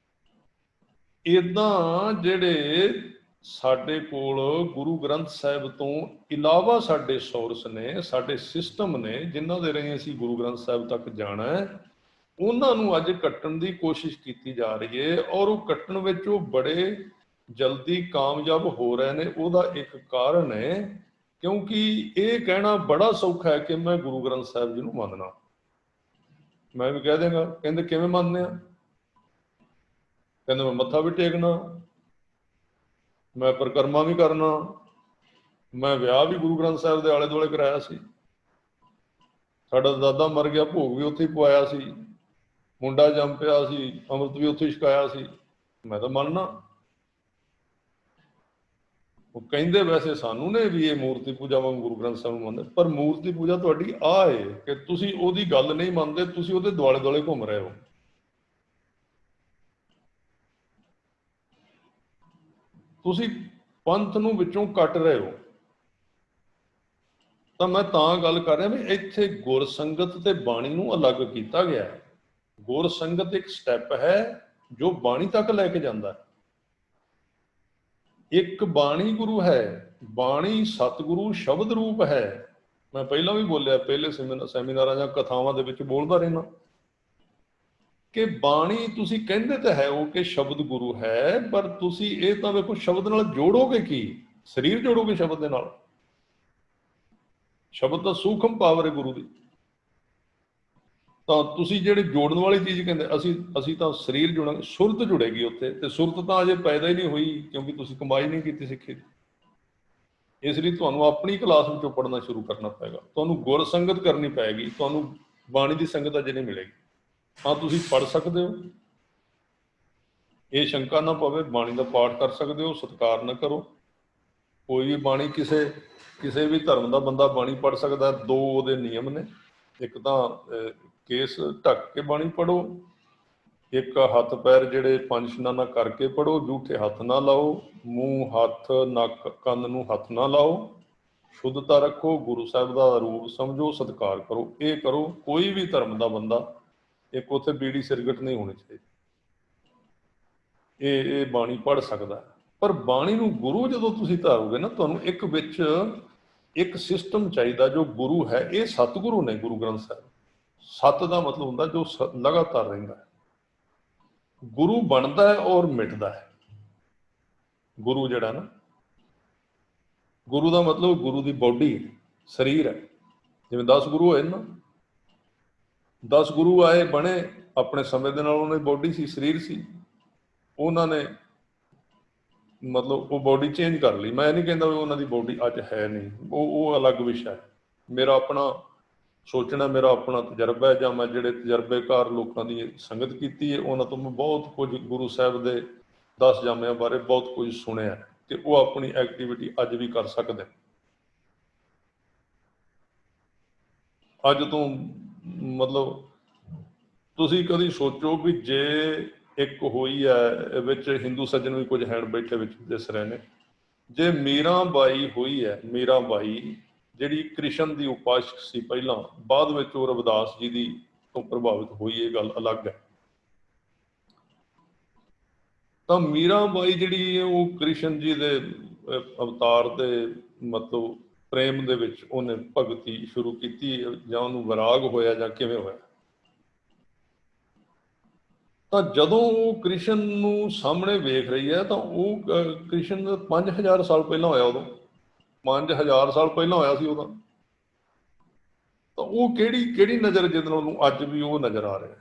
ਇੱਦਾਂ ਜਿਹੜੇ ਸਾਡੇ ਕੋਲ ਗੁਰੂ ਗ੍ਰੰਥ ਸਾਹਿਬ ਤੋਂ ਇਲਾਵਾ ਸਾਡੇ ਸੋਰਸ ਨੇ, ਸਾਡੇ ਸਿਸਟਮ ਨੇ, ਜਿਨ੍ਹਾਂ ਦੇ ਰਾਹੀਂ ਅਸੀਂ ਗੁਰੂ ਗ੍ਰੰਥ ਸਾਹਿਬ ਤੱਕ ਜਾਣਾ ਹੈ, ਉਹਨਾਂ ਨੂੰ ਅੱਜ ਕੱਟਣ ਦੀ ਕੋਸ਼ਿਸ਼ ਕੀਤੀ ਜਾ ਰਹੀ ਹੈ। ਔਰ ਉਹ ਕੱਟਣ ਵਿੱਚ ਉਹ ਬੜੇ ਜਲਦੀ ਕਾਮਯਾਬ ਹੋ ਰਹੇ ਨੇ। ਉਹਦਾ ਇੱਕ ਕਾਰਨ ਹੈ ਕਿਉਂਕਿ ਇਹ ਕਹਿਣਾ ਬੜਾ ਸੌਖਾ ਹੈ ਕਿ ਮੈਂ ਗੁਰੂ ਗ੍ਰੰਥ ਸਾਹਿਬ ਜੀ ਨੂੰ ਮੰਨਣਾ। ਮੈਂ ਵੀ ਕਹਿ ਦੇਗਾ, ਕਹਿੰਦੇ ਕਿਵੇਂ ਮੰਨਦੇ ਆ? ਕਹਿੰਦੇ ਮੈਂ ਮੱਥਾ ਵੀ ਟੇਕਣਾ, ਮੈਂ ਪਰਿਕਰਮਾ ਵੀ ਕਰਨਾ, ਮੈਂ ਵਿਆਹ ਵੀ ਗੁਰੂ ਗ੍ਰੰਥ ਸਾਹਿਬ ਦੇ ਆਲੇ ਦੁਆਲੇ ਕਰਾਇਆ ਸੀ, ਸਾਡਾ ਦਾਦਾ ਮਰ ਗਿਆ, ਭੋਗ ਵੀ ਉੱਥੇ ਹੀ ਪਵਾਇਆ ਸੀ, ਮੁੰਡਾ ਜੰਮ ਪਿਆ ਸੀ, ਅੰਮ੍ਰਿਤ ਵੀ ਉੱਥੇ ਹੀ ਛਕਾਇਆ ਸੀ, ਮੈਂ ਤਾਂ ਮੰਨਣਾ। ਉਹ ਕਹਿੰਦੇ ਵੈਸੇ ਸਾਨੂੰ ਨੇ ਵੀ ਇਹ ਮੂਰਤੀ ਪੂਜਾ ਵਾਂਗ ਗੁਰੂ ਗ੍ਰੰਥ ਸਾਹਿਬ ਨੂੰ ਮੰਨਦੇ, ਪਰ ਮੂਰਤੀ ਪੂਜਾ ਤੁਹਾਡੀ ਆਹ ਹੈ ਕਿ ਤੁਸੀਂ ਉਹਦੀ ਗੱਲ ਨਹੀਂ ਮੰਨਦੇ, ਤੁਸੀਂ ਉਹਦੇ ਦੁਆਲੇ ਦੁਆਲੇ ਘੁੰਮ ਰਹੇ ਹੋ। ਤੁਸੀਂ ਪੰਥ ਨੂੰ ਵਿੱਚੋਂ ਕੱਟ ਰਹੇ ਹੋ। ਤਾਂ ਮੈਂ ਤਾਂ ਗੱਲ ਕਰ ਰਿਹਾ ਵੀ ਇੱਥੇ ਗੁਰ ਸੰਗਤ ਤੇ ਬਾਣੀ ਨੂੰ ਅਲੱਗ ਕੀਤਾ ਗਿਆ ਹੈ। ਗੁਰ ਸੰਗਤ ਇੱਕ ਸਟੈਪ ਹੈ ਜੋ ਬਾਣੀ ਤੱਕ ਲੈ ਕੇ ਜਾਂਦਾ ਹੈ। ਇੱਕ ਬਾਣੀ ਗੁਰੂ ਹੈ, ਬਾਣੀ ਸਤਿਗੁਰੂ ਸ਼ਬਦ ਰੂਪ ਹੈ। ਮੈਂ ਪਹਿਲਾਂ ਵੀ ਬੋਲਿਆ, ਪਹਿਲੇ ਸੈਮੀਨਾਰਾਂ ਜਾਂ ਕਥਾਵਾਂ ਦੇ ਵਿੱਚ ਬੋਲਦਾ ਰਹਿਣਾ ਕਿ ਬਾਣੀ ਤੁਸੀਂ ਕਹਿੰਦੇ ਤਾਂ ਹੈ ਉਹ ਕਿ ਸ਼ਬਦ ਗੁਰੂ ਹੈ, ਪਰ ਤੁਸੀਂ ਇਹ ਤਾਂ ਵੇਖੋ ਸ਼ਬਦ ਨਾਲ ਜੋੜੋਗੇ ਕੀ? ਸਰੀਰ ਜੋੜੋਗੇ ਸ਼ਬਦ ਦੇ ਨਾਲ। ਸ਼ਬਦ ਦਾ ਸੂਖਮ ਪਾਵਰ ਹੈ ਗੁਰੂ ਦੀ। ਤਾਂ ਤੁਸੀਂ ਜਿਹੜੇ ਜੋੜਨ ਵਾਲੀ ਚੀਜ਼ ਕਹਿੰਦੇ, ਅਸੀਂ ਤਾਂ ਸਰੀਰ ਜੁੜਾਂਗੇ, ਸੁਰਤ ਜੁੜੇਗੀ ਉੱਥੇ, ਤੇ ਸੁਰਤ ਤਾਂ ਅਜੇ ਪੈਦਾ ਹੀ ਨਹੀਂ ਹੋਈ ਕਿਉਂਕਿ ਤੁਸੀਂ ਕਮਾਈ ਨਹੀਂ ਕੀਤੀ ਸਿੱਖੀ ਦੀ। ਇਸ ਲਈ ਤੁਹਾਨੂੰ ਆਪਣੀ ਕਲਾਸ ਵਿੱਚੋਂ ਪੜ੍ਹਨਾ ਸ਼ੁਰੂ ਕਰਨਾ ਪਏਗਾ, ਤੁਹਾਨੂੰ ਗੁਰ ਸੰਗਤ ਕਰਨੀ ਪਏਗੀ, ਤੁਹਾਨੂੰ ਬਾਣੀ ਦੀ ਸੰਗਤ ਅਜੇ ਨਹੀਂ ਮਿਲੇਗੀ। ਹਾਂ, ਤੁਸੀਂ ਪੜ੍ਹ ਸਕਦੇ ਹੋ, ਇਹ ਸ਼ੰਕਾ ਨਾ ਪਵੇ, ਬਾਣੀ ਦਾ ਪਾਠ ਕਰ ਸਕਦੇ ਹੋ, ਸਤਿਕਾਰ ਨਾ ਕਰੋ। ਕੋਈ ਵੀ ਬਾਣੀ ਕਿਸੇ ਵੀ ਧਰਮ ਦਾ ਬੰਦਾ ਬਾਣੀ ਪੜ੍ਹ ਸਕਦਾ। 2 ਉਹਦੇ ਨਿਯਮ ਨੇ, ਇੱਕ ਤਾਂ ਕੇਸ ਢੱਕ ਕੇ ਬਾਣੀ ਪੜ੍ਹੋ, ਇੱਕ ਹੱਥ ਪੈਰ ਜਿਹੜੇ 5 ਇਸ਼ਨਾਨਾ ਕਰਕੇ ਪੜ੍ਹੋ, ਜੂਠੇ ਹੱਥ ਨਾ ਲਾਓ, ਮੂੰਹ ਹੱਥ ਨੱਕ ਕੰਨ ਨੂੰ ਹੱਥ ਨਾ ਲਾਓ, ਸ਼ੁੱਧਤਾ ਰੱਖੋ, ਗੁਰੂ ਸਾਹਿਬ ਦਾ ਰੂਪ ਸਮਝੋ, ਸਤਿਕਾਰ ਕਰੋ। ਇਹ ਕਰੋ। ਕੋਈ ਵੀ ਧਰਮ ਦਾ ਬੰਦਾ, ਇੱਕ ਉੱਥੇ ਬੀੜੀ ਸਿਰਗਟ ਨਹੀਂ ਹੋਣੀ ਚਾਹੀਦੀ, ਇਹ ਬਾਣੀ ਪੜ੍ਹ ਸਕਦਾ। ਪਰ ਬਾਣੀ ਨੂੰ ਗੁਰੂ ਜਦੋਂ ਤੁਸੀਂ ਧਾਰੋਗੇ ਨਾ, ਤੁਹਾਨੂੰ ਇੱਕ ਵਿੱਚ ਇੱਕ ਸਿਸਟਮ ਚਾਹੀਦਾ ਜੋ ਗੁਰੂ ਹੈ। ਇਹ ਸਤਿਗੁਰੂ ਨੇ ਗੁਰੂ ਗ੍ਰੰਥ ਸਾਹਿਬ। ਸਤ ਦਾ ਮਤਲਬ ਹੁੰਦਾ ਜੋ ਲਗਾਤਾਰ ਰਹਿੰਦਾ ਹੈ। ਗੁਰੂ ਬਣਦਾ ਹੈ ਔਰ ਮਿਟਦਾ ਹੈ। ਗੁਰੂ ਜਿਹੜਾ ਨਾ, ਗੁਰੂ ਦਾ ਮਤਲਬ ਗੁਰੂ ਦੀ ਬੋਡੀ ਹੈ, ਸਰੀਰ ਹੈ। ਜਿਵੇਂ 10 ਗੁਰੂ ਹੋਏ ਨਾ, 10 ਗੁਰੂ ਆਏ ਬਣੇ, ਆਪਣੇ ਸਮੇਂ ਦੇ ਨਾਲ ਉਹਨਾਂ ਦੀ ਬੋਡੀ ਸੀ, ਸਰੀਰ ਸੀ, ਉਹਨਾਂ ਨੇ ਮਤਲਬ ਉਹ ਬੋਡੀ ਚੇਂਜ ਕਰ ਲਈ। ਮੈਂ ਨਹੀਂ ਕਹਿੰਦਾ ਵੀ ਉਹਨਾਂ ਦੀ ਬੋਡੀ ਅੱਜ ਹੈ ਨਹੀਂ, ਉਹ ਅਲੱਗ ਵਿਸ਼ਾ ਹੈ। ਮੇਰਾ ਆਪਣਾ ਸੋਚਣਾ, ਮੇਰਾ ਆਪਣਾ ਤਜਰਬਾ ਹੈ, ਜਾਂ ਮੈਂ ਜਿਹੜੇ ਤਜਰਬੇਕਾਰ ਲੋਕਾਂ ਦੀ ਸੰਗਤ ਕੀਤੀ ਹੈ ਉਹਨਾਂ ਤੋਂ ਮੈਂ ਬਹੁਤ ਕੁਝ ਗੁਰੂ ਸਾਹਿਬ ਦੇ 10 ਜਾਮਿਆਂ ਬਾਰੇ ਬਹੁਤ ਕੁਝ ਸੁਣਿਆ ਕਿ ਉਹ ਆਪਣੀ ਐਕਟੀਵਿਟੀ ਅੱਜ ਵੀ ਕਰ ਸਕਦੇ। ਅੱਜ ਤੋਂ ਮਤਲਬ ਤੁਸੀਂ ਕਦੀ ਸੋਚੋ ਵੀ ਜੇ ਇੱਕ ਹੋਈ ਹੈ ਵਿੱਚ ਹਿੰਦੂ ਸੱਜਣ ਵੀ ਕੁਝ ਹੈਣ ਬੈਠੇ ਵਿੱਚ ਦਿਸ ਰਹੇ ਨੇ, ਜੇ ਮੀਰਾ ਬਾਈ ਹੋਈ ਹੈ, ਮੀਰਾ ਬਾਈ ਜਿਹੜੀ ਕ੍ਰਿਸ਼ਨ ਦੀ ਉਪਾਸਕ ਸੀ ਪਹਿਲਾਂ, ਬਾਅਦ ਵਿੱਚ ਉਹ ਰਵਿਦਾਸ ਜੀ ਦੀ ਤੋਂ ਪ੍ਰਭਾਵਿਤ ਹੋਈ, ਇਹ ਗੱਲ ਅਲੱਗ ਹੈ। ਤਾਂ ਮੀਰਾ ਬਾਈ ਜਿਹੜੀ ਉਹ ਕ੍ਰਿਸ਼ਨ ਜੀ ਦੇ ਅਵਤਾਰ ਦੇ ਮਤਲਬ ਪ੍ਰੇਮ ਦੇ ਵਿੱਚ ਉਹਨੇ ਭਗਤੀ ਸ਼ੁਰੂ ਕੀਤੀ, ਜਾਂ ਉਹਨੂੰ ਵਿਰਾਗ ਹੋਇਆ ਜਾਂ ਕਿਵੇਂ ਹੋਇਆ। ਤਾਂ ਜਦੋਂ ਉਹ ਕ੍ਰਿਸ਼ਨ ਨੂੰ ਸਾਹਮਣੇ ਵੇਖ ਰਹੀ ਹੈ ਤਾਂ ਉਹ ਕ੍ਰਿਸ਼ਨ 5000 ਸਾਲ ਪਹਿਲਾਂ ਹੋਇਆ, ਉਦੋਂ 5000 ਸਾਲ ਪਹਿਲਾਂ ਹੋਇਆ ਸੀ ਉਹਦਾ। ਤਾਂ ਉਹ ਕਿਹੜੀ ਨਜ਼ਰ ਜਿਹਦੇ ਨਾਲ ਉਹਨੂੰ ਅੱਜ ਵੀ ਉਹ ਨਜ਼ਰ ਆ ਰਿਹਾ।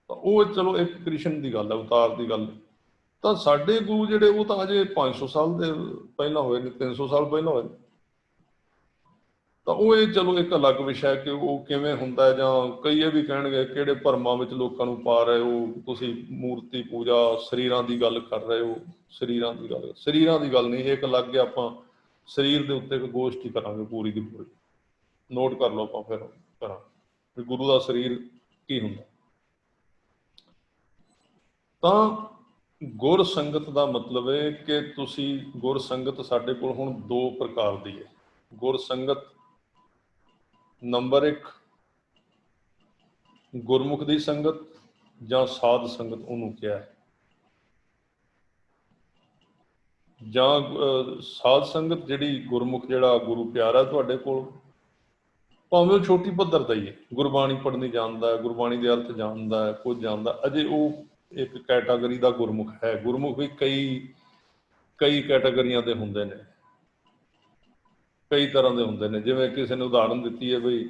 ਤਾਂ ਉਹ ਚਲੋ ਇੱਕ ਕ੍ਰਿਸ਼ਨ ਦੀ ਗੱਲ ਹੈ, ਅਵਤਾਰ ਦੀ ਗੱਲ। ਤਾਂ ਸਾਡੇ ਗੁਰੂ ਜਿਹੜੇ ਉਹ ਤਾਂ ਅਜੇ 500 ਸਾਲ ਦੇ ਪਹਿਲਾਂ ਹੋਏ ਨੇ, 300 ਸਾਲ ਪਹਿਲਾਂ ਹੋਏ। ਤਾਂ ਉਹ ਇਹ ਚਲੋ ਇੱਕ ਅਲੱਗ ਵਿਸ਼ਾ ਹੈ ਕਿ ਉਹ ਕਿਵੇਂ ਹੁੰਦਾ, ਜਾਂ ਕਈ ਇਹ ਵੀ ਕਹਿਣਗੇ ਕਿਹੜੇ ਭਰਮਾਂ ਵਿੱਚ ਲੋਕਾਂ ਨੂੰ ਪਾ ਰਹੇ ਹੋ ਤੁਸੀਂ, ਮੂਰਤੀ ਪੂਜਾ, ਸਰੀਰਾਂ ਦੀ ਗੱਲ ਕਰ ਰਹੇ ਹੋ। ਸਰੀਰਾਂ ਦੀ ਗੱਲ ਨਹੀਂ, ਇਹ ਇੱਕ ਅਲੱਗ ਹੈ। ਆਪਾਂ ਸਰੀਰ ਦੇ ਉੱਤੇ ਇੱਕ ਗੋਸ਼ਟੀ ਕਰਾਂਗੇ ਪੂਰੀ ਦੀ ਪੂਰੀ, ਨੋਟ ਕਰ ਲਓ ਆਪਾਂ ਫਿਰ ਕਰਾਂਗੇ ਗੁਰੂ ਦਾ ਸਰੀਰ ਕੀ ਹੁੰਦਾ। ਤਾਂ ਗੁਰ ਸੰਗਤ ਦਾ ਮਤਲਬ ਹੈ ਕਿ ਤੁਸੀਂ ਗੁਰ ਸੰਗਤ ਸਾਡੇ ਕੋਲ ਹੁਣ 2 ਪ੍ਰਕਾਰ ਦੀ ਹੈ। ਗੁਰ ਸੰਗਤ ਨੰਬਰ 1 ਗੁਰਮੁਖ ਦੀ ਸੰਗਤ ਜਾਂ ਸਾਧ ਸੰਗਤ ਉਹਨੂੰ ਕਿਹਾ ਹੈ, ਜਾਂ ਸਾਧ ਸੰਗਤ ਜਿਹੜੀ ਗੁਰਮੁਖ ਜਿਹੜਾ ਗੁਰੂ ਪਿਆਰਾ ਤੁਹਾਡੇ ਕੋਲ, ਭਾਵੇਂ ਉਹ ਛੋਟੀ ਪੱਧਰ ਦਾ ਹੀ ਹੈ, ਗੁਰਬਾਣੀ ਪੜ੍ਹਨੀ ਜਾਣਦਾ ਹੈ, ਗੁਰਬਾਣੀ ਦੇ ਅਰਥ ਜਾਣਦਾ ਹੈ, ਕੁਝ ਜਾਣਦਾ, ਅਜੇ ਉਹ ਇੱਕ ਕੈਟਾਗਰੀ ਦਾ ਗੁਰਮੁਖ ਹੈ। ਗੁਰਮੁਖ ਵੀ ਕਈ ਕੈਟਾਗਰੀਆਂ ਦੇ ਹੁੰਦੇ ਨੇ, ਕਈ ਤਰ੍ਹਾਂ ਦੇ ਹੁੰਦੇ ਨੇ। ਜਿਵੇਂ ਕਿਸੇ ਨੇ ਉਦਾਹਰਨ ਦਿੱਤੀ ਹੈ ਬਈ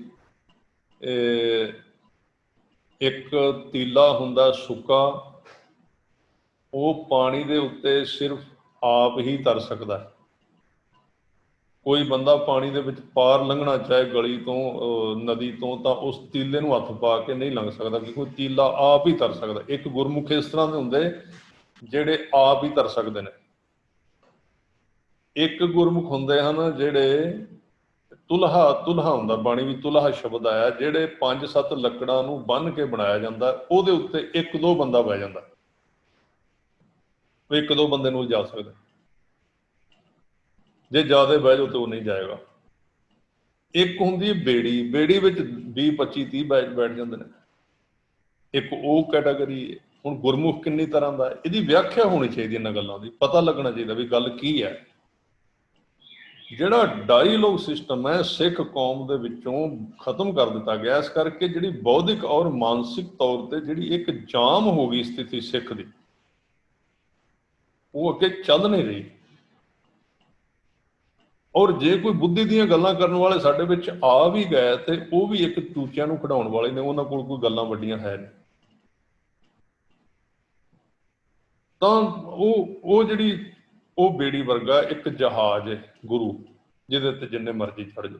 ਇੱਕ ਤੀਲਾ ਹੁੰਦਾ ਸੁੱਕਾ, ਉਹ ਪਾਣੀ ਦੇ ਉੱਤੇ ਸਿਰਫ ਆਪ ਹੀ ਤਰ ਸਕਦਾ ਹੈ। ਕੋਈ ਬੰਦਾ ਪਾਣੀ ਦੇ ਵਿੱਚ ਪਾਰ ਲੰਘਣਾ ਚਾਹੇ ਗਲੀ ਤੋਂ, ਨਦੀ ਤੋਂ, ਤਾਂ ਉਸ ਤੀਲੇ ਨੂੰ ਹੱਥ ਪਾ ਕੇ ਨਹੀਂ ਲੰਘ ਸਕਦਾ, ਕਿ ਕੋਈ ਤੀਲਾ ਆਪ ਹੀ ਤਰ ਸਕਦਾ। ਇੱਕ ਗੁਰਮੁਖ ਇਸ ਤਰ੍ਹਾਂ ਦੇ ਹੁੰਦੇ ਜਿਹੜੇ ਆਪ ਹੀ ਤਰ ਸਕਦੇ ਨੇ। ਇੱਕ ਗੁਰਮੁਖ ਹੁੰਦੇ ਹਨ ਜਿਹੜੇ ਤੁਲਹਾ ਹੁੰਦਾ, ਬਾਣੀ ਵੀ ਤੁਲਹਾ ਸ਼ਬਦ ਆਇਆ, ਜਿਹੜੇ 5-7 ਲੱਕੜਾਂ ਨੂੰ ਬੰਨ੍ਹ ਕੇ ਬਣਾਇਆ ਜਾਂਦਾ, ਉਹਦੇ ਉੱਤੇ 1-2 ਬੰਦਾ ਬਹਿ ਜਾਂਦਾ, 1-2 ਬੰਦੇ ਨੂੰ ਜਾ ਸਕਦਾ। ਜੇ ਜ਼ਿਆਦਾ ਬਹਿ ਜਾਓ ਤਾਂ ਉਹ ਨਹੀਂ ਜਾਏਗਾ। ਇੱਕ ਹੁੰਦੀ ਹੈ ਬੇੜੀ ਵਿੱਚ 20-25-30 ਬੈਠ ਜਾਂਦੇ ਨੇ, ਇੱਕ ਉਹ ਕੈਟਾਗਰੀ। ਹੁਣ ਗੁਰਮੁਖ ਕਿੰਨੀ ਤਰ੍ਹਾਂ ਦਾ, ਇਹਦੀ ਵਿਆਖਿਆ ਹੋਣੀ ਚਾਹੀਦੀ, ਇਹਨਾਂ ਗੱਲਾਂ ਦੀ ਪਤਾ ਲੱਗਣਾ ਚਾਹੀਦਾ ਵੀ ਗੱਲ ਕੀ ਹੈ। ਜਿਹੜਾ ਡਾਇਲੋਗ ਸਿਸਟਮ ਹੈ ਸਿੱਖ ਕੌਮ ਦੇ ਵਿੱਚੋਂ ਖਤਮ ਕਰ ਦਿੱਤਾ ਗਿਆ, ਇਸ ਕਰਕੇ ਜਿਹੜੀ ਬੌਧਿਕ ਔਰ ਮਾਨਸਿਕ ਤੌਰ ਤੇ ਜਿਹੜੀ ਇੱਕ ਜਾਮ ਹੋ ਗਈ ਸਥਿਤੀ ਸਿੱਖ ਦੀ, ਉਹ ਅੱਗੇ ਚੱਲ ਨਹੀਂ ਰਹੀ। ਔਰ ਜੇ ਕੋਈ ਬੁੱਧੀ ਦੀਆਂ ਗੱਲਾਂ ਕਰਨ ਵਾਲੇ ਸਾਡੇ ਵਿੱਚ ਆ ਵੀ ਗਏ ਤੇ ਉਹ ਵੀ ਇੱਕ ਚੂਚਿਆਂ ਨੂੰ ਖਿਡਾਉਣ ਵਾਲੇ ਨੇ, ਉਹਨਾਂ ਕੋਲ ਕੋਈ ਗੱਲਾਂ ਵੱਡੀਆਂ ਹੈ ਨਹੀਂ। ਤਾਂ ਉਹ ਜਿਹੜੀ ਉਹ ਬੇੜੀ ਵਰਗਾ ਇੱਕ ਜਹਾਜ਼ ਹੈ ਗੁਰੂ, ਜਿਹਦੇ ਤੇ ਜਿੰਨੇ ਮਰਜ਼ੀ ਚੜ੍ਹ ਜਾਓ,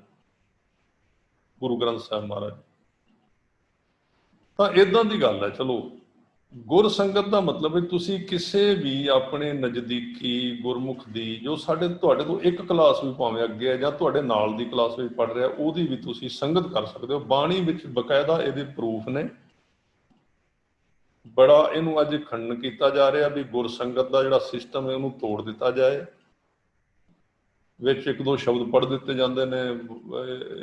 ਗੁਰੂ ਗ੍ਰੰਥ ਸਾਹਿਬ ਮਹਾਰਾਜ। ਤਾਂ ਇਦਾਂ ਦੀ ਗੱਲ ਹੈ। ਚਲੋ ਗੁਰ ਸੰਗਤ ਦਾ ਮਤਲਬ ਹੈ ਤੁਸੀਂ ਕਿਸੇ ਵੀ ਆਪਣੇ ਨਜ਼ਦੀਕੀ ਗੁਰਮੁਖ ਦੀ, ਜੋ ਤੁਹਾਡੇ ਤੋਂ ਇੱਕ ਕਲਾਸ ਵੀ ਭਾਵੇਂ ਅੱਗੇ ਹੈ ਜਾਂ ਤੁਹਾਡੇ ਨਾਲ ਦੀ ਕਲਾਸ ਵਿੱਚ ਪੜ੍ਹ ਰਿਹਾ, ਉਹਦੀ ਵੀ ਤੁਸੀਂ ਸੰਗਤ ਕਰ ਸਕਦੇ ਹੋ। ਬਾਣੀ ਵਿੱਚ ਬਕਾਇਦਾ ਇਹਦੇ ਪ੍ਰੂਫ ਨੇ। ਬੜਾ ਇਹਨੂੰ ਅੱਜ ਖੰਡਨ ਕੀਤਾ ਜਾ ਰਿਹਾ ਵੀ ਗੁਰ ਸੰਗਤ ਦਾ ਜਿਹੜਾ ਸਿਸਟਮ ਹੈ ਉਹਨੂੰ ਤੋੜ ਦਿੱਤਾ ਜਾਏ। ਵਿੱਚ 1-2 ਸ਼ਬਦ ਪੜ੍ਹ ਦਿੱਤੇ ਜਾਂਦੇ ਨੇ,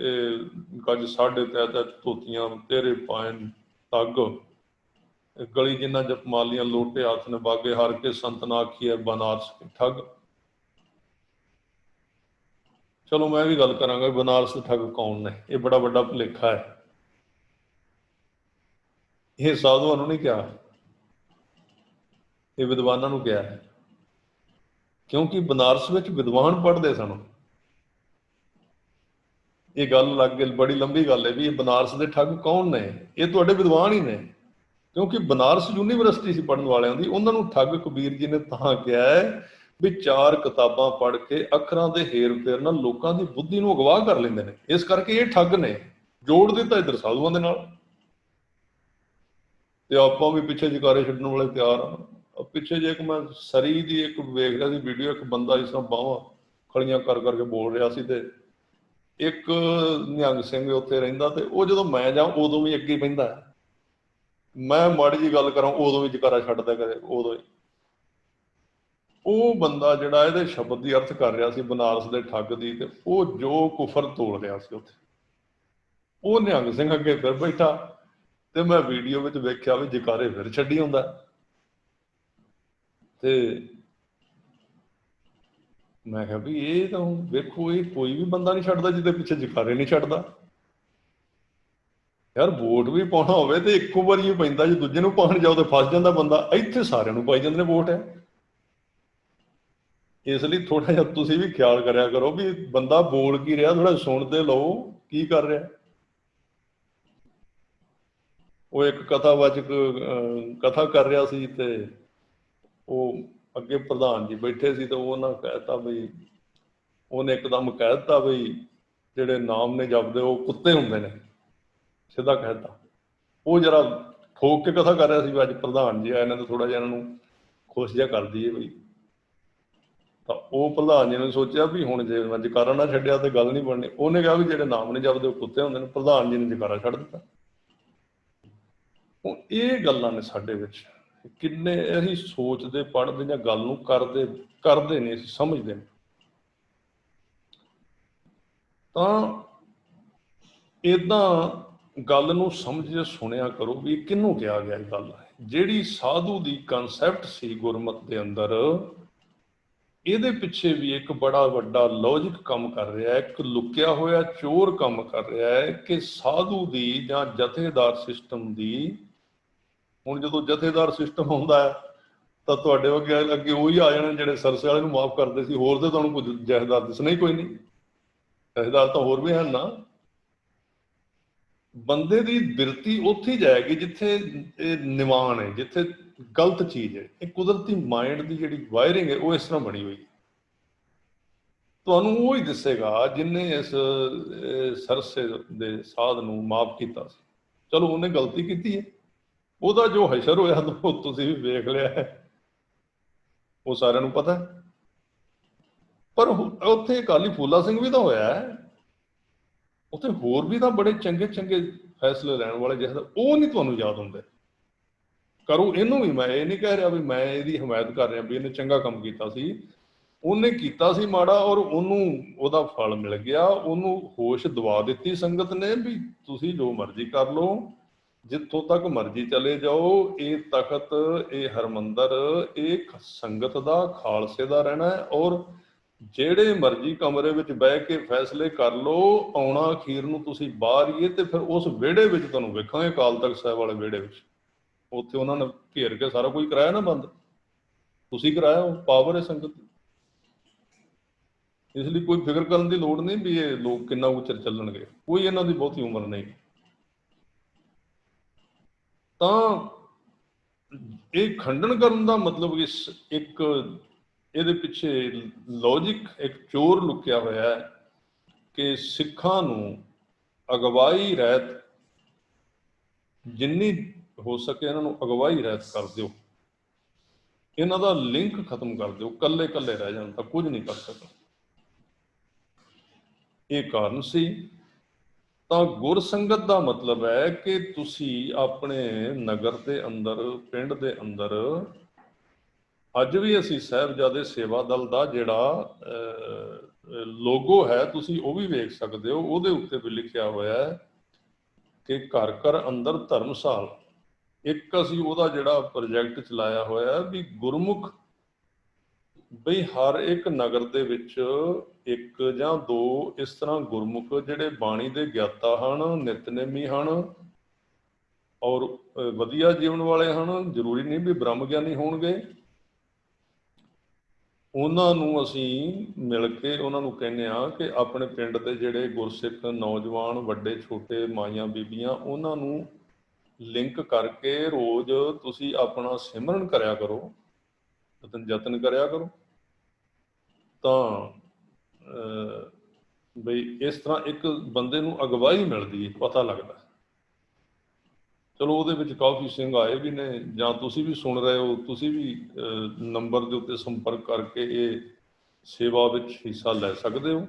ਇਹ ਗੱਜ ਸਾਢੇ ਤੈ ਧੋਤੀਆਂ ਤੇਰੇ ਪਾਇਨ ਤੱਗ, ਗਲੀ ਜਿੰਨਾ ਜਪਮਾਲੀਆਂ ਲੋਟੇ ਹੱਥ ਨੇ ਬਾਗੇ, ਹਰ ਕੇ ਸੰਤ ਨਾ ਆਖੀਐ ਬਨਾਰਸ ਠੱਗ। ਚਲੋ ਮੈਂ ਵੀ ਗੱਲ ਕਰਾਂਗਾ ਬਨਾਰਸ ਦੇ ਠੱਗ ਕੌਣ ਨੇ। ਇਹ ਬੜਾ ਵੱਡਾ ਭੁਲੇਖਾ ਹੈ। ਇਹ ਸਾਧੂਆਂ ਨੂੰ ਨਹੀਂ ਕਿਹਾ, ਇਹ ਵਿਦਵਾਨਾਂ ਨੂੰ ਕਿਹਾ ਹੈ, ਕਿਉਂਕਿ ਬਨਾਰਸ ਵਿੱਚ ਵਿਦਵਾਨ ਪੜ੍ਹਦੇ ਸਨ। ਇਹ ਗੱਲ ਲੱਗ ਗਈ, ਬੜੀ ਲੰਬੀ ਗੱਲ ਹੈ ਵੀ ਇਹ ਬਨਾਰਸ ਦੇ ਠੱਗ ਕੌਣ ਨੇ। ਇਹ ਤੁਹਾਡੇ ਵਿਦਵਾਨ ਹੀ ਨੇ, ਕਿਉਂਕਿ ਬਨਾਰਸ ਯੂਨੀਵਰਸਿਟੀ ਸੀ ਪੜ੍ਹਨ ਵਾਲਿਆਂ ਦੀ। ਉਹਨਾਂ ਨੂੰ ਠੱਗ ਕਬੀਰ ਜੀ ਨੇ ਤਾਂ ਕਿਹਾ ਹੈ ਵੀ 4 ਕਿਤਾਬਾਂ ਪੜ੍ਹ ਕੇ ਅੱਖਰਾਂ ਦੇ ਹੇਰ ਫੇਰ ਨਾਲ ਲੋਕਾਂ ਦੀ ਬੁੱਧੀ ਨੂੰ ਅਗਵਾ ਕਰ ਲੈਂਦੇ ਨੇ, ਇਸ ਕਰਕੇ ਇਹ ਠੱਗ ਨੇ। ਜੋੜ ਦਿੱਤਾ ਇੱਧਰ ਸਾਧੂਆਂ ਦੇ ਨਾਲ, ਤੇ ਆਪਾਂ ਵੀ ਪਿੱਛੇ ਜਕਾਰੇ ਛੱਡਣ ਵਾਲੇ ਤਿਆਰ ਆ। ਪਿੱਛੇ ਜੇ ਇੱਕ ਮੈਂ ਸਰੀ ਦੀ ਇੱਕ ਵੇਖ ਰਿਹਾ ਸੀ ਵੀਡੀਓ, ਇੱਕ ਬੰਦਾ ਇਸ ਤਰ੍ਹਾਂ ਬਾਹਾਂ ਖੜੀਆਂ ਕਰ ਕਰਕੇ ਬੋਲ ਰਿਹਾ ਸੀ, ਤੇ ਇੱਕ ਨਿਹੰਗ ਸਿੰਘ ਉੱਥੇ ਰਹਿੰਦਾ, ਤੇ ਉਹ ਜਦੋਂ ਮੈਂ ਜਾ ਉਦੋਂ ਵੀ ਅੱਗੇ ਬਹਿੰਦਾ। ਮੈਂ ਮਾੜੀ ਜੀ ਗੱਲ ਕਰਾਂ ਉਦੋਂ ਵੀ ਜਕਾਰਾ ਛੱਡਦਾ, ਕਦੇ ਉਦੋਂ ਹੀ। ਉਹ ਬੰਦਾ ਜਿਹੜਾ ਇਹਦੇ ਸ਼ਬਦ ਦੀ ਅਰਥ ਕਰ ਰਿਹਾ ਸੀ ਬਨਾਰਸ ਦੇ ਠੱਗ ਦੀ, ਤੇ ਉਹ ਜੋ ਕੁਫਰ ਤੋੜ ਰਿਹਾ ਸੀ ਉੱਥੇ, ਉਹ ਨਿਹੰਗ ਸਿੰਘ ਅੱਗੇ ਫਿਰ ਬੈਠਾ, ਤੇ ਮੈਂ ਵੀਡੀਓ ਵਿੱਚ ਵੇਖਿਆ ਵੀ ਜਕਾਰੇ ਫਿਰ ਛੱਡੀ ਹੁੰਦਾ। ਤੇ ਮੈਂ ਕਿਹਾ ਵੀ ਇਹ ਤਾਂ ਵੇਖੋ, ਇਹ ਕੋਈ ਵੀ ਬੰਦਾ ਨਹੀਂ ਛੱਡਦਾ ਜਿਹਦੇ ਪਿੱਛੇ ਜਕਾਰੇ ਨਹੀਂ ਛੱਡਦਾ। ਯਾਰ ਵੋਟ ਵੀ ਪਾਉਣਾ ਹੋਵੇ ਤੇ ਇੱਕੋ ਵਾਰੀ ਹੀ ਪੈਂਦਾ, ਜੇ ਦੂਜੇ ਨੂੰ ਪਾਉਣ ਜਾਓ ਤੇ ਫਸ ਜਾਂਦਾ ਬੰਦਾ। ਇੱਥੇ ਸਾਰਿਆਂ ਨੂੰ ਪਾਈ ਜਾਂਦੇ ਨੇ ਵੋਟ ਹੈ। ਇਸ ਲਈ ਥੋੜਾ ਜਿਹਾ ਤੁਸੀਂ ਵੀ ਖਿਆਲ ਕਰਿਆ ਕਰੋ ਵੀ ਬੰਦਾ ਬੋਲ ਕੀ ਰਿਹਾ, ਥੋੜਾ ਸੁਣਦੇ ਲਓ ਕੀ ਕਰ ਰਿਹਾ। ਉਹ ਇੱਕ ਕਥਾਵਾਚਕ ਕਥਾ ਕਰ ਰਿਹਾ ਸੀ, ਤੇ ਉਹ ਅੱਗੇ ਪ੍ਰਧਾਨ ਜੀ ਬੈਠੇ ਸੀ, ਤੇ ਉਹਨਾਂ ਕਹਿਤਾ ਵੀ, ਉਹਨੇ ਇੱਕਦਮ ਕਹਿ ਦਿੱਤਾ ਵੀ ਜਿਹੜੇ ਨਾਮ ਨੇ ਜਪਦੇ ਉਹ ਕੁੱਤੇ ਹੁੰਦੇ ਨੇ, ਸਿੱਧਾ ਕਹਿਤਾ। ਉਹ ਜਰਾ ਠੋਕ ਕੇ ਕਥਾ ਕਰ ਰਿਹਾ ਸੀ ਵੀ ਅੱਜ ਪ੍ਰਧਾਨ ਜੀ ਆਏ, ਇਹਨਾਂ ਤੇ ਥੋੜਾ ਜਿਹਾ ਇਹਨਾਂ ਨੂੰ ਖੁਸ਼ ਜਿਹਾ ਕਰ ਦਈਏ ਬਈ। ਤਾਂ ਉਹ ਪ੍ਰਧਾਨ ਜੀ ਨੇ ਸੋਚਿਆ ਵੀ ਹੁਣ ਜੇ ਮੈਂ ਜਕਾਰਾ ਨਾ ਛੱਡਿਆ ਤੇ ਗੱਲ ਨਹੀਂ ਬਣਨੀ। ਉਹਨੇ ਕਿਹਾ ਵੀ ਜਿਹੜੇ ਨਾਮ ਨਹੀਂ ਜਪਦੇ ਉਹ ਕੁੱਤੇ ਹੁੰਦੇ ਨੇ। ਪ੍ਰਧਾਨ ਜੀ ਨੇ ਜਕਾਰਾ ਛੱਡ ਦਿੱਤਾ। ਹੁਣ ਇਹ ਗੱਲਾਂ ਨੇ ਸਾਡੇ ਵਿੱਚ, ਕਿੰਨੇ ਅਸੀਂ ਸੋਚਦੇ ਪੜ੍ਹਦੇ ਜਾਂ ਗੱਲ ਨੂੰ ਕਰਦੇ ਨਹੀਂ, ਅਸੀਂ ਸਮਝਦੇ ਨਹੀਂ। ਤਾਂ ਇੱਦਾਂ ਗੱਲ ਨੂੰ ਸਮਝੇ ਸੁਣਿਆ ਕਰੋ ਵੀ ਕਿਹਨੂੰ ਕਿਹਾ ਗਿਆ ਇਹ ਗੱਲ। ਜਿਹੜੀ ਸਾਧੂ ਦੀ ਕਨਸੈਪਟ ਸੀ ਗੁਰਮਤ ਦੇ ਅੰਦਰ, ਇਹਦੇ ਪਿੱਛੇ ਵੀ ਇੱਕ ਬੜਾ ਵੱਡਾ ਲੌਜਿਕ ਕੰਮ ਕਰ ਰਿਹਾ ਹੈ, ਇੱਕ ਲੁਕਿਆ ਹੋਇਆ ਚੋਰ ਕੰਮ ਕਰ ਰਿਹਾ ਹੈ ਕਿ ਸਾਧੂ ਦੀ ਜਾਂ ਜਥੇਦਾਰ ਸਿਸਟਮ ਦੀ। ਹੁਣ ਜਦੋਂ ਜਥੇਦਾਰ ਸਿਸਟਮ ਆਉਂਦਾ ਹੈ ਤਾਂ ਤੁਹਾਡੇ ਅੱਗੇ ਉਹੀ ਆ ਜਾਣੇ ਜਿਹੜੇ ਸਰਸੇ ਵਾਲੇ ਨੂੰ ਮਾਫ ਕਰਦੇ ਸੀ। ਹੋਰ ਤੇ ਤੁਹਾਨੂੰ ਕੋਈ ਜਥੇਦਾਰ ਦਿਸਣਾ ਹੀ ਕੋਈ ਨਹੀਂ। ਜਥੇਦਾਰ ਤਾਂ ਹੋਰ ਵੀ ਹਨ ਨਾ। ਬੰਦੇ ਦੀ ਬਿਰਤੀ ਉੱਥੇ ਹੀ ਜਾਏਗੀ ਜਿੱਥੇ ਇਹ ਨਿਵਾਨ ਹੈ, ਜਿੱਥੇ ਗਲਤ ਚੀਜ਼ ਹੈ। ਇਹ ਕੁਦਰਤੀ ਮਾਈਂਡ ਦੀ ਜਿਹੜੀ ਵਾਇਰਿੰਗ ਹੈ ਉਹ ਇਸ ਤਰ੍ਹਾਂ ਬਣੀ ਹੋਈ ਹੈ। ਤੁਹਾਨੂੰ ਉਹ ਹੀ ਦੱਸੇਗਾ ਜਿਹਨੇ ਇਸ ਸਰਸੇ ਦੇ ਸਾਧ ਨੂੰ ਮਾਫ ਕੀਤਾ ਸੀ। ਚਲੋ ਉਹਨੇ ਗਲਤੀ ਕੀਤੀ ਹੈ, ਉਹਦਾ ਜੋ ਹਸ਼ਰ ਹੋਇਆ ਤੁਸੀਂ ਵੀ ਵੇਖ ਲਿਆ ਹੈ, ਉਹ ਸਾਰਿਆਂ ਨੂੰ ਪਤਾ। ਪਰ ਉੱਥੇ ਅਕਾਲੀ ਫੂਲਾ ਸਿੰਘ ਵੀ ਤਾਂ ਹੋਇਆ ਹੈ, ਉੱਥੇ ਹੋਰ ਵੀ ਤਾਂ ਬੜੇ ਚੰਗੇ ਚੰਗੇ ਫੈਸਲੇ ਲੈਣ ਵਾਲੇ ਜਿਹਦੇ ਉਹ ਨਹੀਂ ਤੁਹਾਨੂੰ ਯਾਦ ਹੁੰਦੇ। ਕਰੋ ਇਹਨੂੰ ਵੀ, ਮੈਂ ਇਹ ਨਹੀਂ ਕਹਿ ਰਿਹਾ ਵੀ ਮੈਂ ਇਹਦੀ ਹਮਾਇਤ ਕਰ ਰਿਹਾ ਵੀ ਇਹਨੇ ਚੰਗਾ ਕੰਮ ਕੀਤਾ ਸੀ। ਉਹਨੇ ਕੀਤਾ ਸੀ ਮਾੜਾ, ਔਰ ਉਹਨੂੰ ਉਹਦਾ ਫਲ ਮਿਲ ਗਿਆ। ਉਹਨੂੰ ਹੋਸ਼ ਦਵਾ ਦਿੱਤੀ ਸੰਗਤ ਨੇ ਵੀ ਤੁਸੀਂ ਜੋ ਮਰਜ਼ੀ ਕਰ ਲਓ, ਜਿੱਥੋਂ ਤੱਕ ਮਰਜ਼ੀ ਚਲੇ ਜਾਓ। ਇਹ ਤਖਤ, ਇਹ ਹਰਮੰਦਰ, ਇਹ ਸੰਗਤ ਦਾ, ਖਾਲਸੇ ਦਾ ਰਹਿਣਾ ਹੈ। ਔਰ ਜਿਹੜੇ ਮਰਜ਼ੀ ਕਮਰੇ ਵਿੱਚ ਬਹਿ ਕੇ ਫੈਸਲੇ ਕਰ ਲਓ, ਆਉਣਾ ਅਖੀਰ ਨੂੰ ਤੁਸੀਂ ਬਾਹਰ ਹੀ। ਤੇ ਫਿਰ ਉਸ ਵਿਹੜੇ ਵਿੱਚ ਤੁਹਾਨੂੰ ਵੇਖਾਂਗੇ, ਅਕਾਲ ਤਖਤ ਸਾਹਿਬ ਵਾਲੇ ਵਿਹੜੇ ਵਿੱਚ। ਉੱਥੇ ਉਹਨਾਂ ਨੇ ਘੇਰ ਕੇ ਸਾਰਾ ਕੁਝ ਕਰਾਇਆ ਨਾ ਬੰਦ, ਤੁਸੀਂ ਕਰਾਇਆ। ਉਹ ਪਾਵਰ ਹੈ ਸੰਗਤ ਦੀ। ਇਸ ਲਈ ਕੋਈ ਫਿਕਰ ਕਰਨ ਦੀ ਲੋੜ ਨਹੀਂ ਵੀ ਇਹ ਲੋਕ ਕਿੰਨਾ ਕੁ ਚਿਰ ਚੱਲਣਗੇ, ਕੋਈ ਇਹਨਾਂ ਦੀ ਬਹੁਤੀ ਉਮਰ ਨਹੀਂ। ਤਾਂ ਇਹ ਖੰਡਨ ਕਰਨ ਦਾ ਮਤਲਬ ਇੱਕ ਇਹਦੇ ਪਿੱਛੇ ਲੌਜਿਕ, ਇੱਕ ਚੋਰ ਲੁਕਿਆ ਹੋਇਆ ਹੈ ਕਿ ਸਿੱਖਾਂ ਨੂੰ ਅਗਵਾਈ ਰਹਿਤ, ਜਿੰਨੀ ਹੋ ਸਕੇ ਇਹਨਾਂ ਨੂੰ ਅਗਵਾਈ ਰਹਿਤ ਕਰ ਦਿਓ, ਇਹਨਾਂ ਦਾ ਲਿੰਕ ਖਤਮ ਕਰ ਦਿਓ, ਕੱਲੇ ਕੱਲੇ ਰਹਿ ਜਾਣ ਤਾਂ ਕੁਝ ਨਹੀਂ ਕਰ ਸਕਦਾ। ਇਹ ਕਾਰਨ ਸੀ। ਤਾਂ ਗੁਰਸੰਗਤ ਦਾ ਮਤਲਬ ਹੈ ਕਿ ਤੁਸੀਂ ਆਪਣੇ ਨਗਰ ਦੇ ਅੰਦਰ, ਪਿੰਡ ਦੇ ਅੰਦਰ, ਅੱਜ ਵੀ ਅਸੀਂ ਸਾਹਿਬਜ਼ਾਦੇ ਸੇਵਾ ਦਲ ਦਾ ਜਿਹੜਾ ਲੋਗੋ ਹੈ ਤੁਸੀਂ ਉਹ ਵੀ ਵੇਖ ਸਕਦੇ ਹੋ। ਉਹਦੇ ਉੱਤੇ ਵੀ ਲਿਖਿਆ ਹੋਇਆ ਹੈ ਕਿ ਘਰ ਘਰ ਅੰਦਰ ਧਰਮਸਾਲ। ਇੱਕ ਅਸੀਂ ਉਹਦਾ ਜਿਹੜਾ ਪ੍ਰੋਜੈਕਟ ਚਲਾਇਆ ਹੋਇਆ ਵੀ ਗੁਰਮੁਖ ਬਈ ਹਰ ਇੱਕ ਨਗਰ ਦੇ ਵਿੱਚ ਇੱਕ ਜਾਂ ਦੋ ਇਸ ਤਰ੍ਹਾਂ ਗੁਰਮੁਖ ਜਿਹੜੇ ਬਾਣੀ ਦੇ ਗਿਆਤਾ ਹਨ, ਨਿਤਨੇਮੀ ਹਨ ਔਰ ਵਧੀਆ ਜੀਵਨ ਵਾਲੇ ਹਨ। ਜ਼ਰੂਰੀ ਨਹੀਂ ਵੀ ਬ੍ਰਹਮ ਗਿਆਨੀ ਹੋਣਗੇ। ਉਹਨਾਂ ਨੂੰ ਅਸੀਂ ਮਿਲ ਕੇ ਉਹਨਾਂ ਨੂੰ ਕਹਿੰਦੇ ਹਾਂ ਕਿ ਆਪਣੇ ਪਿੰਡ ਦੇ ਜਿਹੜੇ ਗੁਰਸਿੱਖ ਨੌਜਵਾਨ, ਵੱਡੇ ਛੋਟੇ, ਮਾਈਆਂ ਬੀਬੀਆਂ, ਉਹਨਾਂ ਨੂੰ ਲਿੰਕ ਕਰਕੇ ਰੋਜ਼ ਤੁਸੀਂ ਆਪਣਾ ਸਿਮਰਨ ਕਰਿਆ ਕਰੋ, ਯਤਨ ਕਰਿਆ ਕਰੋ। ਤਾਂ ਬਈ ਇਸ ਤਰ੍ਹਾਂ ਇੱਕ ਬੰਦੇ ਨੂੰ ਅਗਵਾਈ ਮਿਲਦੀ ਹੈ, ਪਤਾ ਲੱਗਦਾ। ਚਲੋ ਉਹਦੇ ਵਿੱਚ ਕਾਫੀ ਸਿੰਘ ਆਏ ਵੀ ਨੇ, ਜਾਂ ਤੁਸੀਂ ਵੀ ਸੁਣ ਰਹੇ ਹੋ, ਤੁਸੀਂ ਵੀ ਨੰਬਰ ਦੇ ਉੱਤੇ ਸੰਪਰਕ ਕਰਕੇ ਇਹ ਸੇਵਾ ਵਿੱਚ ਹਿੱਸਾ ਲੈ ਸਕਦੇ ਹੋ।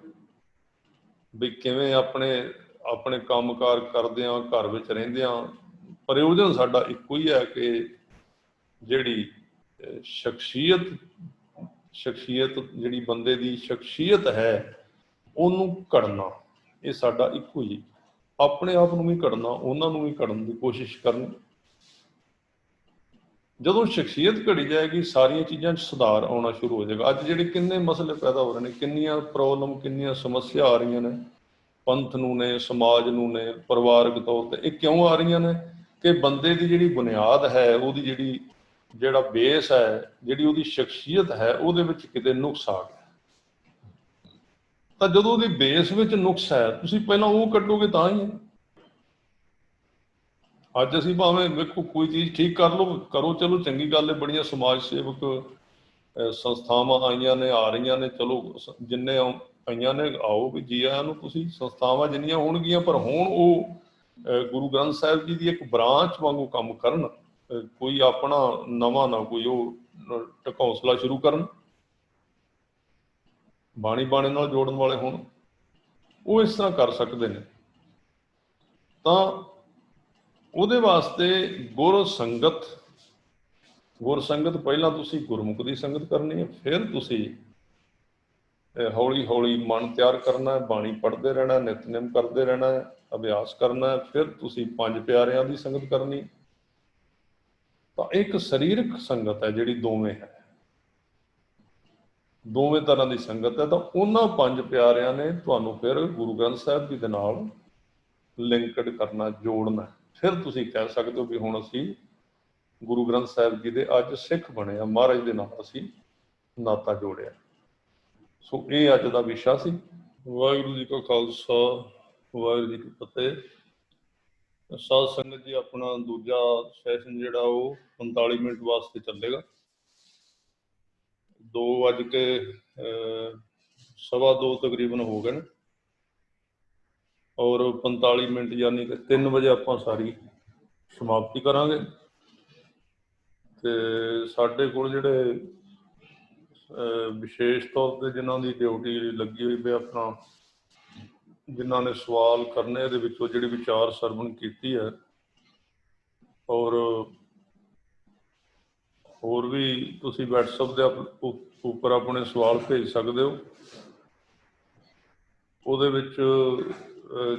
ਵੀ ਕਿਵੇਂ ਆਪਣੇ ਕੰਮਕਾਰ ਕਰਦਿਆਂ, ਘਰ ਵਿੱਚ ਰਹਿੰਦਿਆਂ, ਪ੍ਰਯੋਜਨ ਸਾਡਾ ਇੱਕੋ ਹੀ ਹੈ ਕਿ ਜਿਹੜੀ ਸ਼ਖਸੀਅਤ ਜਿਹੜੀ ਬੰਦੇ ਦੀ ਸ਼ਖਸੀਅਤ ਹੈ ਉਹਨੂੰ ਘੜਨਾ, ਇਹ ਸਾਡਾ ਇੱਕੋ ਹੀ। ਆਪਣੇ ਆਪ ਨੂੰ ਵੀ ਘੜਨਾ, ਉਹਨਾਂ ਨੂੰ ਵੀ ਘੜਨ ਦੀ ਕੋਸ਼ਿਸ਼ ਕਰਨੀ। ਜਦੋਂ ਸ਼ਖਸੀਅਤ ਘੜੀ ਜਾਏਗੀ, ਸਾਰੀਆਂ ਚੀਜ਼ਾਂ 'ਚ ਸੁਧਾਰ ਆਉਣਾ ਸ਼ੁਰੂ ਹੋ ਜਾਏਗਾ। ਅੱਜ ਜਿਹੜੇ ਕਿੰਨੇ ਮਸਲੇ ਪੈਦਾ ਹੋ ਰਹੇ ਨੇ, ਕਿੰਨੀਆਂ ਪ੍ਰੋਬਲਮ, ਕਿੰਨੀਆਂ ਸਮੱਸਿਆ ਆ ਰਹੀਆਂ ਨੇ, ਪੰਥ ਨੂੰ ਨੇ, ਸਮਾਜ ਨੂੰ ਨੇ, ਪਰਿਵਾਰਕ ਤੌਰ ਤੇ, ਇਹ ਕਿਉਂ ਆ ਰਹੀਆਂ ਨੇ ਕਿ ਬੰਦੇ ਦੀ ਜਿਹੜੀ ਬੁਨਿਆਦ ਹੈ, ਉਹਦੀ ਜਿਹੜਾ ਬੇਸ ਹੈ, ਜਿਹੜੀ ਉਹਦੀ ਸ਼ਖਸੀਅਤ ਹੈ, ਉਹਦੇ ਵਿੱਚ ਕਿਤੇ ਨੁਕਸ ਆ ਗਿਆ। ਤਾਂ ਜਦੋਂ ਉਹਦੀ ਬੇਸ ਵਿੱਚ ਨੁਕਸ ਹੈ, ਤੁਸੀਂ ਪਹਿਲਾਂ ਉਹ ਕੱਢੋਗੇ ਤਾਂ ਹੀ ਹੈ। ਅੱਜ ਅਸੀਂ ਭਾਵੇਂ ਵੇਖੋ ਕੋਈ ਚੀਜ਼ ਠੀਕ ਕਰ ਲਓ, ਕਰੋ, ਚਲੋ ਚੰਗੀ ਗੱਲ ਹੈ। ਬੜੀਆਂ ਸਮਾਜ ਸੇਵਕ ਸੰਸਥਾਵਾਂ ਆਈਆਂ ਨੇ, ਆ ਰਹੀਆਂ ਨੇ, ਚਲੋ ਜਿੰਨੇ ਆਈਆਂ ਨੇ ਆਓ ਵੀ ਜੀ ਆਇਆਂ ਨੂੰ। ਤੁਸੀਂ ਸੰਸਥਾਵਾਂ ਜਿੰਨੀਆਂ ਹੋਣਗੀਆਂ, ਪਰ ਹੁਣ ਉਹ ਗੁਰੂ ਗ੍ਰੰਥ ਸਾਹਿਬ ਜੀ ਦੀ ਇੱਕ ਬ੍ਰਾਂਚ ਵਾਂਗੂ ਕੰਮ ਕਰਨ। ਕੋਈ ਆਪਣਾ ਨਵਾਂ ਨਾ ਕੋਈ ਉਹ ਢਕੌਂਸਲਾ ਸ਼ੁਰੂ ਕਰਨ, ਬਾਣੀ ਨਾਲ ਜੋੜਨ ਵਾਲੇ ਹੋਣ, ਉਹ ਇਸ ਤਰ੍ਹਾਂ ਕਰ ਸਕਦੇ ਨੇ। ਤਾਂ ਉਹਦੇ ਵਾਸਤੇ ਗੁਰਸੰਗਤ ਪਹਿਲਾਂ ਤੁਸੀਂ ਗੁਰਮੁਖ ਦੀ ਸੰਗਤ ਕਰਨੀ ਹੈ, ਫਿਰ ਤੁਸੀਂ ਹੌਲੀ ਹੌਲੀ ਮਨ ਤਿਆਰ ਕਰਨਾ ਹੈ, ਬਾਣੀ ਪੜ੍ਹਦੇ ਰਹਿਣਾ, ਨਿਤਨੇਮ ਕਰਦੇ ਰਹਿਣਾ ਹੈ, ਅਭਿਆਸ ਕਰਨਾ ਹੈ। ਫਿਰ ਤੁਸੀਂ ਪੰਜ ਪਿਆਰਿਆਂ ਦੀ ਸੰਗਤ ਕਰਨੀ। ਤਾਂ ਇੱਕ ਸਰੀਰਕ ਸੰਗਤ ਹੈ ਜਿਹੜੀ ਦੋਵੇਂ ਤਰ੍ਹਾਂ ਦੀ ਸੰਗਤ ਹੈ। ਤਾਂ ਉਹਨਾਂ ਪੰਜ ਪਿਆਰਿਆਂ ਨੇ ਤੁਹਾਨੂੰ ਫਿਰ ਗੁਰੂ ਗ੍ਰੰਥ ਸਾਹਿਬ ਜੀ ਦੇ ਨਾਲ ਲਿੰਕਡ ਕਰਨਾ, ਜੋੜਨਾ। ਫਿਰ ਤੁਸੀਂ ਕਹਿ ਸਕਦੇ ਹੋ ਵੀ ਹੁਣ ਅਸੀਂ ਗੁਰੂ ਗ੍ਰੰਥ ਸਾਹਿਬ ਜੀ ਦੇ ਅੱਜ ਸਿੱਖ ਬਣੇ ਆ, ਮਹਾਰਾਜ ਦੇ ਨਾਲ ਅਸੀਂ ਨਾਤਾ ਜੋੜਿਆ। ਸੋ ਇਹ ਅੱਜ ਦਾ ਵਿਸ਼ਾ ਸੀ। ਵਾਹਿਗੁਰੂ ਜੀ ਕਾ ਖਾਲਸਾ, ਵਾਹਿਗੁਰੂ ਜੀ ਕੀ ਫਤਿਹ। ਸਾਧ ਸੰਗਤ ਜੀ, ਆਪਣਾ ਦੂਜਾ ਸੈਸ਼ਨ ਜਿਹੜਾ ਉਹ 45 ਮਿੰਟ ਵਾਸਤੇ ਚੱਲੇਗਾ। 2:15 ਤਕਰੀਬਨ ਹੋ ਗਏ ਨੇ, ਔਰ 45 ਮਿੰਟ ਯਾਨੀ ਕਿ 3 ਵਜੇ ਆਪਾਂ ਸਾਰੀ ਸਮਾਪਤੀ ਕਰਾਂਗੇ। ਤੇ ਸਾਡੇ ਕੋਲ ਜਿਹੜੇ ਵਿਸ਼ੇਸ਼ ਤੌਰ ਤੇ ਜਿਨ੍ਹਾਂ ਦੀ ਡਿਊਟੀ ਲੱਗੀ ਹੋਈ ਵੀ, ਆਪਣਾ ਜਿਨ੍ਹਾਂ ਨੇ ਸਵਾਲ ਕਰਨੇ, ਇਹਦੇ ਵਿੱਚੋਂ ਜਿਹੜੀ ਵਿਚਾਰ ਸਰਵਣ ਕੀਤੀ ਹੈ, ਔਰ ਹੋਰ ਵੀ ਤੁਸੀਂ WhatsApp ਦੇ ਉੱਪਰ ਆਪਣੇ ਸਵਾਲ ਭੇਜ ਸਕਦੇ ਹੋ। ਉਹਦੇ ਵਿੱਚ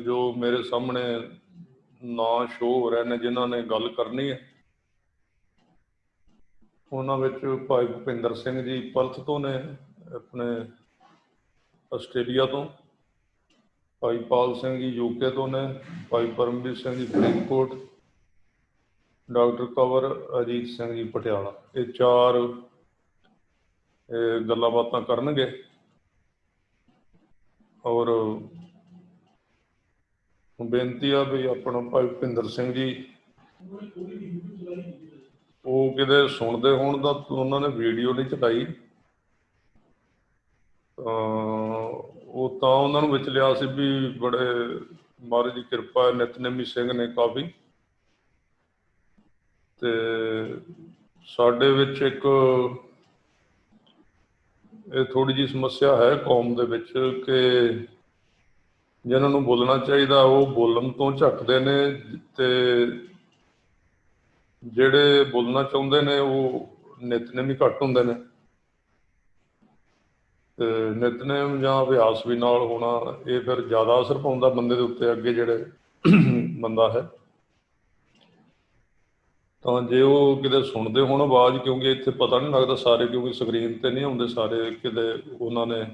ਜੋ ਮੇਰੇ ਸਾਹਮਣੇ ਨਾਂ ਸ਼ੋ ਹੋ ਰਹੇ ਨੇ ਜਿਨ੍ਹਾਂ ਨੇ ਗੱਲ ਕਰਨੀ ਹੈ, ਉਹਨਾਂ ਵਿੱਚ ਭਾਈ ਭੁਪਿੰਦਰ ਸਿੰਘ ਜੀ ਪਰਥ ਤੋਂ ਨੇ, ਆਪਣੇ ਆਸਟ੍ਰੇਲੀਆ ਤੋਂ, ਭਾਈ ਪਾਲ ਸਿੰਘ ਜੀ UK ਤੋਂ ਨੇ, ਭਾਈ ਪਰਮਵੀਰ ਸਿੰਘ ਜੀ ਫਰੀਦਕੋਟ, ਡਾਕਟਰ ਕੰਵਰ ਅਜੀਤ ਸਿੰਘ ਜੀ ਪਟਿਆਲਾ। ਇਹ ਚਾਰ ਗੱਲਾਂ ਬਾਤਾਂ ਕਰਨਗੇ। ਔਰ ਬੇਨਤੀ ਆ ਵੀ ਆਪਣਾ ਭਾਈ ਭੁਪਿੰਦਰ ਸਿੰਘ ਜੀ, ਉਹ ਕਿਤੇ ਸੁਣਦੇ ਹੋਣ ਤਾਂ ਉਹਨਾਂ ਨੇ ਵੀਡੀਓ ਨਹੀਂ ਚਲਾਈ, ਉਹ ਤਾਂ ਉਹਨਾਂ ਨੂੰ ਵਿੱਚ ਲਿਆ ਸੀ ਵੀ ਬੜੇ ਮਹਾਰਾਜ ਦੀ ਕਿਰਪਾ, ਨਿਤਨੇਮੀ ਸਿੰਘ ਨੇ ਕਾਫੀ। ਤੇ ਸਾਡੇ ਵਿੱਚ ਇੱਕ ਇਹ ਥੋੜ੍ਹੀ ਜਿਹੀ ਸਮੱਸਿਆ ਹੈ ਕੌਮ ਦੇ ਵਿੱਚ ਕਿ ਜਿਹਨਾਂ ਨੂੰ ਬੋਲਣਾ ਚਾਹੀਦਾ ਉਹ ਬੋਲਣ ਤੋਂ ਝੱਕਦੇ ਨੇ, ਤੇ ਜਿਹੜੇ ਬੋਲਣਾ ਚਾਹੁੰਦੇ ਨੇ ਉਹ ਨਿਤਨੇਮ ਹੀ ਘੱਟ ਹੁੰਦੇ ਨੇ। ਤੇ ਨਿਤਨੇਮ ਜਾਂ ਅਭਿਆਸ ਵੀ ਨਾਲ ਹੋਣਾ, ਇਹ ਫਿਰ ਜ਼ਿਆਦਾ ਅਸਰ ਪਾਉਂਦਾ ਬੰਦੇ ਦੇ ਉੱਤੇ, ਅੱਗੇ ਜਿਹੜੇ ਬੰਦਾ ਹੈ। ਤਾਂ ਜੇ ਉਹ ਕਿਤੇ ਸੁਣਦੇ ਹੋਣ ਆਵਾਜ਼, ਕਿਉਂਕਿ ਇੱਥੇ ਪਤਾ ਨਹੀਂ ਲੱਗਦਾ ਸਾਰੇ, ਕਿਉਂਕਿ ਸਕਰੀਨ ਤੇ ਨਹੀਂ ਆਉਂਦੇ ਸਾਰੇ, ਕਿਤੇ ਉਹਨਾਂ ਨੇ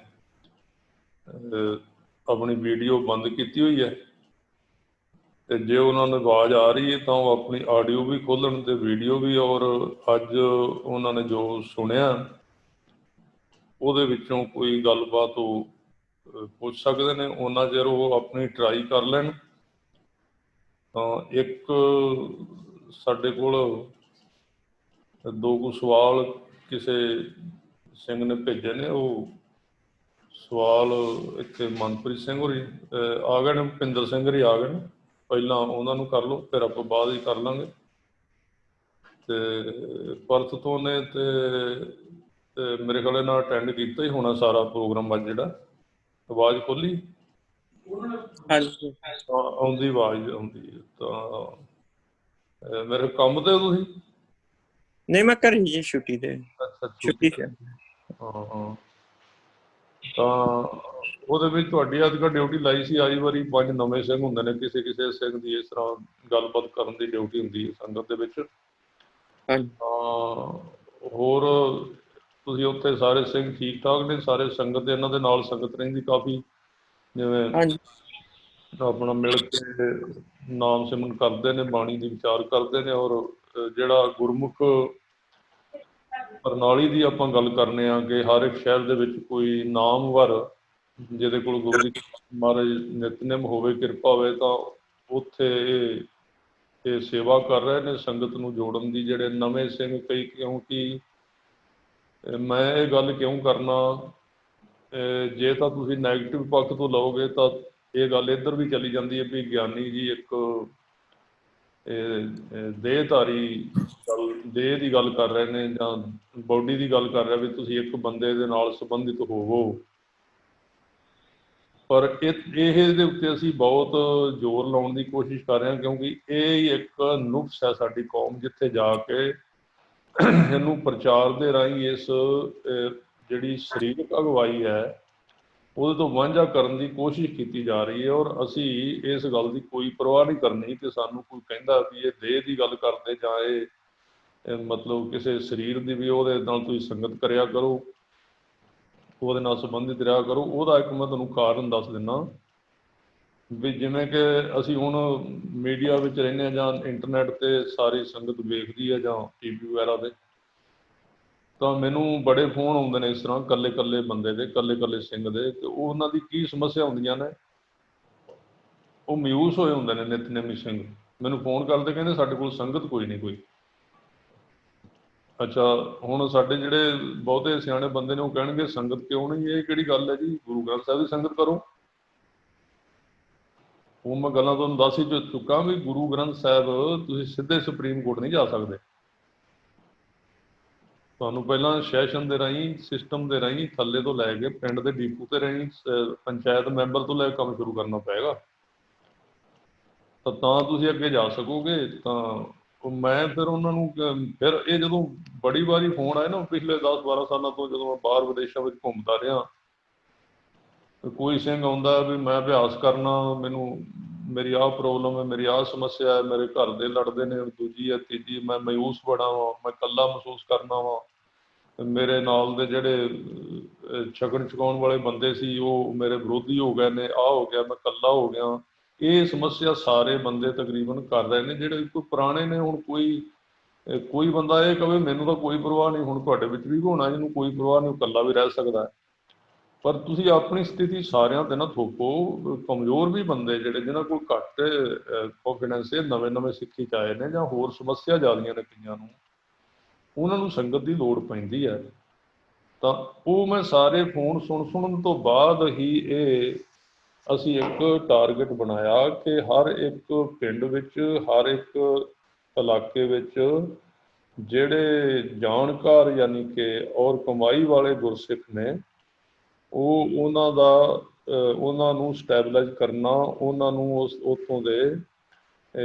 ਆਪਣੀ ਵੀਡੀਓ ਬੰਦ ਕੀਤੀ ਹੋਈ ਹੈ, ਤੇ ਜੇ ਉਹਨਾਂ ਨੂੰ ਆਵਾਜ਼ ਆ ਰਹੀ ਹੈ ਤਾਂ ਉਹ ਆਪਣੀ ਆਡੀਓ ਵੀ ਖੋਲ੍ਹਣ ਤੇ ਵੀਡੀਓ ਵੀ, ਔਰ ਅੱਜ ਉਹਨਾਂ ਨੇ ਜੋ ਸੁਣਿਆ ਉਹਦੇ ਵਿੱਚੋਂ ਕੋਈ ਗੱਲਬਾਤ ਉਹ ਪੁੱਛ ਸਕਦੇ ਨੇ। ਉਹਨਾਂ ਚਿਰ ਉਹ ਆਪਣੀ ਟਰਾਈ ਕਰ ਲੈਣ। ਤਾਂ ਇੱਕ ਸਾਡੇ ਕੋਲ ਦੋ ਕੁ ਸਵਾਲ ਕਿਸੇ ਸਿੰਘ ਨੇ ਭੇਜੇ ਨੇ, ਉਹ ਸਵਾਲ ਇੱਥੇ ਮਨਪ੍ਰੀਤ ਸਿੰਘ ਹੋਰੀ ਆ ਗਏ ਨੇ, ਭੁਪਿੰਦਰ ਸਿੰਘ ਹੋਰੀ ਆ ਗਏ ਨੇ, ਪਹਿਲਾਂ ਉਹਨਾਂ ਨੂੰ ਕਰ ਲਓ, ਫਿਰ ਆਪਾਂ ਬਾਅਦ ਹੀ ਕਰ ਲਾਂਗੇ। ਤੇ ਪਰਥ ਤੋਂ ਨੇ ਤੇ ਮੇਰੇ ਖਿਆਲ ਨਾਲ ਅਟੈਂਡ ਕੀਤਾ ਹੀ ਹੋਣਾ ਸਾਰਾ ਪ੍ਰੋਗਰਾਮ ਅੱਜ ਜਿਹੜਾ। ਆਵਾਜ਼ ਖੋਲੀ? ਹਾਂਜੀ ਆਉਂਦੀ, ਆਵਾਜ਼ ਆਉਂਦੀ ਹੈ। ਤਾਂ ਮੇਰੇ ਕੰਮ ਤੇ ਤੁਸੀਂ? ਨਹੀਂ, ਮੈਂ ਘਰੇ ਜੀ, ਛੁੱਟੀ ਤੇ। ਅੱਛਾ, ਛੁੱਟੀ ਤੇ। ਹਾਂ ਹਾਂ। ਤਾਂ ਉਹਦੇ ਵਿੱਚ ਤੁਹਾਡੀ ਅੱਜ ਕੱਲ੍ਹ ਡਿਊਟੀ ਲਾਈ ਸੀ, ਆਈ ਵਾਰੀ 5 ਨਵੇਂ ਸਿੰਘ ਹੁੰਦੇ ਨੇ, ਕਿਸੇ ਕਿਸੇ ਸਿੰਘ ਦੀ ਇਸ ਤਰ੍ਹਾਂ ਗੱਲਬਾਤ ਕਰਨ ਦੀ ਡਿਊਟੀ ਹੁੰਦੀ ਹੈ ਸੰਗਤ ਦੇ ਵਿੱਚ। ਹਾਂਜੀ ਤਾਂ ਹੋਰ ਤੁਸੀਂ ਉੱਥੇ ਸਾਰੇ ਸਿੰਘ ਠੀਕ ਠਾਕ ਨੇ? ਸਾਰੇ ਸੰਗਤ ਇਹਨਾਂ ਦੇ ਨਾਲ ਸੰਗਤ ਰਹਿੰਦੀ ਕਾਫੀ, ਜਿਵੇਂ ਹਾਂਜੀ ਆਪਣਾ ਮਿਲ ਕੇ ਨਾਮ ਸਿਮਰਨ ਕਰਦੇ ਨੇ, ਬਾਣੀ ਦੀ ਵਿਚਾਰ ਕਰਦੇ ਨੇ, ਔਰ ਜਿਹੜਾ ਗੁਰਮੁਖ ਪ੍ਰਣਾਲੀ ਦੀ ਆਪਾਂ ਗੱਲ ਕਰਨੇ ਆ ਕਿ ਹਰ ਇੱਕ ਸ਼ਹਿਰ ਦੇ ਵਿੱਚ ਕੋਈ ਨਾਮਵਰ ਜਿਹਦੇ ਕੋਲ ਗੁਰੂ ਦੀ ਮਹਾਰਾਜ ਨਿਤਨੇਮ ਹੋਵੇ, ਕਿਰਪਾ ਹੋਵੇ, ਤਾਂ ਉੱਥੇ ਇਹ ਸੇਵਾ ਕਰ ਰਹੇ ਨੇ ਸੰਗਤ ਨੂੰ ਜੋੜਨ ਦੀ। ਜਿਹੜੇ ਨਵੇਂ ਸਿੰਘ ਕਈ, ਕਿਉਂਕਿ ਮੈਂ ਇਹ ਗੱਲ ਕਿਉਂ ਕਰਨਾ, ਜੇ ਤਾਂ ਤੁਸੀਂ ਨੈਗੇਟਿਵ ਪੱਖ ਤੋਂ ਲਓਗੇ ਤਾਂ ਇਹ ਗੱਲ ਇੱਧਰ ਵੀ ਚਲੀ ਜਾਂਦੀ ਹੈ ਵੀ ਗਿਆਨੀ ਜੀ ਇੱਕ ਦੇਹਧਾਰੀ ਗੱਲ, ਦੇਹ ਦੀ ਗੱਲ ਕਰ ਰਹੇ ਨੇ ਜਾਂ ਬੋਡੀ ਦੀ ਗੱਲ ਕਰ ਰਿਹਾ ਵੀ ਤੁਸੀਂ ਇੱਕ ਬੰਦੇ ਦੇ ਨਾਲ ਸੰਬੰਧਿਤ ਹੋਵੋ। ਪਰ ਇਹਦੇ ਉੱਤੇ ਅਸੀਂ ਬਹੁਤ ਜ਼ੋਰ ਲਾਉਣ ਦੀ ਕੋਸ਼ਿਸ਼ ਕਰ ਰਹੇ ਹਾਂ, ਕਿਉਂਕਿ ਇਹ ਇੱਕ ਨੁਕਸ ਹੈ ਸਾਡੀ ਕੌਮ, ਜਿੱਥੇ ਜਾ ਕੇ ਇਹਨੂੰ ਪ੍ਰਚਾਰ ਦੇ ਰਾਹੀਂ ਇਸ ਜਿਹੜੀ ਸਰੀਰਕ ਅਗਵਾਈ ਹੈ ਉਹਦੇ ਤੋਂ ਵਾਂਝਾ ਕਰਨ ਦੀ ਕੋਸ਼ਿਸ਼ ਕੀਤੀ ਜਾ ਰਹੀ ਹੈ। ਔਰ ਅਸੀਂ ਇਸ ਗੱਲ ਦੀ ਕੋਈ ਪਰਵਾਹ ਨਹੀਂ ਕਰਨੀ ਕਿ ਸਾਨੂੰ ਕੋਈ ਕਹਿੰਦਾ ਵੀ ਇਹ ਦੇਹ ਦੀ ਗੱਲ ਕਰਦੇ ਜਾਂ ਇਹ ਮਤਲਬ ਕਿਸੇ ਸਰੀਰ ਦੀ ਵੀ ਉਹਦੇ ਨਾਲ ਤੁਸੀਂ ਸੰਗਤ ਕਰਿਆ ਕਰੋ, ਉਹਦੇ ਨਾਲ ਸੰਬੰਧਿਤ ਰਿਹਾ ਕਰੋ। ਉਹਦਾ ਇੱਕ ਮੈਂ ਤੁਹਾਨੂੰ ਕਾਰਨ ਦੱਸ ਦਿੰਦਾ ਵੀ ਜਿਵੇਂ ਕਿ ਅਸੀਂ ਹੁਣ ਮੀਡੀਆ ਵਿੱਚ ਰਹਿੰਦੇ ਹਾਂ ਜਾਂ ਇੰਟਰਨੈਟ 'ਤੇ ਸਾਰੀ ਸੰਗਤ ਵੇਖਦੀ ਹੈ ਜਾਂ TV ਵਗੈਰਾ 'ਤੇ, ਤਾਂ ਮੈਨੂੰ ਬੜੇ ਫੋਨ ਆਉਂਦੇ ਨੇ ਇਸ ਤਰ੍ਹਾਂ ਇਕੱਲੇ ਇਕੱਲੇ ਬੰਦੇ ਦੇ, ਇਕੱਲੇ ਇਕੱਲੇ ਸਿੰਘ ਦੇ, ਤੇ ਉਹ ਉਹਨਾਂ ਦੀ ਕੀ ਸਮੱਸਿਆ ਹੁੰਦੀਆਂ ਨੇ, ਉਹ ਮਾਯੂਸ ਹੋਏ ਹੁੰਦੇ ਨੇ ਨਿਤਨੇਮੀ ਸਿੰਘ, ਮੈਨੂੰ ਫੋਨ ਕਰਦੇ ਕਹਿੰਦੇ ਸਾਡੇ ਕੋਲ ਸੰਗਤ ਕੋਈ ਨਹੀਂ ਕੋਈ। ਅੱਛਾ, ਹੁਣ ਸਾਡੇ ਜਿਹੜੇ ਬਹੁਤੇ ਸਿਆਣੇ ਬੰਦੇ ਨੇ ਉਹ ਕਹਿਣਗੇ ਸੰਗਤ ਕਿਉਂ ਨਹੀਂ, ਇਹ ਕਿਹੜੀ ਗੱਲ ਹੈ ਜੀ, ਗੁਰੂ ਗ੍ਰੰਥ ਸਾਹਿਬ ਦੀ ਸੰਗਤ ਕਰੋ। ਉਹ ਮੈਂ ਗੱਲਾਂ ਤੁਹਾਨੂੰ ਦੱਸ ਹੀ ਚੁੱਕਾ ਵੀ ਗੁਰੂ ਗ੍ਰੰਥ ਸਾਹਿਬ ਤੁਸੀਂ ਸਿੱਧੇ ਸੁਪਰੀਮ ਕੋਰਟ ਨਹੀਂ ਜਾ ਸਕਦੇ, ਤੁਹਾਨੂੰ ਪਹਿਲਾਂ ਸੈਸ਼ਨ ਦੇ ਰਾਹੀਂ, ਸਿਸਟਮ ਦੇ ਰਾਹੀਂ, ਥੱਲੇ ਤੋਂ ਲੈ ਕੇ ਪਿੰਡ ਦੇ ਡੀਪੂ ਤੇ ਰਾਹੀਂ, ਪੰਚਾਇਤ ਮੈਂਬਰ ਤੋਂ ਲੈ ਕੇ ਕੰਮ ਸ਼ੁਰੂ ਕਰਨਾ ਪਏਗਾ, ਤਾਂ ਤੁਸੀਂ ਅੱਗੇ ਜਾ ਸਕੋਗੇ। ਤਾਂ ਮੈਂ ਫਿਰ ਉਹਨਾਂ ਨੂੰ ਫਿਰ ਇਹ ਜਦੋਂ ਬੜੀ ਵਾਰੀ ਫੋਨ ਆਏ ਨਾ ਪਿਛਲੇ 10-12 ਸਾਲਾਂ ਤੋਂ, ਜਦੋਂ ਮੈਂ ਬਾਹਰ ਵਿਦੇਸ਼ਾਂ ਵਿੱਚ ਘੁੰਮਦਾ ਰਿਹਾ, ਕੋਈ ਸਿੰਘ ਆਉਂਦਾ ਵੀ ਮੈਂ ਅਭਿਆਸ ਕਰਨਾ, ਮੈਨੂੰ ਮੇਰੀ ਆਹ ਪ੍ਰੋਬਲਮ ਹੈ, ਮੇਰੀ ਆਹ ਸਮੱਸਿਆ ਹੈ, ਮੇਰੇ ਘਰ ਦੇ ਲੜਦੇ ਨੇ, ਦੂਜੀ ਹੈ ਤੀਜੀ, ਮੈਂ ਮਾਯੂਸ ਬੜਾ ਵਾਂ, ਮੈਂ ਇਕੱਲਾ ਮਹਿਸੂਸ ਕਰਨਾ ਵਾਂ, ਮੇਰੇ ਨਾਲ ਦੇ ਜਿਹੜੇ ਛਕਣ ਛਕਾਉਣ ਵਾਲੇ ਬੰਦੇ ਸੀ ਉਹ ਮੇਰੇ ਵਿਰੋਧੀ ਹੋ ਗਏ ਨੇ, ਆਹ ਹੋ ਗਿਆ, ਮੈਂ ਇਕੱਲਾ ਹੋ ਗਿਆ। ਇਹ ਸਮੱਸਿਆ ਸਾਰੇ ਬੰਦੇ ਤਕਰੀਬਨ ਕਰ ਰਹੇ ਨੇ, ਜਿਹੜੇ ਕੋਈ ਪੁਰਾਣੇ ਨੇ। ਹੁਣ ਕੋਈ ਬੰਦਾ ਇਹ ਕਵੇ ਮੈਨੂੰ ਤਾਂ ਕੋਈ ਪਰਵਾਹ ਨਹੀਂ, ਹੁਣ ਤੁਹਾਡੇ ਵਿੱਚ ਵੀ ਹੋਣਾ ਜਿਹਨੂੰ ਕੋਈ ਪਰਵਾਹ ਨਹੀਂ, ਉਹ ਇਕੱਲਾ ਵੀ ਰਹਿ ਸਕਦਾ। ਪਰ ਤੁਸੀਂ ਆਪਣੀ ਸਥਿਤੀ ਸਾਰਿਆਂ ਤੇ ਨਾ ਥੋਪੋ। ਕਮਜ਼ੋਰ ਵੀ ਬੰਦੇ ਜਿਹੜੇ ਜਿਹਨਾਂ ਕੋਲ ਘੱਟ ਕੰਫੀਡੈਂਸ, ਇਹ ਨਵੇਂ ਨਵੇਂ ਸਿੱਖੀ 'ਚ ਆਏ ਨੇ ਜਾਂ ਹੋਰ ਸਮੱਸਿਆ ਜ਼ਿਆਦੀਆਂ ਨੇ ਕਈਆਂ ਨੂੰ, ਉਹਨਾਂ ਨੂੰ ਸੰਗਤ ਦੀ ਲੋੜ ਪੈਂਦੀ ਹੈ। ਤਾਂ ਉਹ ਮੈਂ ਸਾਰੇ ਫੋਨ ਸੁਣਨ ਤੋਂ ਬਾਅਦ ਹੀ ਇਹ ਅਸੀਂ ਇੱਕ ਟਾਰਗੇਟ ਬਣਾਇਆ ਕਿ ਹਰ ਇੱਕ ਪਿੰਡ ਵਿੱਚ, ਹਰ ਇੱਕ ਇਲਾਕੇ ਵਿੱਚ ਜਿਹੜੇ ਜਾਣਕਾਰ ਯਾਨੀ ਕਿ ਔਰ ਕਮਾਈ ਵਾਲੇ ਗੁਰਸਿੱਖ ਨੇ, ਉਹਨਾਂ ਨੂੰ ਸਟੈਬਲਾਈਜ਼ ਕਰਨਾ, ਉਹਨਾਂ ਨੂੰ ਉੱਥੋਂ ਦੇ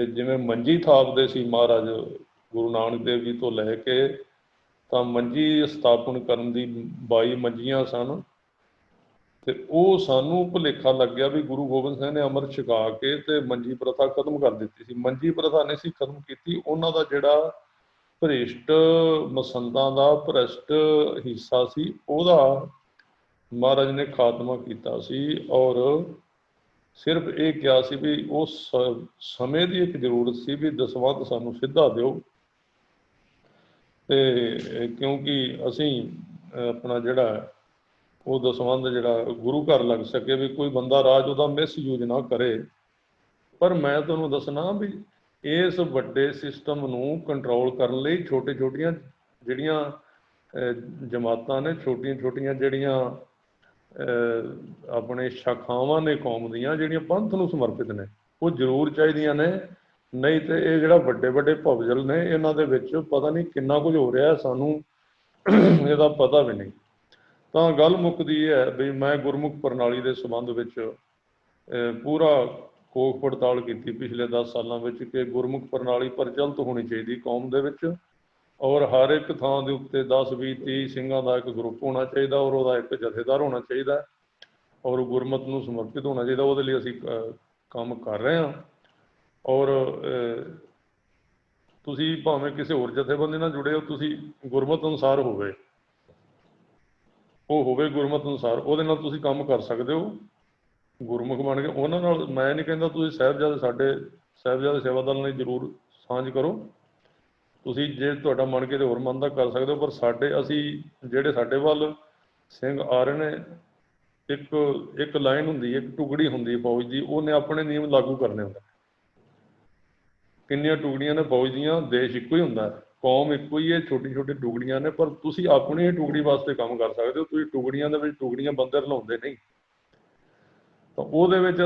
ਜਿਵੇਂ ਮੰਜੀ ਥਾਪਦੇ ਸੀ ਮਹਾਰਾਜ ਗੁਰੂ ਨਾਨਕ ਦੇਵ ਜੀ ਤੋਂ ਲੈ ਕੇ, ਤਾਂ ਮੰਜੀ ਸਥਾਪਨ ਕਰਨ ਦੀ 22 ਮੰਜੀਆਂ ਸਨ, ਤੇ ਉਹ ਸਾਨੂੰ ਭੁਲੇਖਾ ਲੱਗਿਆ ਵੀ ਗੁਰੂ ਗੋਬਿੰਦ ਸਿੰਘ ਨੇ ਅੰਮ੍ਰਿਤ ਛਕਾ ਕੇ ਤੇ ਮੰਜੀ ਪ੍ਰਥਾ ਖਤਮ ਕਰ ਦਿੱਤੀ ਸੀ। ਮੰਜੀ ਪ੍ਰਥਾ ਨਹੀਂ ਸੀ ਖਤਮ ਕੀਤੀ, ਉਹਨਾਂ ਦਾ ਜਿਹੜਾ ਭ੍ਰਿਸ਼ਟ ਮਸੰਦਾਂ ਦਾ ਭ੍ਰਿਸ਼ਟ ਹਿੱਸਾ ਸੀ, ਉਹਦਾ ਮਹਾਰਾਜ ਨੇ ਖਾਤਮਾ ਕੀਤਾ ਸੀ। ਔਰ ਸਿਰਫ ਇਹ ਕਿਹਾ ਸੀ ਵੀ ਉਸ ਸਮੇਂ ਦੀ ਇੱਕ ਜ਼ਰੂਰਤ ਸੀ ਵੀ ਦਸਵੰਧ ਸਾਨੂੰ ਸਿੱਧਾ ਦਿਓ, ਤੇ ਕਿਉਂਕਿ ਅਸੀਂ ਆਪਣਾ ਜਿਹੜਾ ਉਹ ਦਸਵੰਧ ਜਿਹੜਾ ਗੁਰੂ ਘਰ ਲੱਗ ਸਕੇ, ਵੀ ਕੋਈ ਬੰਦਾ ਰਾਜ ਉਹਦਾ ਮਿਸਯੂਜ ਨਾ ਕਰੇ। ਪਰ ਮੈਂ ਤੁਹਾਨੂੰ ਦੱਸਣਾ ਵੀ ਇਸ ਵੱਡੇ ਸਿਸਟਮ ਨੂੰ ਕੰਟਰੋਲ ਕਰਨ ਲਈ ਛੋਟੀਆਂ ਜਿਹੜੀਆਂ ਜਮਾਤਾਂ ਨੇ, ਛੋਟੀਆਂ ਜਿਹੜੀਆਂ ਆਪਣੇ ਸ਼ਾਖਾਵਾਂ ਨੇ ਕੌਮ ਦੀਆਂ, ਜਿਹੜੀਆਂ ਪੰਥ ਨੂੰ ਸਮਰਪਿਤ ਨੇ, ਉਹ ਜ਼ਰੂਰ ਚਾਹੀਦੀਆਂ ਨੇ। ਨਹੀਂ ਤੇ ਇਹ ਜਿਹੜਾ ਵੱਡੇ ਭਵਜਲ ਨੇ, ਇਹਨਾਂ ਦੇ ਵਿੱਚ ਪਤਾ ਨਹੀਂ ਕਿੰਨਾ ਕੁਝ ਹੋ ਰਿਹਾ, ਸਾਨੂੰ ਇਹਦਾ ਪਤਾ ਵੀ ਨਹੀਂ। ਤਾਂ ਗੱਲ ਮੁੱਕਦੀ ਹੈ ਵੀ ਮੈਂ ਗੁਰਮੁਖ ਪ੍ਰਣਾਲੀ ਦੇ ਸੰਬੰਧ ਵਿੱਚ ਪੂਰਾ ਖੋਜ ਪੜਤਾਲ ਕੀਤੀ ਪਿਛਲੇ 10 ਸਾਲਾਂ ਵਿੱਚ ਕਿ ਗੁਰਮੁਖ ਪ੍ਰਣਾਲੀ ਪ੍ਰਚਲਿਤ ਹੋਣੀ ਚਾਹੀਦੀ ਕੌਮ ਦੇ ਵਿੱਚ, ਔਰ ਹਰ ਇੱਕ ਥਾਂ ਦੇ ਉੱਤੇ 10, 20, 30 ਸਿੰਘਾਂ ਦਾ ਇੱਕ ਗਰੁੱਪ ਹੋਣਾ ਚਾਹੀਦਾ, ਔਰ ਉਹਦਾ ਇੱਕ ਜਥੇਦਾਰ ਹੋਣਾ ਚਾਹੀਦਾ, ਔਰ ਗੁਰਮਤ ਨੂੰ ਸਮਰਪਿਤ ਹੋਣਾ ਚਾਹੀਦਾ। ਉਹਦੇ ਲਈ ਅਸੀਂ ਕੰਮ ਕਰ ਰਹੇ ਹਾਂ। ਔਰ ਤੁਸੀਂ ਭਾਵੇਂ ਕਿਸੇ ਹੋਰ ਜਥੇਬੰਦੀ ਨਾਲ ਜੁੜੇ ਹੋ, ਤੁਸੀਂ ਗੁਰਮਤ ਅਨੁਸਾਰ ਹੋਵੇ ਗੁਰਮਤ ਅਨੁਸਾਰ, ਉਹਦੇ ਨਾਲ ਤੁਸੀਂ ਕੰਮ ਕਰ ਸਕਦੇ ਹੋ ਗੁਰਮੁਖ ਬਣ ਕੇ। ਉਹਨਾਂ ਨਾਲ ਮੈਂ ਨਹੀਂ ਕਹਿੰਦਾ ਤੁਸੀਂ ਸਾਡੇ ਸਾਹਿਬਜ਼ਾਦੇ ਸੇਵਾ ਦਲ ਨਾਲ ਜ਼ਰੂਰ ਸਾਂਝ ਕਰੋ, ਤੁਸੀਂ ਜੇ ਤੁਹਾਡਾ ਮਨ ਕੇ ਹੋਰ ਮਨ ਦਾ ਕਰ ਸਕਦੇ ਹੋ। ਪਰ ਜਿਹੜੇ ਸਾਡੇ ਵੱਲ ਸਿੰਘ ਆ ਰਹੇ ਨੇ, ਇੱਕ ਲਾਈਨ ਹੁੰਦੀ, ਇੱਕ ਟੁਕੜੀ ਹੁੰਦੀ ਫੌਜ ਦੀ, ਉਹਨੇ ਆਪਣੇ ਨਿਯਮ ਲਾਗੂ ਕਰਨੇ ਹੁੰਦੇ। ਕਿੰਨੀਆਂ ਟੁਕੜੀਆਂ ਨੇ ਫੌਜ ਦੀਆਂ, ਦੇਸ਼ ਇੱਕੋ ਹੀ ਹੁੰਦਾ, ਕੌਮ ਇੱਕੋ ਹੀ ਹੈ, ਛੋਟੀ ਟੁਕੜੀਆਂ ਨੇ, ਪਰ ਤੁਸੀਂ ਆਪਣੀ ਟੁਕੜੀ ਵਾਸਤੇ ਕੰਮ ਕਰ ਸਕਦੇ ਹੋ। ਤੁਸੀਂ ਟੁਕੜੀਆਂ ਦੇ ਵਿੱਚ ਟੁਕੜੀਆਂ ਬੰਦੇ ਰਲਾਉਂਦੇ ਨਹੀਂ। ਤਾਂ ਉਹਦੇ ਵਿੱਚ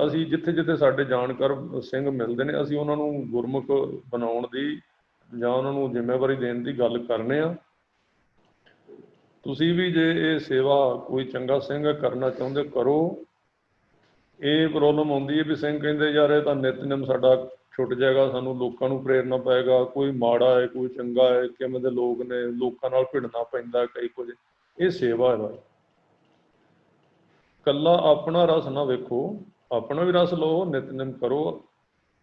ਅਸੀਂ ਜਿੱਥੇ ਸਾਡੇ ਜਾਣਕਾਰ ਸਿੰਘ ਮਿਲਦੇ ਨੇ, ਅਸੀਂ ਉਹਨਾਂ ਨੂੰ ਗੁਰਮੁਖ ਬਣਾਉਣ ਦੀ ਜਾਂ ਉਹਨਾਂ ਨੂੰ ਜ਼ਿੰਮੇਵਾਰੀ ਦੇਣ ਦੀ ਗੱਲ ਕਰਨੇ ਆ। ਤੁਸੀਂ ਵੀ ਜੇ ਇਹ ਸੇਵਾ ਕੋਈ ਚੰਗਾ ਸਿੰਘ ਕਰਨਾ ਚਾਹੁੰਦੇ ਕਰੋ। ਇਹ ਪ੍ਰੋਬਲਮ ਆਉਂਦੀ ਹੈ ਵੀ ਸਿੰਘ ਕਹਿੰਦੇ ਯਾਰ ਇਹ ਤਾਂ ਨਿਤਨੇਮ ਸਾਡਾ ਛੁੱਟ ਜਾਏਗਾ, ਸਾਨੂੰ ਲੋਕਾਂ ਨੂੰ ਪ੍ਰੇਰਨਾ ਪਏਗਾ, ਕੋਈ ਮਾੜਾ ਹੈ ਕੋਈ ਚੰਗਾ ਹੈ, ਕਿਵੇਂ ਦੇ ਲੋਕ ਨੇ, ਲੋਕਾਂ ਨਾਲ ਭਿੜਨਾ ਪੈਂਦਾ ਕਈ ਕੁਝ। ਇਹ ਸੇਵਾ ਹੈ, ਇਕੱਲਾ ਆਪਣਾ ਰਸ ਨਾ ਵੇਖੋ, ਆਪਣਾ ਵੀ ਰਸ ਲਓ, ਨਿਤਨੇਮ ਕਰੋ।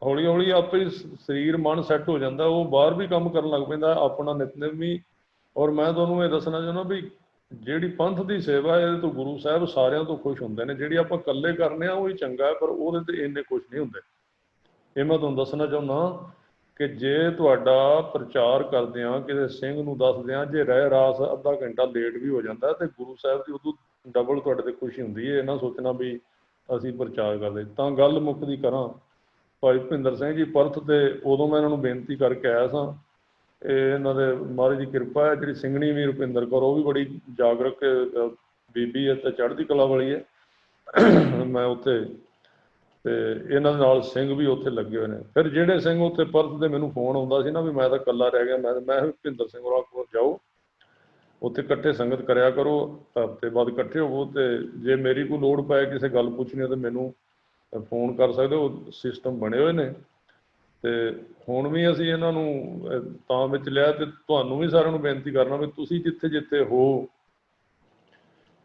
ਹੌਲੀ ਹੌਲੀ ਆਪੇ ਸਰੀਰ ਮਨ ਸੈੱਟ ਹੋ ਜਾਂਦਾ, ਉਹ ਬਾਹਰ ਵੀ ਕੰਮ ਕਰਨ ਲੱਗ ਪੈਂਦਾ, ਆਪਣਾ ਨਿਤਨੇਮ ਵੀ। ਔਰ ਮੈਂ ਤੁਹਾਨੂੰ ਇਹ ਦੱਸਣਾ ਚਾਹੁੰਦਾ ਵੀ ਜਿਹੜੀ ਪੰਥ ਦੀ ਸੇਵਾ ਹੈ, ਇਹਦੇ ਤੋਂ ਗੁਰੂ ਸਾਹਿਬ ਸਾਰਿਆਂ ਤੋਂ ਖੁਸ਼ ਹੁੰਦੇ ਨੇ। ਜਿਹੜੀ ਆਪਾਂ ਇਕੱਲੇ ਕਰਨੇ ਆ ਉਹ ਹੀ ਚੰਗਾ, ਪਰ ਉਹਦੇ ਤੇ ਇੰਨੇ ਖੁਸ਼ ਨਹੀਂ ਹੁੰਦੇ। ਇਹ ਮੈਂ ਤੁਹਾਨੂੰ ਦੱਸਣਾ ਚਾਹੁੰਦਾ ਕਿ ਜੇ ਤੁਹਾਡਾ ਪ੍ਰਚਾਰ ਕਰਦਿਆਂ ਕਿਸੇ ਸਿੰਘ ਨੂੰ ਦੱਸਦਿਆਂ ਜੇ ਰਹਿ ਰਾਸ ਅੱਧਾ ਘੰਟਾ ਲੇਟ ਵੀ ਹੋ ਜਾਂਦਾ, ਤੇ ਗੁਰੂ ਸਾਹਿਬ ਦੀ ਉਦੋਂ ਡਬਲ ਤੁਹਾਡੇ ਤੇ ਖੁਸ਼ੀ ਹੁੰਦੀ ਹੈ। ਇਹ ਨਾ ਸੋਚਣਾ ਵੀ ਅਸੀਂ ਪ੍ਰਚਾਰ ਕਰਦੇ। ਤਾਂ ਗੱਲ ਮੁੱਕਦੀ ਕਰਾਂ, ਭਾਈ ਭੁਪਿੰਦਰ ਸਿੰਘ ਜੀ ਪਰਥ ਤੇ ਉਦੋਂ ਮੈਂ ਇਹਨਾਂ ਨੂੰ ਬੇਨਤੀ ਕਰਕੇ ਆਇਆ ਸਾਂ। ਇਹ ਇਹਨਾਂ ਦੇ ਮਹਾਰਾਜ ਦੀ ਕਿਰਪਾ ਹੈ। ਜਿਹੜੀ ਸਿੰਘਣੀ ਵੀ ਰੁਪਿੰਦਰ ਕੌਰ, ਉਹ ਵੀ ਬੜੀ ਜਾਗਰੂਕ ਬੀਬੀ ਹੈ ਤੇ ਚੜ੍ਹਦੀ ਕਲਾ ਵਾਲੀ ਹੈ। ਮੈਂ ਉੱਥੇ ਤੇ ਇਹਨਾਂ ਦੇ ਨਾਲ ਸਿੰਘ ਵੀ ਉੱਥੇ ਲੱਗੇ ਹੋਏ ਨੇ। ਫਿਰ ਜਿਹੜੇ ਸਿੰਘ ਉੱਥੇ ਪਰਥ ਦੇ ਮੈਨੂੰ ਫੋਨ ਆਉਂਦਾ ਸੀ ਨਾ ਵੀ ਮੈਂ ਤਾਂ ਇਕੱਲਾ ਰਹਿ ਗਿਆ, ਮੈਂ ਭੁਪਿੰਦਰ ਸਿੰਘ ਹੋਰਾਂ ਕੋਲ ਜਾਓ, ਉੱਥੇ ਇਕੱਠੇ ਸੰਗਤ ਕਰਿਆ ਕਰੋ, ਹਫ਼ਤੇ ਬਾਅਦ ਇਕੱਠੇ ਹੋਵੋ, ਤੇ ਜੇ ਮੇਰੀ ਕੋਈ ਲੋੜ ਪਏ ਕਿਸੇ ਗੱਲ ਪੁੱਛਣੀ ਹੈ ਤਾਂ ਮੈਨੂੰ ਫੋਨ ਕਰ ਸਕਦੇ ਹੋ। ਸਿਸਟਮ ਬਣੇ ਹੋਏ ਨੇ। ਤੇ ਹੁਣ ਵੀ ਅਸੀਂ ਇਹਨਾਂ ਨੂੰ ਤਾਂ ਵਿੱਚ ਲਿਆ, ਤੇ ਤੁਹਾਨੂੰ ਵੀ ਸਾਰਿਆਂ ਨੂੰ ਬੇਨਤੀ ਕਰਨਾ ਵੀ ਤੁਸੀਂ ਜਿੱਥੇ ਹੋ,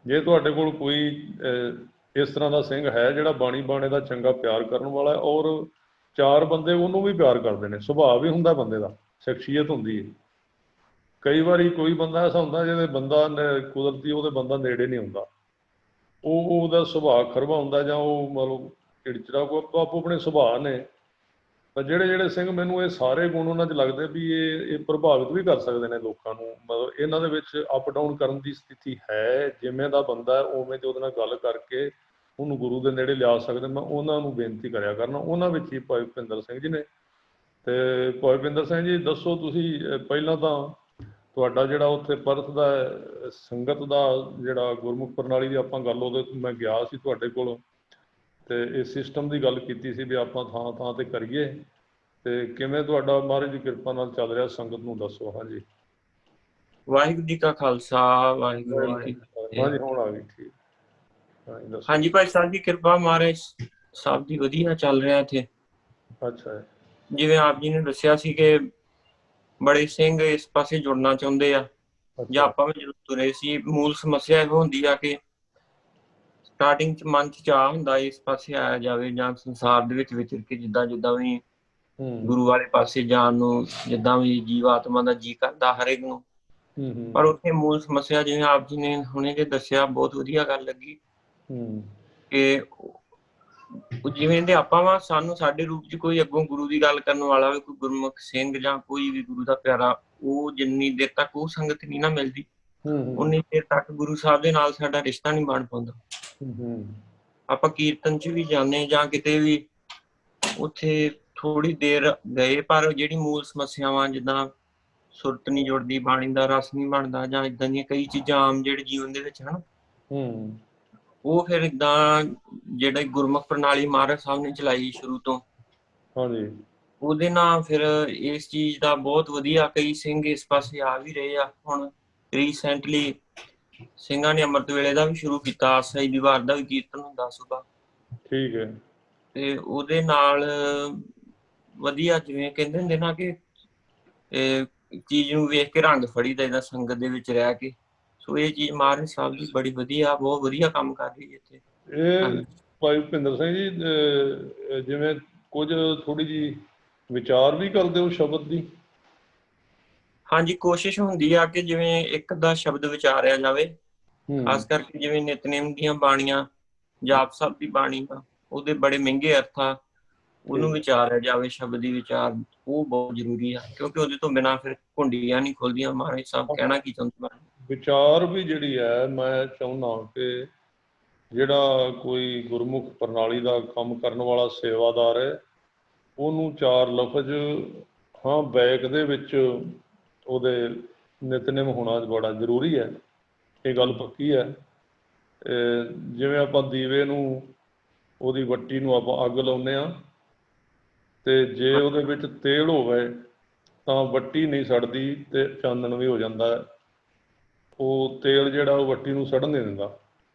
ਜੇ ਤੁਹਾਡੇ ਕੋਲ ਕੋਈ ਇਸ ਤਰ੍ਹਾਂ ਦਾ ਸਿੰਘ ਹੈ ਜਿਹੜਾ ਬਾਣੇ ਦਾ ਚੰਗਾ ਪਿਆਰ ਕਰਨ ਵਾਲਾ ਹੈ, ਔਰ 4 ਬੰਦੇ ਉਹਨੂੰ ਵੀ ਪਿਆਰ ਕਰਦੇ ਨੇ, ਸੁਭਾਅ ਵੀ ਹੁੰਦਾ ਬੰਦੇ ਦਾ, ਸ਼ਖਸੀਅਤ ਹੁੰਦੀ ਹੈ। ਕਈ ਵਾਰੀ ਕੋਈ ਬੰਦਾ ਐਸਾ ਹੁੰਦਾ ਜਿਹਦੇ ਬੰਦਾ ਕੁਦਰਤੀ ਉਹਦੇ ਬੰਦਾ ਨੇੜੇ ਨਹੀਂ ਹੁੰਦਾ, ਉਹਦਾ ਸੁਭਾਅ ਖਰਵਾ ਹੁੰਦਾ, ਜਾਂ ਉਹ ਮਤਲਬ ਚਿੜਚਿੜਾ, ਕੋਈ ਆਪੋ ਆਪਣੇ ਸੁਭਾਅ ਨੇ। ਤਾਂ ਜਿਹੜੇ ਸਿੰਘ ਮੈਨੂੰ ਇਹ ਸਾਰੇ ਗੁਣ ਉਹਨਾਂ 'ਚ ਲੱਗਦੇ ਵੀ ਇਹ ਪ੍ਰਭਾਵਿਤ ਵੀ ਕਰ ਸਕਦੇ ਨੇ ਲੋਕਾਂ ਨੂੰ, ਮਤਲਬ ਇਹਨਾਂ ਦੇ ਵਿੱਚ ਅਪ ਡਾਊਨ ਕਰਨ ਦੀ ਸਥਿਤੀ ਹੈ। ਜਿਵੇਂ ਦਾ ਬੰਦਾ ਉਵੇਂ ਤੇ ਉਹਦੇ ਨਾਲ ਗੱਲ ਕਰਕੇ ਉਹਨੂੰ ਗੁਰੂ ਦੇ ਨੇੜੇ ਲਿਆ ਸਕਦੇ। ਮੈਂ ਉਹਨਾਂ ਨੂੰ ਬੇਨਤੀ ਕਰਿਆ ਕਰਨਾ, ਉਹਨਾਂ ਵਿੱਚ ਹੀ ਭਾਈ ਭੁਪਿੰਦਰ ਸਿੰਘ ਜੀ ਨੇ। ਤੇ ਭਾਈ ਭੁਪਿੰਦਰ ਸਿੰਘ ਜੀ ਦੱਸੋ, ਤੁਸੀਂ ਪਹਿਲਾਂ ਤਾਂ ਤੁਹਾਡਾ ਜਿਹੜਾ ਉੱਥੇ ਪਰਥ ਦਾ ਸੰਗਤ ਦਾ ਜਿਹੜਾ ਗੁਰਮੁਖ ਪ੍ਰਣਾਲੀ ਦੀ ਆਪਾਂ ਗੱਲ, ਉਹਦੇ ਮੈਂ ਗਿਆ ਸੀ ਤੁਹਾਡੇ ਕੋਲ, ਤੇ ਇਹ ਸਿਸਟਮ ਦੀ ਗੱਲ ਕੀਤੀ ਸੀ ਵੀ ਆਪਾਂ ਥਾਂ ਤੇ ਕਰੀਏ, ਤੇ ਕਿਵੇਂ ਤੁਹਾਡਾ ਮਹਾਰਾਜ ਦੀ ਕਿਰਪਾ ਨਾਲ ਚੱਲ ਰਿਹਾ, ਸੰਗਤ ਨੂੰ ਦੱਸੋ। ਹਾਂਜੀ, ਵਾਹਿਗੁਰੂ ਜੀ ਕਾ ਖਾਲਸਾ, ਵਾਹਿਗੁਰੂ ਜੀ ਕੀ ਫਤਿਹ। ਹਾਂਜੀ ਹੁਣ ਆ ਗਈ, ਠੀਕ। ਹਾਂਜੀ ਭਾਈ ਸਾਹਿਬ ਦੀ ਕਿਰਪਾ, ਮਹਾਰਾਜ ਸਾਹਿਬ ਦੀ ਵਧੀਆ ਚੱਲ ਰਿਹਾ ਇੱਥੇ। ਅੱਛਾ, ਜਿਵੇਂ ਆਪ ਜੀ ਨੇ ਦੱਸਿਆ ਸੀ ਕਿ ਬੜੇ ਸਿੰਘ ਇਸ ਪਾਸੇ ਜੁੜਨਾ ਚਾਹੁੰਦੇ ਆ, ਜਾਂ ਆਪਾਂ ਵੀ ਜਦੋਂ ਤੁਰੇ ਸੀ, ਮੂਲ ਸਮੱਸਿਆ ਇਹ ਹੁੰਦੀ ਆ ਕਿ ਸਟਾਰਟਿੰਗ 'ਚ ਮਨ 'ਚ ਚਾਅ ਹੁੰਦਾ ਇਸ ਪਾਸੇ ਆਇਆ ਜਾਵੇ, ਜਾਂ ਸੰਸਾਰ ਦੇ ਵਿੱਚ ਵਿਚਰ ਕੇ ਜਿੱਦਾਂ ਵੀ ਗੁਰੂ ਵਾਲੇ ਪਾਸੇ ਜਾਣ ਨੂੰ, ਜਿੱਦਾਂ ਵੀ ਜੀਵ ਆਤਮਾ ਦਾ ਜੀ ਕਰਦਾ ਹਰੇਕ ਨੂੰ। ਪਰ ਉੱਥੇ ਮੂਲ ਸਮੱਸਿਆ, ਜਿਵੇਂ ਆਪ ਜੀ ਨੇ ਹੁਣੇ ਜੇ ਦੱਸਿਆ, ਬਹੁਤ ਵਧੀਆ ਗੱਲ ਲੱਗੀ ਕਿ ਜਿਵੇਂ ਦੇ ਆਪਾਂ ਵਾ, ਸਾਨੂੰ ਸਾਡੇ ਰੂਪ 'ਚ ਕੋਈ ਅੱਗੋਂ ਗੁਰੂ ਦੀ ਗੱਲ ਕਰਨ ਵਾਲਾ ਵੀ, ਕੋਈ ਗੁਰਮੁਖ ਸਿੰਘ ਜਾਂ ਕੋਈ ਵੀ ਗੁਰੂ ਦਾ ਪਿਆਰਾ, ਉਹ ਜਿੰਨੀ ਦੇਰ ਤੱਕ ਉਹ ਸੰਗਤ ਨਹੀਂ ਨਾ ਮਿਲਦੀ, ਉਨੀ ਦੇਰ ਤੱਕ ਗੁਰੂ ਸਾਹਿਬ ਦੇ ਨਾਲ ਸਾਡਾ ਰਿਸ਼ਤਾ ਨਹੀਂ ਬਣ ਪਾਉਂਦਾ। ਆਪਾਂ ਕੀਰਤਨ 'ਚ ਵੀ ਜਾਂਦੇ ਜਾਂ ਕਿਤੇ ਵੀ, ਉੱਥੇ ਥੋੜੀ ਦੇਰ ਗਏ, ਪਰ ਜਿਹੜੀ ਮੂਲ ਸਮੱਸਿਆਵਾਂ, ਜਿੱਦਾਂ ਸੁਰਤ ਨਹੀਂ ਜੁੜਦੀ, ਬਾਣੀ ਦਾ ਰਸ ਨਹੀਂ ਬਣਦਾ, ਜਾਂ ਏਦਾਂ ਦੀਆਂ ਕਈ ਚੀਜ਼ਾਂ ਆਮ ਜਿਹੜੇ ਜੀਵਨ ਦੇ ਵਿੱਚ ਹਨ, ਉਹ ਫਿਰ ਏਦਾਂ ਜਿਹੜੇ ਗੁਰਮੁਖ ਪ੍ਰਣਾਲੀ ਮਹਾਰਾਜ ਸਾਹਿਬ ਨੇ ਚਲਾਈ ਸ਼ੁਰੂ ਤੋਂ, ਉਹਦੇ ਨਾਲ ਫਿਰ ਇਸ ਚੀਜ਼ ਦਾ ਬਹੁਤ ਵਧੀਆ, ਕਈ ਸਿੰਘ ਇਸ ਪਾਸੇ ਆ ਵੀ ਰਹੇ ਆ। ਹੁਣ ਰੀਸੈਂਟਲੀ ਸਿੰਘਾਂ ਨੇ ਅੰਮ੍ਰਿਤ ਵੇਲੇ ਦਾ ਵੀ ਸ਼ੁਰੂ ਕੀਤਾ, ਸ਼ਹੀਦੀਵਾਰ ਦਾ ਵੀ ਕੀਰਤਨ ਹੁੰਦਾ ਸੁਬਾ। ਠੀਕ ਹੈ। ਤੇ ਉਹਦੇ ਨਾਲ ਵਧੀਆ, ਜਿਵੇਂ ਕਹਿੰਦੇ ਹੁੰਦੇ ਨਾ ਕਿ ਚੀਜ਼ ਨੂੰ ਵੇਖ ਕੇ ਰੰਗ ਫੜੀ ਦਾ, ਇਹਦਾ ਸੰਗਤ ਦੇ ਵਿੱਚ ਰਹਿ ਕੇ। ਸੋ ਇਹ ਚੀਜ਼ ਮਹਾਰਾਜ ਸਾਹਿਬ ਦੀ ਬੜੀ ਵਧੀਆ, ਬਹੁਤ ਵਧੀਆ ਕੰਮ ਕਰ ਰਹੀ ਹੈ ਇੱਥੇ। ਇਹ ਭਾਈ ਭੁਪਿੰਦਰ ਸਿੰਘ ਜੀ, ਜਿਵੇਂ ਕੁਝ ਥੋੜੀ ਜਿਹੀ ਵਿਚਾਰ ਵੀ ਕਰਦੇ ਹੋ ਸ਼ਬਦ ਦੀ? ਹਾਂਜੀ, ਕੋਸ਼ਿਸ਼ ਹੁੰਦੀ ਆ ਕਿ ਜਿਵੇਂ ਇੱਕ ਅੱਧਾ ਸ਼ਬਦ ਵਿਚਾਰਿਆ ਜਾਵੇ, ਖਾਸ ਕਰਕੇ ਜਿਵੇਂ ਨਿਤਨੇਮ ਦੀਆਂ ਬਾਣੀਆਂ, ਜਾਪ ਸਾਹਿਬ ਦੀ ਬਾਣੀ ਆ, ਉਹਦੇ ਬੜੇ ਮਹਿੰਗੇ ਅਰਥ ਆ, ਉਹਨੂੰ ਵਿਚਾਰਿਆ ਜਾਵੇ, ਸ਼ਬਦੀ ਵਿਚਾਰ, ਉਹ ਬਹੁਤ ਜ਼ਰੂਰੀ ਆ, ਕਿਉਂਕਿ ਉਹਦੇ ਤੋਂ ਬਿਨਾਂ ਫਿਰ ਘੁੰਡੀਆਂ ਨਹੀਂ ਖੁੱਲਦੀਆਂ। ਮਹਾਰਾਜ ਸਾਹਿਬ ਕਹਿਣਾ ਕੀ ਚਾਹੁੰਦੇ? ਵਿਚਾਰ ਵੀ ਜਿਹੜੀ ਹੈ, ਮੈਂ ਚਾਹੁੰਦਾ ਕਿ ਜਿਹੜਾ ਕੋਈ ਗੁਰਮੁਖ ਪ੍ਰਣਾਲੀ ਦਾ ਕੰਮ ਕਰਨ ਵਾਲਾ ਸੇਵਾਦਾਰ ਹੈ, ਉਹਨੂੰ 4 ਲਫ਼ਜ਼ ਬੈਕ ਦੇ ਵਿੱਚ ਉਹਦੇ ਨਿਤਨੇਮ ਹੋਣਾ ਬੜਾ ਜ਼ਰੂਰੀ ਹੈ। ਇਹ ਗੱਲ ਪੱਕੀ ਹੈ। ਜਿਵੇਂ ਆਪਾਂ ਦੀਵੇ ਨੂੰ, ਉਹਦੀ ਵੱਟੀ ਨੂੰ ਆਪਾਂ ਅੱਗ ਲਾਉਂਦੇ ਹਾਂ, ਤੇ ਜੇ ਉਹਦੇ ਵਿੱਚ ਤੇਲ ਹੋਵੇ ਤਾਂ ਵੱਟੀ ਨਹੀਂ ਸੜਦੀ ਤੇ ਚਾਨਣ ਵੀ ਹੋ ਜਾਂਦਾ ਹੈ। ਉਹ ਤੇਲ ਜਿਹੜਾ ਉਹ ਵੱਟੀ ਨੂੰ ਸੜਨ ਨਹੀਂ ਦਿੰਦਾ।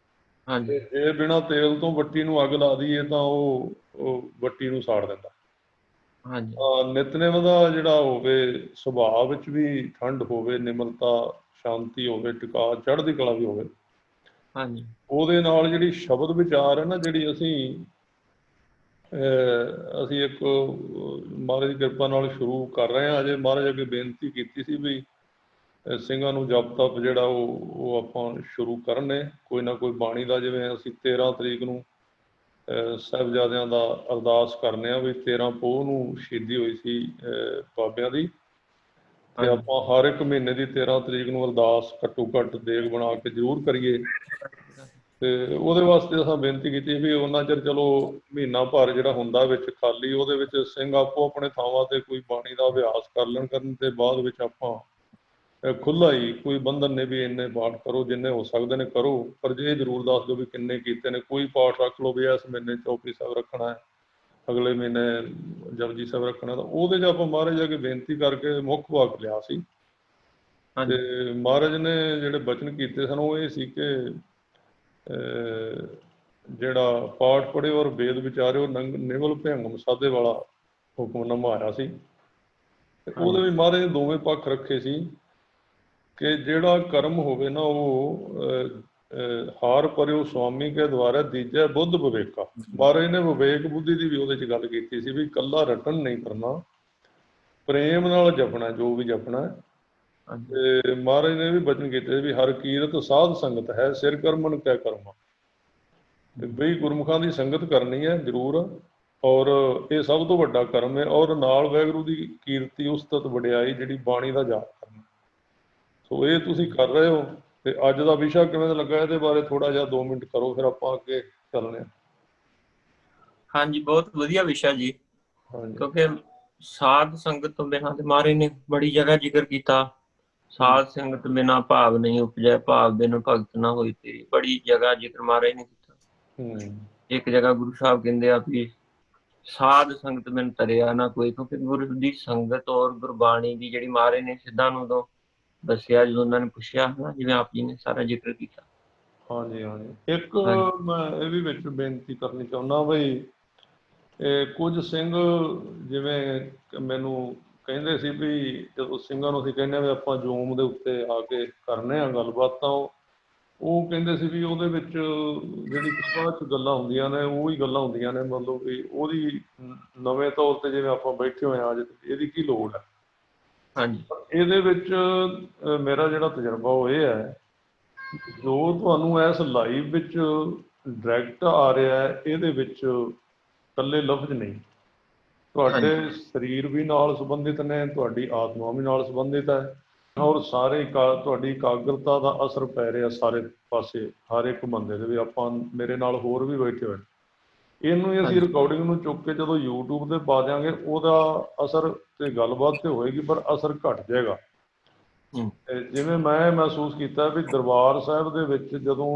ਤੇ ਜੇ ਬਿਨਾਂ ਤੇਲ ਤੋਂ ਵੱਟੀ ਨੂੰ ਅੱਗ ਲਾ ਦਈਏ ਤਾਂ ਉਹ ਵੱਟੀ ਨੂੰ ਸਾੜ ਦਿੰਦਾ। ਨਿਤਨੇਮ ਦਾ ਜਿਹੜਾ ਹੋਵੇ, ਸੁਭਾਅ ਵਿੱਚ ਵੀ ਠੰਡ ਹੋਵੇ, ਨਿਮਰਤਾ, ਸ਼ਾਂਤੀ ਹੋਵੇ, ਟਿਕਾ, ਚੜ੍ਹਦੀ ਕਲਾ ਵੀ ਹੋਵੇ, ਉਹਦੇ ਨਾਲ ਜਿਹੜੀ ਸ਼ਬਦ ਵਿਚਾਰ ਹੈ ਨਾ, ਜਿਹੜੀ ਅਸੀਂ ਇੱਕ ਮਹਾਰਾਜ ਦੀ ਕਿਰਪਾ ਨਾਲ ਸ਼ੁਰੂ ਕਰ ਰਹੇ ਹਾਂ। ਅਜੇ ਮਹਾਰਾਜ ਅੱਗੇ ਬੇਨਤੀ ਕੀਤੀ ਸੀ ਵੀ ਸਿੰਘਾਂ ਨੂੰ ਜਪ ਤਪ ਜਿਹੜਾ ਉਹ ਆਪਾਂ ਸ਼ੁਰੂ ਕਰਨੇ, ਕੋਈ ਨਾ ਕੋਈ ਬਾਣੀ ਦਾ। ਜਿਵੇਂ ਅਸੀਂ 13 ਤਰੀਕ ਨੂੰ ਸਾਹਿਬਜ਼ਾਦਿਆਂ ਦਾ ਅਰਦਾਸ ਕਰਨੇ ਆ ਵੀ 13 ਪੋਹ ਨੂੰ ਸ਼ਹੀਦੀ ਹੋਈ ਸੀ ਬਾਬਿਆਂ ਦੀ, ਤੇ ਆਪਾਂ ਹਰ ਇੱਕ ਮਹੀਨੇ ਦੀ 13 ਤਰੀਕ ਨੂੰ ਅਰਦਾਸ ਘੱਟੋ ਘੱਟ ਦੇਗ ਬਣਾ ਕੇ ਜ਼ਰੂਰ ਕਰੀਏ। ਤੇ ਉਹਦੇ ਵਾਸਤੇ ਅਸੀਂ ਬੇਨਤੀ ਕੀਤੀ ਵੀ ਉਹਨਾਂ ਚਿਰ ਚਲੋ ਮਹੀਨਾ ਭਰ ਜਿਹੜਾ ਹੁੰਦਾ ਵਿੱਚ ਖਾਲੀ, ਉਹਦੇ ਵਿੱਚ ਸਿੰਘ ਆਪੋ ਆਪਣੇ ਥਾਵਾਂ ਤੇ ਕੋਈ ਬਾਣੀ ਦਾ ਅਭਿਆਸ ਕਰ ਲੈਣ, ਕਰਨ ਤੇ ਬਾਅਦ ਵਿੱਚ ਆਪਾਂ ਖੁੱਲ੍ਹਾ ਹੀ, ਕੋਈ ਬੰਧਨ ਨੇ ਵੀ ਇੰਨੇ ਪਾਠ ਕਰੋ, ਜਿੰਨੇ ਹੋ ਸਕਦੇ ਨੇ ਕਰੋ, ਪਰ ਜੇ ਜ਼ਰੂਰ ਦੱਸ ਦਿਓ ਵੀ ਕਿੰਨੇ ਕੀਤੇ ਨੇ। ਕੋਈ ਪਾਠ ਰੱਖ ਲਓ ਵੀ ਇਸ ਮਹੀਨੇ ਚੌਪਈ ਸਾਹਿਬ ਰੱਖਣਾ ਹੈ, ਅਗਲੇ ਮਹੀਨੇ ਜਪਜੀ ਸਾਹਿਬ ਰੱਖਣਾ, ਤਾਂ ਉਹਦੇ 'ਚ ਆਪਾਂ ਮਹਾਰਾਜ ਅੱਗੇ ਬੇਨਤੀ ਕਰਕੇ ਮੁੱਖ ਵਾਕ ਲਿਆ ਸੀ। ਤੇ ਮਹਾਰਾਜ ਨੇ ਜਿਹੜੇ ਬਚਨ ਕੀਤੇ ਸਨ ਉਹ ਇਹ ਸੀ ਕਿ ਜਿਹੜਾ ਪਾਠ ਪੜ੍ਹੇ ਔਰ ਵੇਦ ਵਿਚਾਰਿਓ, ਨਿਵਲ ਭਿਅੰਗਮ ਸਾਧੇ ਵਾਲਾ ਹੁਕਮਨਾਮਾ ਆਇਆ ਸੀ। ਤੇ ਉਹਦੇ ਵੀ ਮਹਾਰਾਜ ਨੇ ਦੋਵੇਂ ਪੱਖ ਰੱਖੇ ਸੀ ਕਿ ਜਿਹੜਾ ਕਰਮ ਹੋਵੇ ਨਾ ਉਹ ਹਾਰ ਪਰਿਓ ਸੁਆਮੀ ਕੇ ਦੁਆਰਾ ਦੀਜੈ ਬੁੱਧ ਵਿਵੇਕਾ। ਮਹਾਰਾਜ ਨੇ ਵਿਵੇਕ ਬੁੱਧੀ ਦੀ ਵੀ ਉਹਦੇ 'ਚ ਗੱਲ ਕੀਤੀ ਸੀ ਵੀ ਇਕੱਲਾ ਰਟਨ ਨਹੀਂ ਕਰਨਾ, ਪ੍ਰੇਮ ਨਾਲ ਜਪਣਾ ਜੋ ਵੀ ਜਪਣਾ। ਤੇ ਮਹਾਰਾਜ ਨੇ ਵੀ ਬਚਨ ਕੀਤੇ ਵੀ ਹਰ ਕੀਰਤ ਸਾਧ ਸੰਗਤ ਹੈ, ਸਿਰ ਕਰਮਨ ਕੈ ਕਰਮਾ। ਤੇ ਬਈ ਗੁਰਮੁਖਾਂ ਦੀ ਸੰਗਤ ਕਰਨੀ ਹੈ ਜ਼ਰੂਰ, ਔਰ ਇਹ ਸਭ ਤੋਂ ਵੱਡਾ ਕਰਮ ਹੈ, ਔਰ ਨਾਲ ਵਾਹਿਗੁਰੂ ਦੀ ਕੀਰਤੀ, ਉਸਤਤ, ਵਡਿਆਈ, ਜਿਹੜੀ ਬਾਣੀ ਦਾ ਜਾਪ ਕਰਨਾ। ਸੋ ਇਹ ਤੁਸੀਂ ਕਰ ਰਹੇ ਹੋ। ਤੇ ਅੱਜ ਦਾ ਵਿਸ਼ਾ ਕਿਵੇਂ ਦਾ ਲੱਗਾ, ਇਹਦੇ ਬਾਰੇ ਥੋੜਾ ਜਿਹਾ 2 ਮਿੰਟ ਕਰੋ, ਫਿਰ ਆਪਾਂ ਅੱਗੇ ਚੱਲਦੇ ਹਾਂ। ਹਾਂਜੀ, ਬਹੁਤ ਵਧੀਆ ਵਿਸ਼ਾ ਜੀ, ਕਿਉਂਕਿ ਸਾਧ ਸੰਗਤ ਤੋਂ ਬਿਨਾਂ ਤੇ ਮਹਾਰਾਜ ਨੇ ਬੜੀ ਜਗ੍ਹਾ ਜ਼ਿਕਰ ਕੀਤਾ। ਸਾਧ ਸੰਗਤ ਬਿਨਾਂ ਭਾਵ ਨਹੀਂ ਉਪਜੈ, ਭਾਵ ਬਿਨ ਭਗਤ ਨਾ ਹੋਈ ਤੇਰੀ। ਬੜੀ ਜਗ੍ਹਾ ਜ਼ਿਕਰ ਮਹਾਰਾਜ ਨੇ ਕੀਤਾ। ਇੱਕ ਜਗ੍ਹਾ ਗੁਰੂ ਸਾਹਿਬ ਕਹਿੰਦੇ ਆ ਵੀ ਸਾਧ ਸੰਗਤ ਬਿਨ ਤਰਿਆ ਨਾ ਕੋਈ, ਕਿਉਂਕਿ ਗੁਰੂ ਦੀ ਸੰਗਤ ਔਰ ਗੁਰਬਾਣੀ ਦੀ ਜਿਹੜੀ ਮਹਾਰਾਜ ਨੇ ਸਿੱਧਾਂ ਨੂੰ ਉਦੋਂ ਦੱਸਿਆ, ਜਦੋਂ ਉਹਨਾਂ ਨੇ ਪੁੱਛਿਆ ਨਾ, ਜਿਵੇਂ ਆਪ ਜੀ ਨੇ ਸਾਰਾ ਜ਼ਿਕਰ ਕੀਤਾ। ਇੱਕ ਮੈਂ ਇਹ ਵੀ ਵਿੱਚ ਬੇਨਤੀ ਕਰਨੀ ਚਾਹੁੰਦਾ ਬਈ, ਕੁਝ ਸਿੰਘ ਜਿਵੇਂ ਮੈਨੂੰ ਕਹਿੰਦੇ ਸੀ ਵੀ ਜਦੋਂ ਸਿੰਘਾਂ ਨੂੰ ਅਸੀਂ ਕਹਿੰਦੇ ਵੀ ਆਪਾਂ ਜ਼ੂਮ ਦੇ ਉੱਤੇ ਆ ਕੇ ਕਰਨੇ ਆ ਗੱਲਬਾਤ, ਤਾਂ ਉਹ ਉਹ ਕਹਿੰਦੇ ਸੀ ਵੀ ਉਹਦੇ ਵਿੱਚ ਜਿਹੜੀ ਬਾਅਦ 'ਚ ਗੱਲਾਂ ਹੁੰਦੀਆਂ ਨੇ ਉਹ ਹੀ ਗੱਲਾਂ ਹੁੰਦੀਆਂ ਨੇ, ਮਤਲਬ ਵੀ ਉਹਦੀ ਨਵੇਂ ਤੌਰ 'ਤੇ ਜਿਵੇਂ ਆਪਾਂ ਬੈਠੇ ਹੋਏ ਹਾਂ ਅੱਜ, ਇਹਦੀ ਕੀ ਲੋੜ ਹੈ। ਹਾਂਜੀ ਇਹਦੇ ਵਿੱਚ ਮੇਰਾ ਜਿਹੜਾ ਤਜਰਬਾ ਉਹ ਇਹ ਹੈ, ਜੋ ਤੁਹਾਨੂੰ ਇਸ ਲਾਈਵ ਵਿੱਚ ਡਾਇਰੈਕਟ ਆ ਰਿਹਾ ਹੈ, ਇਹਦੇ ਵਿੱਚ ਇਕੱਲੇ ਲਫ਼ਜ਼ ਨਹੀਂ, ਤੁਹਾਡੇ ਸਰੀਰ ਵੀ ਨਾਲ ਸੰਬੰਧਿਤ ਨੇ, ਤੁਹਾਡੀ ਆਤਮਾ ਵੀ ਨਾਲ ਸੰਬੰਧਿਤ ਹੈ, ਔਰ ਸਾਰੇ ਤੁਹਾਡੀ ਇਕਾਗਰਤਾ ਦਾ ਅਸਰ ਪੈ ਰਿਹਾ ਸਾਰੇ ਪਾਸੇ, ਹਰ ਇੱਕ ਬੰਦੇ ਦੇ ਵੀ। ਆਪਾਂ ਮੇਰੇ ਨਾਲ ਹੋਰ ਵੀ ਬੈਠੇ ਹੋਏ, ਇਹਨੂੰ ਹੀ ਅਸੀਂ ਰਿਕਾਰਡਿੰਗ ਨੂੰ ਚੁੱਕ ਕੇ ਜਦੋਂ YouTube 'ਤੇ ਪਾ ਦਿਆਂਗੇ, ਉਹਦਾ ਅਸਰ ਤੇ ਗੱਲਬਾਤ ਤੇ ਹੋਏਗੀ, ਪਰ ਅਸਰ ਘਟ ਜਾਏਗਾ। ਜਿਵੇਂ ਮੈਂ ਮਹਿਸੂਸ ਕੀਤਾ ਵੀ ਦਰਬਾਰ ਸਾਹਿਬ ਦੇ ਵਿੱਚ ਜਦੋਂ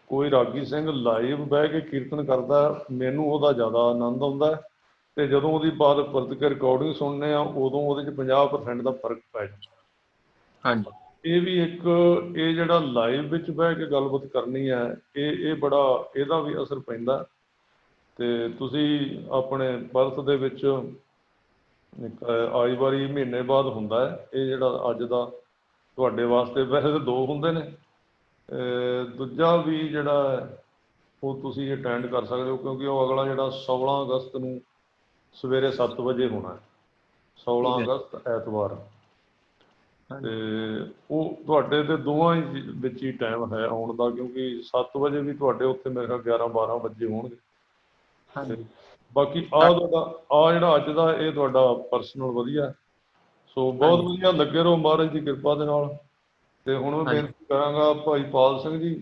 ਕੋਈ ਰਾਗੀ ਸਿੰਘ ਲਾਈਵ ਬਹਿ ਕੇ ਕੀਰਤਨ ਕਰਦਾ, ਮੈਨੂੰ ਉਹਦਾ ਜ਼ਿਆਦਾ ਆਨੰਦ ਆਉਂਦਾ, ਤੇ ਜਦੋਂ ਉਹਦੀ ਬਾਅਦ ਪਰਤ ਕੇ ਰਿਕਾਰਡਿੰਗ ਸੁਣਨੇ ਆ, ਉਦੋਂ ਉਹਦੇ 'ਚ 50% ਦਾ ਫਰਕ ਪੈ ਜਾਂਦਾ। ਹਾਂਜੀ ਇਹ ਵੀ ਇੱਕ, ਇਹ ਜਿਹੜਾ ਲਾਈਵ ਵਿੱਚ ਬਹਿ ਕੇ ਗੱਲਬਾਤ ਕਰਨੀ ਹੈ, ਇਹ ਬੜਾ ਇਹਦਾ ਵੀ ਅਸਰ ਪੈਂਦਾ। ਤੇ ਤੁਸੀਂ ਆਪਣੇ ਪਰਥ ਦੇ ਵਿੱਚ ਆਈ ਵਾਰੀ ਮਹੀਨੇ ਬਾਅਦ ਹੁੰਦਾ ਹੈ ਇਹ ਜਿਹੜਾ ਅੱਜ ਦਾ ਤੁਹਾਡੇ ਵਾਸਤੇ, ਵੈਸੇ ਤਾਂ 2 ਹੁੰਦੇ ਨੇ, ਦੂਜਾ ਵੀ ਜਿਹੜਾ ਉਹ ਤੁਸੀਂ ਅਟੈਂਡ ਕਰ ਸਕਦੇ ਹੋ, ਕਿਉਂਕਿ ਉਹ ਅਗਲਾ ਜਿਹੜਾ 16 ਅਗਸਤ ਨੂੰ ਸਵੇਰੇ 7 ਵਜੇ ਹੋਣਾ, 16 ਅਗਸਤ ਐਤਵਾਰ। ਤੇ ਉਹ ਤੁਹਾਡੇ ਤੇ ਦੋਵਾਂ ਹੀ ਵਿੱਚ ਹੀ ਟਾਈਮ ਹੈ ਆਉਣ ਦਾ, ਕਿਉਂਕਿ 7 ਵਜੇ ਵੀ ਤੁਹਾਡੇ ਉੱਥੇ ਮੇਰੇ ਖਿਆਲ 11-12 ਵਜੇ ਹੋਣਗੇ। ਤੇ ਬਾਕੀ ਜਿਹੜਾ ਅੱਜ ਦਾ ਇਹ ਤੁਹਾਡਾ ਪਰਸਨਲ ਵਧੀਆ, ਸੋ ਬਹੁਤ ਵਧੀਆ, ਲੱਗੇ ਰਹੋ ਮਹਾਰਾਜ ਦੀ ਕਿਰਪਾ ਦੇ ਨਾਲ। ਤੇ ਹੁਣ ਮੈਂ ਬੇਨਤੀ ਕਰਾਂਗਾ ਭਾਈ ਪਾਲ ਸਿੰਘ ਜੀ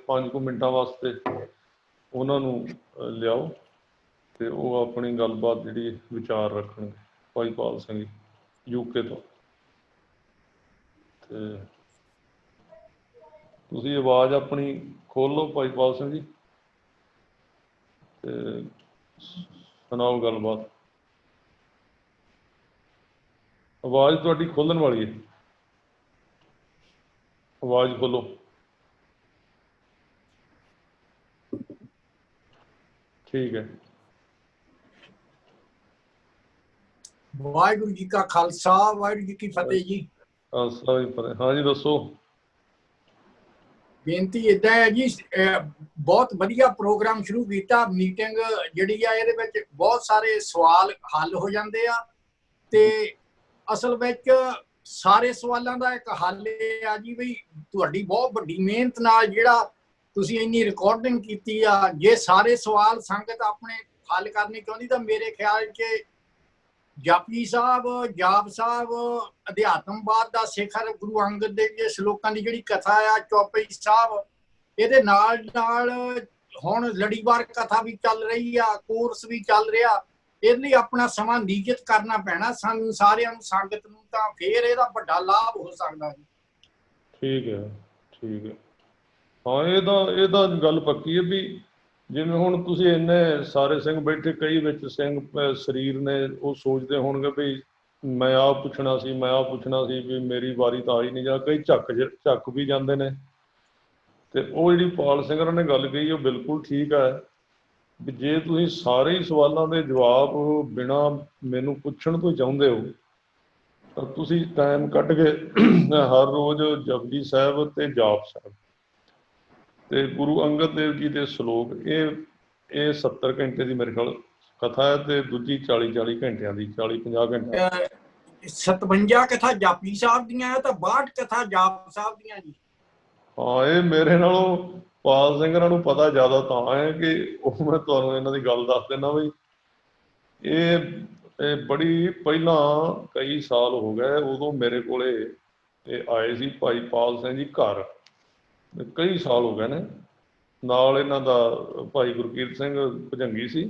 5 ਕੁ ਮਿੰਟਾਂ ਵਾਸਤੇ ਉਹਨਾਂ ਨੂੰ ਲਿਆਓ ਤੇ ਉਹ ਆਪਣੀ ਗੱਲਬਾਤ ਜਿਹੜੀ ਵਿਚਾਰ ਰੱਖਣਗੇ। ਭਾਈ ਪਾਲ ਸਿੰਘ ਜੀ UK ਤੋਂ। ਤੇ ਤੁਸੀਂ ਆਵਾਜ਼ ਆਪਣੀ ਖੋਲ ਲਓ ਭਾਈ ਪਾਲ ਸਿੰਘ ਜੀ, ਤੇ ਸੁਣਾਓ ਗੱਲਬਾਤ। ਆਵਾਜ਼ ਤੁਹਾਡੀ ਖੋਲਣ ਵਾਲੀ ਹੈ, ਆਵਾਜ਼ ਖੋਲੋ। ਠੀਕ ਹੈ। ਵਾਹਿਗੁਰੂ ਜੀ ਕਾ ਖਾਲਸਾ, ਵਾਹਿਗੁਰੂ ਜੀ ਕੀ ਫਤਿਹ ਜੀ। ਖਾਲਸਾ ਜੀ ਫਤਿਹ। ਹਾਂ ਜੀ ਦੱਸੋ। ਬੇਨਤੀ ਇਦਾਂ ਹੈ ਜੀ, ਬਹੁਤ ਵਧੀਆ ਪ੍ਰੋਗਰਾਮ ਸ਼ੁਰੂ ਕੀਤਾ। ਮੀਟਿੰਗ ਜਿਹੜੀ ਆ ਇਹਦੇ ਵਿੱਚ ਬਹੁਤ ਸਾਰੇ ਸਵਾਲ ਹੱਲ ਹੋ ਜਾਂਦੇ ਆ, ਤੇ ਅਸਲ ਵਿੱਚ ਸਾਰੇ ਸਵਾਲਾਂ ਦਾ ਇੱਕ ਹੱਲ ਇਹ ਆ ਜੀ ਵੀ ਤੁਹਾਡੀ ਬਹੁਤ ਵੱਡੀ ਮਿਹਨਤ ਨਾਲ ਜਿਹੜਾ ਤੁਸੀਂ ਇੰਨੀ ਰਿਕਾਰਡਿੰਗ ਕੀਤੀ ਆ, ਜੇ ਸਾਰੇ ਸਵਾਲ ਸੰਗਤ ਆਪਣੇ ਹੱਲ ਕਰਨੇ ਚਾਹੁੰਦੀ ਤਾਂ ਮੇਰੇ ਖਿਆਲ 'ਚ ਜਪਜੀ ਸਾਹਿਬ, ਜਾਪ ਸਾਹਿਬ, ਅਧਿਆਤਮਵਾਦ ਦਾ ਸਿਖਰ, ਗੁਰੂ ਅੰਗਦ ਦੇਵ ਜੀ ਸ਼ਲੋਕਾਂ ਦੀ ਜਿਹੜੀ ਕਥਾ ਆ, ਚੌਪਈ ਸਾਹਿਬ, ਇਹਦੇ ਨਾਲ ਨਾਲ ਹੁਣ ਲੜੀਵਾਰ ਕਥਾ ਵੀ ਚੱਲ ਰਹੀ ਆ, ਕੋਰਸ ਵੀ ਚੱਲ ਰਿਹਾ। ਇਹਦੇ ਲਈ ਆਪਣਾ ਸਮਾਂ ਨਿਯਤ ਕਰਨਾ ਪੈਣਾ ਸਾਨੂੰ ਸਾਰਿਆਂ ਨੂੰ, ਸੰਗਤ ਨੂੰ, ਤਾਂ ਫੇਰ ਇਹਦਾ ਵੱਡਾ ਲਾਭ ਹੋ ਸਕਦਾ ਜੀ। ਠੀਕ ਹੈ, ਠੀਕ ਹੈ। ਹਾਂ ਇਹਦਾ ਗੱਲ ਪੱਕੀ ਹੈ ਵੀ ਜਿਵੇਂ ਹੁਣ ਤੁਸੀਂ ਇੰਨੇ ਸਾਰੇ ਸਿੰਘ ਬੈਠੇ, ਕਈ ਵਿੱਚ ਸਿੰਘ ਸਰੀਰ ਨੇ ਉਹ ਸੋਚਦੇ ਹੋਣਗੇ ਵੀ ਮੈਂ ਆਹ ਪੁੱਛਣਾ ਸੀ, ਮੈਂ ਆਹ ਪੁੱਛਣਾ ਸੀ, ਵੀ ਮੇਰੀ ਵਾਰੀ ਤਾਂ ਆਈ ਨਹੀਂ, ਜਾਂ ਕਈ ਝੱਕ ਵੀ ਜਾਂਦੇ ਨੇ। ਤੇ ਉਹ ਜਿਹੜੀ ਪਾਲ ਸਿੰਘਰਾਂ ਨੇ ਗੱਲ ਕਹੀ ਉਹ ਬਿਲਕੁਲ ਠੀਕ ਹੈ ਵੀ ਜੇ ਤੁਸੀਂ ਸਾਰੇ ਹੀ ਸਵਾਲਾਂ ਦੇ ਜਵਾਬ ਬਿਨਾਂ ਮੈਨੂੰ ਪੁੱਛਣ ਤੋਂ ਚਾਹੁੰਦੇ ਹੋ ਤਾਂ ਤੁਸੀਂ ਟਾਈਮ ਕੱਢ ਕੇ ਹਰ ਰੋਜ਼ ਜਪਜੀ ਸਾਹਿਬ ਤੇ ਜਾਪ ਸਾਹਿਬ ਤੇ ਗੁਰੂ ਅੰਗਦ ਦੇਵ ਜੀ ਦੇ ਸ਼ਲੋਕ, ਇਹ 70 ਘੰਟੇ ਦੀ ਮੇਰੇ ਖਿਆਲ ਕਥਾ ਹੈ, ਤੇ ਦੂਜੀ 40 ਘੰਟਿਆਂ ਦੀ, 40-50 ਘੰਟੇ। 57 ਕਥਾ ਜਾਪੀ ਸਾਹਿਬ ਦੀਆਂ ਹੈ ਤਾਂ 62 ਕਥਾ ਜਾਪ ਸਾਹਿਬ ਦੀਆਂ ਜੀ। ਹਾਂ, ਇਹ ਮੇਰੇ ਨਾਲੋਂ ਪਾਲ ਸਿੰਘਰਾਂ ਨੂੰ ਪਤਾ ਜ਼ਿਆਦਾ ਤਾਂ ਹੈ ਕਿ ਉਹ ਮੈਂ ਤੁਹਾਨੂੰ ਇਹਨਾਂ ਦੀ ਗੱਲ ਦੱਸ ਦਿੰਦਾ ਬਈ ਇਹ ਬੜੀ ਪਹਿਲਾਂ ਕਈ ਸਾਲ ਹੋ ਗਏ, ਉਦੋਂ ਮੇਰੇ ਕੋਲੇ ਇਹ ਆਏ ਸੀ ਭਾਈ ਪਾਲ ਸਿੰਘ ਜੀ ਘਰ, ਕਈ ਸਾਲ ਹੋ ਗਏ ਨੇ। ਨਾਲ ਇਹਨਾਂ ਦਾ ਭਾਈ ਗੁਰਕੀਰਤ ਸਿੰਘ ਭੁਜੰਗੀ ਸੀ।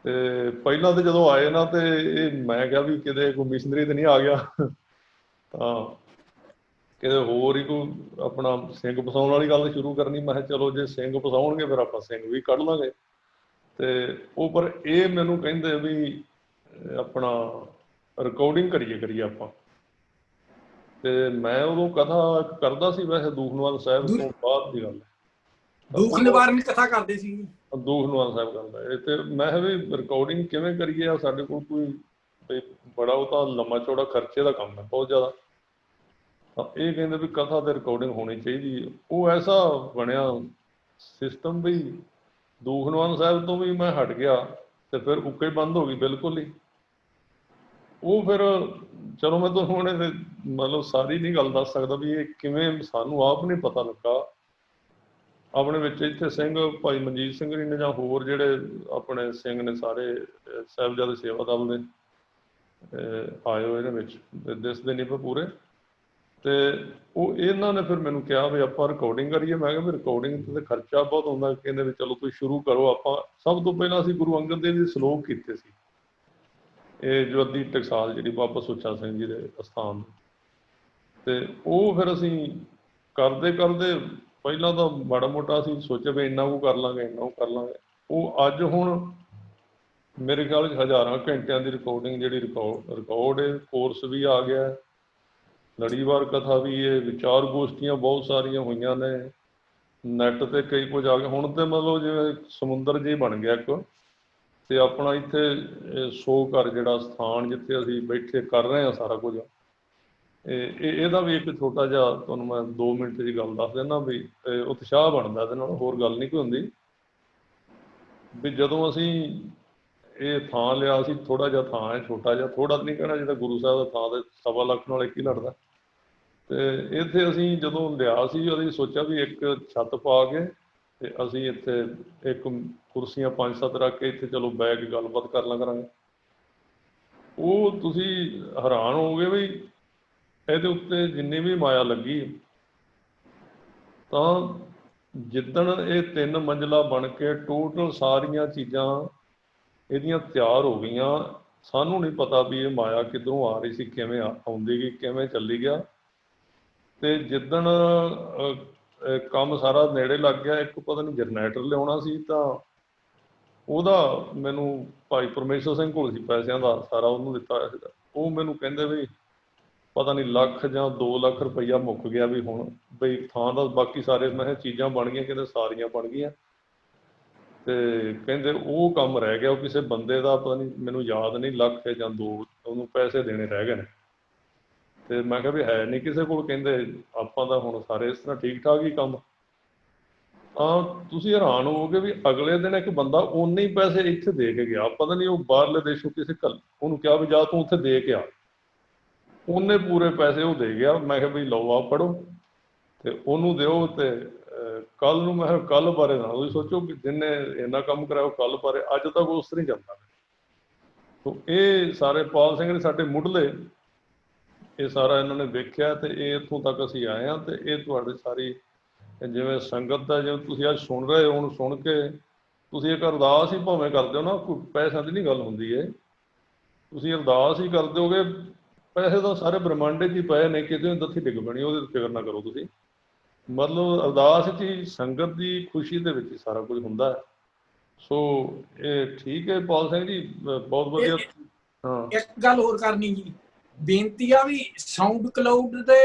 ਤੇ ਪਹਿਲਾਂ ਤਾਂ ਜਦੋਂ ਆਏ ਨਾ, ਤੇ ਇਹ ਮੈਂ ਕਿਹਾ ਵੀ ਕਿਤੇ ਕੋਈ ਮਿਸ਼ਨਰੀ ਤੇ ਨਹੀਂ ਆ ਗਿਆ, ਤਾਂ ਕਿਤੇ ਹੋਰ ਹੀ ਕੋਈ ਆਪਣਾ ਸਿੰਘ ਫਸਾਉਣ ਵਾਲੀ ਗੱਲ ਸ਼ੁਰੂ ਕਰਨੀ। ਮੈਂ ਕਿਹਾ ਚਲੋ ਜੇ ਸਿੰਘ ਫਸਾਉਣਗੇ ਫਿਰ ਆਪਾਂ ਸਿੰਘ ਵੀ ਕੱਢ ਲਾਂਗੇ। ਤੇ ਉਹ ਪਰ ਇਹ ਮੈਨੂੰ ਕਹਿੰਦੇ ਵੀ ਆਪਣਾ ਰਿਕਾਰਡਿੰਗ ਕਰੀਏ ਆਪਾਂ। ਤੇ ਮੈਂ ਉਦੋਂ ਕਥਾ ਕਰਦਾ ਸੀ, ਵੈਸੇ ਦੂਖਨਿਵਾਰਨ ਸਾਹਿਬ ਤੋਂ ਬਾਅਦ ਦੀ ਗੱਲ ਹੈ। ਦੁੱਖ ਨਿਵਾਰਨ ਕਥਾ ਕਰਦੇ ਸੀ, ਦੂਖਨਿਵਾਰਨ ਸਾਹਿਬ ਕਰਦਾ। ਤੇ ਮੈਂ ਕਿਹਾ ਵੀ ਰਿਕਾਰਡਿੰਗ ਕਿਵੇਂ ਕਰੀਏ, ਆ ਸਾਡੇ ਕੋਲ ਕੋਈ ਬੜਾ ਉਹ ਤਾਂ ਲੰਮਾ ਚੌੜਾ ਖਰਚੇ ਦਾ ਕੰਮ ਹੈ ਬਹੁਤ ਜ਼ਿਆਦਾ। ਇਹ ਕਹਿੰਦੇ ਵੀ ਕਥਾ ਤੇ ਰਿਕਾਰਡਿੰਗ ਹੋਣੀ ਚਾਹੀਦੀ। ਉਹ ਐਸਾ ਬਣਿਆ ਸਿਸਟਮ ਵੀ ਦੂਖਨਿਵਾਰਨ ਸਾਹਿਬ ਤੋਂ ਵੀ ਮੈਂ ਹਟ ਗਿਆ ਤੇ ਫਿਰ ਉੱਕੇ ਬੰਦ ਹੋ ਗਈ ਬਿਲਕੁਲ ਹੀ। ਉਹ ਫਿਰ ਚਲੋ ਮੈਂ ਤੁਹਾਨੂੰ ਹੁਣ ਮਤਲਬ ਸਾਰੀ ਨਹੀਂ ਗੱਲ ਦੱਸ ਸਕਦਾ ਵੀ ਇਹ ਕਿਵੇਂ, ਸਾਨੂੰ ਆਪ ਨਹੀਂ ਪਤਾ ਲੱਗਾ। ਆਪਣੇ ਵਿੱਚ ਇੱਥੇ ਸਿੰਘ ਭਾਈ ਮਨਜੀਤ ਸਿੰਘ ਜੀ ਨੇ ਜਾਂ ਹੋਰ ਜਿਹੜੇ ਆਪਣੇ ਸਿੰਘ ਨੇ ਸਾਰੇ ਸਾਹਿਬਜ਼ਾਦੇ ਸੇਵਾ ਦਲ ਦੇ ਆਏ ਹੋਏ ਇਹਦੇ ਵਿੱਚ, ਦਿਸਦੇ ਨਹੀਂ ਪੂਰੇ। ਤੇ ਉਹ ਇਹਨਾਂ ਨੇ ਫਿਰ ਮੈਨੂੰ ਕਿਹਾ ਵੀ ਆਪਾਂ ਰਿਕਾਰਡਿੰਗ ਕਰੀਏ। ਮੈਂ ਕਿਹਾ ਵੀ ਰਿਕਾਰਡਿੰਗ ਤੇ ਖਰਚਾ ਬਹੁਤ ਆਉਂਦਾ। ਕਹਿੰਦੇ ਵੀ ਚਲੋ ਤੁਸੀਂ ਸ਼ੁਰੂ ਕਰੋ। ਆਪਾਂ ਸਭ ਤੋਂ ਪਹਿਲਾਂ ਅਸੀਂ ਗੁਰੂ ਅੰਗਦ ਦੇਵ ਜੀ ਦੇ ਸਲੋਕ ਕੀਤੇ ਸੀ, ਇਹ ਜੋ ਅੱਧੀ ਟਕਸਾਲ ਜਿਹੜੀ ਬਾਬਾ ਸੁੱਚਾ ਸਿੰਘ ਜੀ ਦੇ ਅਸਥਾਨ, ਤੇ ਉਹ ਫਿਰ ਅਸੀਂ ਕਰਦੇ ਕਰਦੇ ਪਹਿਲਾਂ ਤਾਂ ਮਾੜਾ ਮੋਟਾ ਅਸੀਂ ਸੋਚਿਆ ਵੀ ਇੰਨਾ ਕੁ ਕਰ ਲਾਂਗੇ, ਇੰਨਾ ਕੁ ਕਰ ਲਾਂਗੇ। ਉਹ ਅੱਜ ਹੁਣ ਮੇਰੇ ਖਿਆਲ 'ਚ ਹਜ਼ਾਰਾਂ ਘੰਟਿਆਂ ਦੀ ਰਿਕਾਰਡਿੰਗ ਜਿਹੜੀ ਰਿਕਾਰਡ ਕੋਰਸ ਵੀ ਆ ਗਿਆ, ਲੜੀਵਾਰ ਕਥਾ ਵੀ ਹੈ, ਵਿਚਾਰ ਗੋਸ਼ਟੀਆਂ ਬਹੁਤ ਸਾਰੀਆਂ ਹੋਈਆਂ ਨੇ, ਨੈੱਟ 'ਤੇ ਕਈ ਕੁਝ ਆ ਗਿਆ। ਹੁਣ ਤਾਂ ਮਤਲਬ ਜਿਵੇਂ ਸਮੁੰਦਰ ਜਿਹੀ ਬਣ ਗਿਆ ਇੱਕ। ਤੇ ਆਪਣਾ ਇੱਥੇ ਸੋ ਘਰ ਜਿਹੜਾ ਸਥਾਨ ਜਿੱਥੇ ਅਸੀਂ ਬੈਠੇ ਕਰ ਰਹੇ ਹਾਂ ਸਾਰਾ ਕੁਝ, ਇਹਦਾ ਵੀ ਇੱਕ ਛੋਟਾ ਜਿਹਾ ਤੁਹਾਨੂੰ ਮੈਂ 2 ਮਿੰਟ ਦੀ ਗੱਲ ਦੱਸ ਦਿੰਦਾ ਵੀ ਉਤਸ਼ਾਹ ਬਣਦਾ ਇਹਦੇ ਨਾਲ, ਹੋਰ ਗੱਲ ਨਹੀਂ ਕੋਈ ਹੁੰਦੀ। ਵੀ ਜਦੋਂ ਅਸੀਂ ਇਹ ਥਾਂ ਲਿਆ ਸੀ, ਥੋੜ੍ਹਾ ਜਿਹਾ ਥਾਂ ਹੈ, ਛੋਟਾ ਜਿਹਾ, ਥੋੜ੍ਹਾ ਨਹੀਂ ਕਹਿਣਾ, ਜਿੱਦਾਂ ਗੁਰੂ ਸਾਹਿਬ ਦਾ ਥਾਂ ਤੇ 1.25 ਲੱਖ ਨਾਲ ਇੱਕ ਹੀ ਲੜਦਾ। ਤੇ ਇੱਥੇ ਅਸੀਂ ਜਦੋਂ ਲਿਆ ਸੀ, ਅਸੀਂ ਸੋਚਿਆ ਵੀ ਇੱਕ ਛੱਤ ਪਾ ਕੇ ਤੇ ਅਸੀਂ ਇੱਥੇ ਇੱਕ ਕੁਰਸੀਆਂ 5-7 ਰੱਖ ਕੇ ਇੱਥੇ ਚਲੋ ਬਹਿ ਕੇ ਗੱਲਬਾਤ ਕਰ ਲਾਂ ਕਰਾਂਗੇ। ਉਹ ਤੁਸੀਂ ਹੈਰਾਨ ਹੋਵੋਗੇ ਵੀ ਇਹਦੇ ਉੱਤੇ ਜਿੰਨੀ ਵੀ ਮਾਇਆ ਲੱਗੀ। ਤਾਂ ਜਿੱਦਣ ਇਹ 3 ਮੰਜ਼ਿਲਾ ਬਣ ਕੇ ਟੋਟਲ ਸਾਰੀਆਂ ਚੀਜ਼ਾਂ ਇਹਦੀਆਂ ਤਿਆਰ ਹੋ ਗਈਆਂ, ਸਾਨੂੰ ਨਹੀਂ ਪਤਾ ਵੀ ਇਹ ਮਾਇਆ ਕਿੱਧਰੋਂ ਆ ਰਹੀ ਸੀ, ਕਿਵੇਂ ਆਉਂਦੀ ਗਈ, ਕਿਵੇਂ ਚੱਲੀ ਗਿਆ। ਤੇ ਜਿੱਦਣ ਕੰਮ ਸਾਰਾ ਨੇੜੇ ਲੱਗ ਗਿਆ, ਇੱਕ ਪਤਾ ਨਹੀਂ ਜਨਰੇਟਰ ਲਿਆਉਣਾ ਸੀ, ਤਾਂ ਉਹਦਾ ਮੈਨੂੰ ਭਾਈ ਪਰਮੇਸ਼ਰ ਸਿੰਘ ਕੋਲ ਸੀ ਪੈਸਿਆਂ ਦਾ ਸਾਰਾ, ਉਹਨੂੰ ਦਿੱਤਾ ਹੋਇਆ ਸੀਗਾ। ਉਹ ਮੈਨੂੰ ਕਹਿੰਦੇ ਵੀ ਪਤਾ ਨਹੀਂ ਲੱਖ ਜਾਂ 2 ਲੱਖ ਰੁਪਈਆ ਮੁੱਕ ਗਿਆ ਵੀ ਹੁਣ ਬਈ ਥਾਂ ਦਾ, ਬਾਕੀ ਸਾਰੇ ਮੈਂ ਕਿਹਾ ਚੀਜ਼ਾਂ ਬਣ ਗਈਆਂ, ਕਹਿੰਦੇ ਸਾਰੀਆਂ ਬਣ ਗਈਆਂ। ਤੇ ਕਹਿੰਦੇ ਉਹ ਕੰਮ ਰਹਿ ਗਿਆ, ਉਹ ਕਿਸੇ ਬੰਦੇ ਦਾ ਪਤਾ ਨਹੀਂ, ਮੈਨੂੰ ਯਾਦ ਨਹੀਂ, ਲੱਖ ਜਾਂ 2 ਉਹਨੂੰ ਪੈਸੇ ਦੇਣੇ ਰਹਿ ਗਏ ਨੇ। ਤੇ ਮੈਂ ਕਿਹਾ ਵੀ ਹੈ ਨਹੀਂ ਕਿਸੇ ਕੋਲ, ਕਹਿੰਦੇ ਆਪਾਂ ਤਾਂ ਹੁਣ ਸਾਰੇ ਇਸ ਤਰ੍ਹਾਂ ਠੀਕ ਠਾਕ ਹੀ ਕੰਮ। ਤਾਂ ਤੁਸੀਂ ਹੈਰਾਨ ਹੋਵੋਗੇ ਵੀ ਅਗਲੇ ਦਿਨ ਇੱਕ ਬੰਦਾ ਓਨੇ ਹੀ ਪੈਸੇ ਇੱਥੇ ਦੇ ਕੇ ਗਿਆ, ਪਤਾ ਨਹੀਂ ਉਹ ਬਾਹਰਲੇ ਦੇਸ਼ੋਂ ਕਿਸੇ ਉਹਨੂੰ ਕਿਹਾ ਵੀ ਜਾ ਤੂੰ ਉੱਥੇ ਦੇ ਕੇ ਆ, ਉਹਨੇ ਪੂਰੇ ਪੈਸੇ ਉਹ ਦੇ ਗਿਆ। ਮੈਂ ਕਿਹਾ ਵੀ ਲਓ ਆ ਪੜੋ ਤੇ ਉਹਨੂੰ ਦਿਓ। ਤੇ ਕੱਲ ਨੂੰ ਮੈਂ ਕਿਹਾ ਕੱਲ ਬਾਰੇ ਨਾ ਤੁਸੀਂ ਸੋਚੋ ਕਿ ਜਿੰਨੇ ਇੰਨਾ ਕੰਮ ਕਰਾਇਆ ਕੱਲ ਬਾਰੇ, ਅੱਜ ਤੱਕ ਉਸ ਤਰ੍ਹਾਂ ਹੀ ਚੱਲਦਾ। ਸੋ ਇਹ ਸਾਰੇ ਪਾਲ ਸਿੰਘ ਨੇ ਸਾਡੇ ਮੁੱਢਲੇ ਇਹ ਸਾਰਾ ਇਹਨਾਂ ਨੇ ਵੇਖਿਆ ਤੇ ਇਹ ਇੱਥੋਂ ਤੱਕ ਅਸੀਂ ਆਏ ਹਾਂ। ਤੇ ਇਹ ਤੁਹਾਡੀ ਸਾਰੀ ਜਿਵੇਂ ਸੰਗਤ ਦਾ, ਜਿਵੇਂ ਤੁਸੀਂ ਅੱਜ ਸੁਣ ਰਹੇ ਹੋ, ਹੁਣ ਸੁਣ ਕੇ ਤੁਸੀਂ ਇੱਕ ਅਰਦਾਸ ਹੀ ਭਾਵੇਂ ਕਰਦੇ ਹੋ ਨਾ, ਕੋਈ ਪੈਸਿਆਂ ਦੀ ਨਹੀਂ ਗੱਲ ਹੁੰਦੀ ਹੈ, ਤੁਸੀਂ ਅਰਦਾਸ ਹੀ ਕਰ ਦਿਓਗੇ। ਪੈਸੇ ਤਾਂ ਸਾਰੇ ਬ੍ਰਹਮੰਡ 'ਚ ਹੀ ਪਏ ਨੇ, ਕਿਤੇ ਦੱਥੀ ਡਿੱਗ ਪੈਣੀ, ਉਹਦੇ ਫਿਕਰ ਨਾ ਕਰੋ ਤੁਸੀਂ। ਮਤਲਬ ਅਰਦਾਸ 'ਚ ਹੀ, ਸੰਗਤ ਦੀ ਖੁਸ਼ੀ ਦੇ ਵਿੱਚ ਹੀ ਸਾਰਾ ਕੁਝ ਹੁੰਦਾ ਹੈ। ਸੋ ਇਹ ਠੀਕ ਹੈ ਪਾਲ ਸਿੰਘ ਜੀ, ਬਹੁਤ ਵਧੀਆ। ਹਾਂ, ਇੱਕ ਗੱਲ ਹੋਰ ਕਰਨੀ ਜੀ, ਬੇਨਤੀ ਆ ਵੀ ਸਾਊਂਡ ਕਲਾਊਡ ਤੇ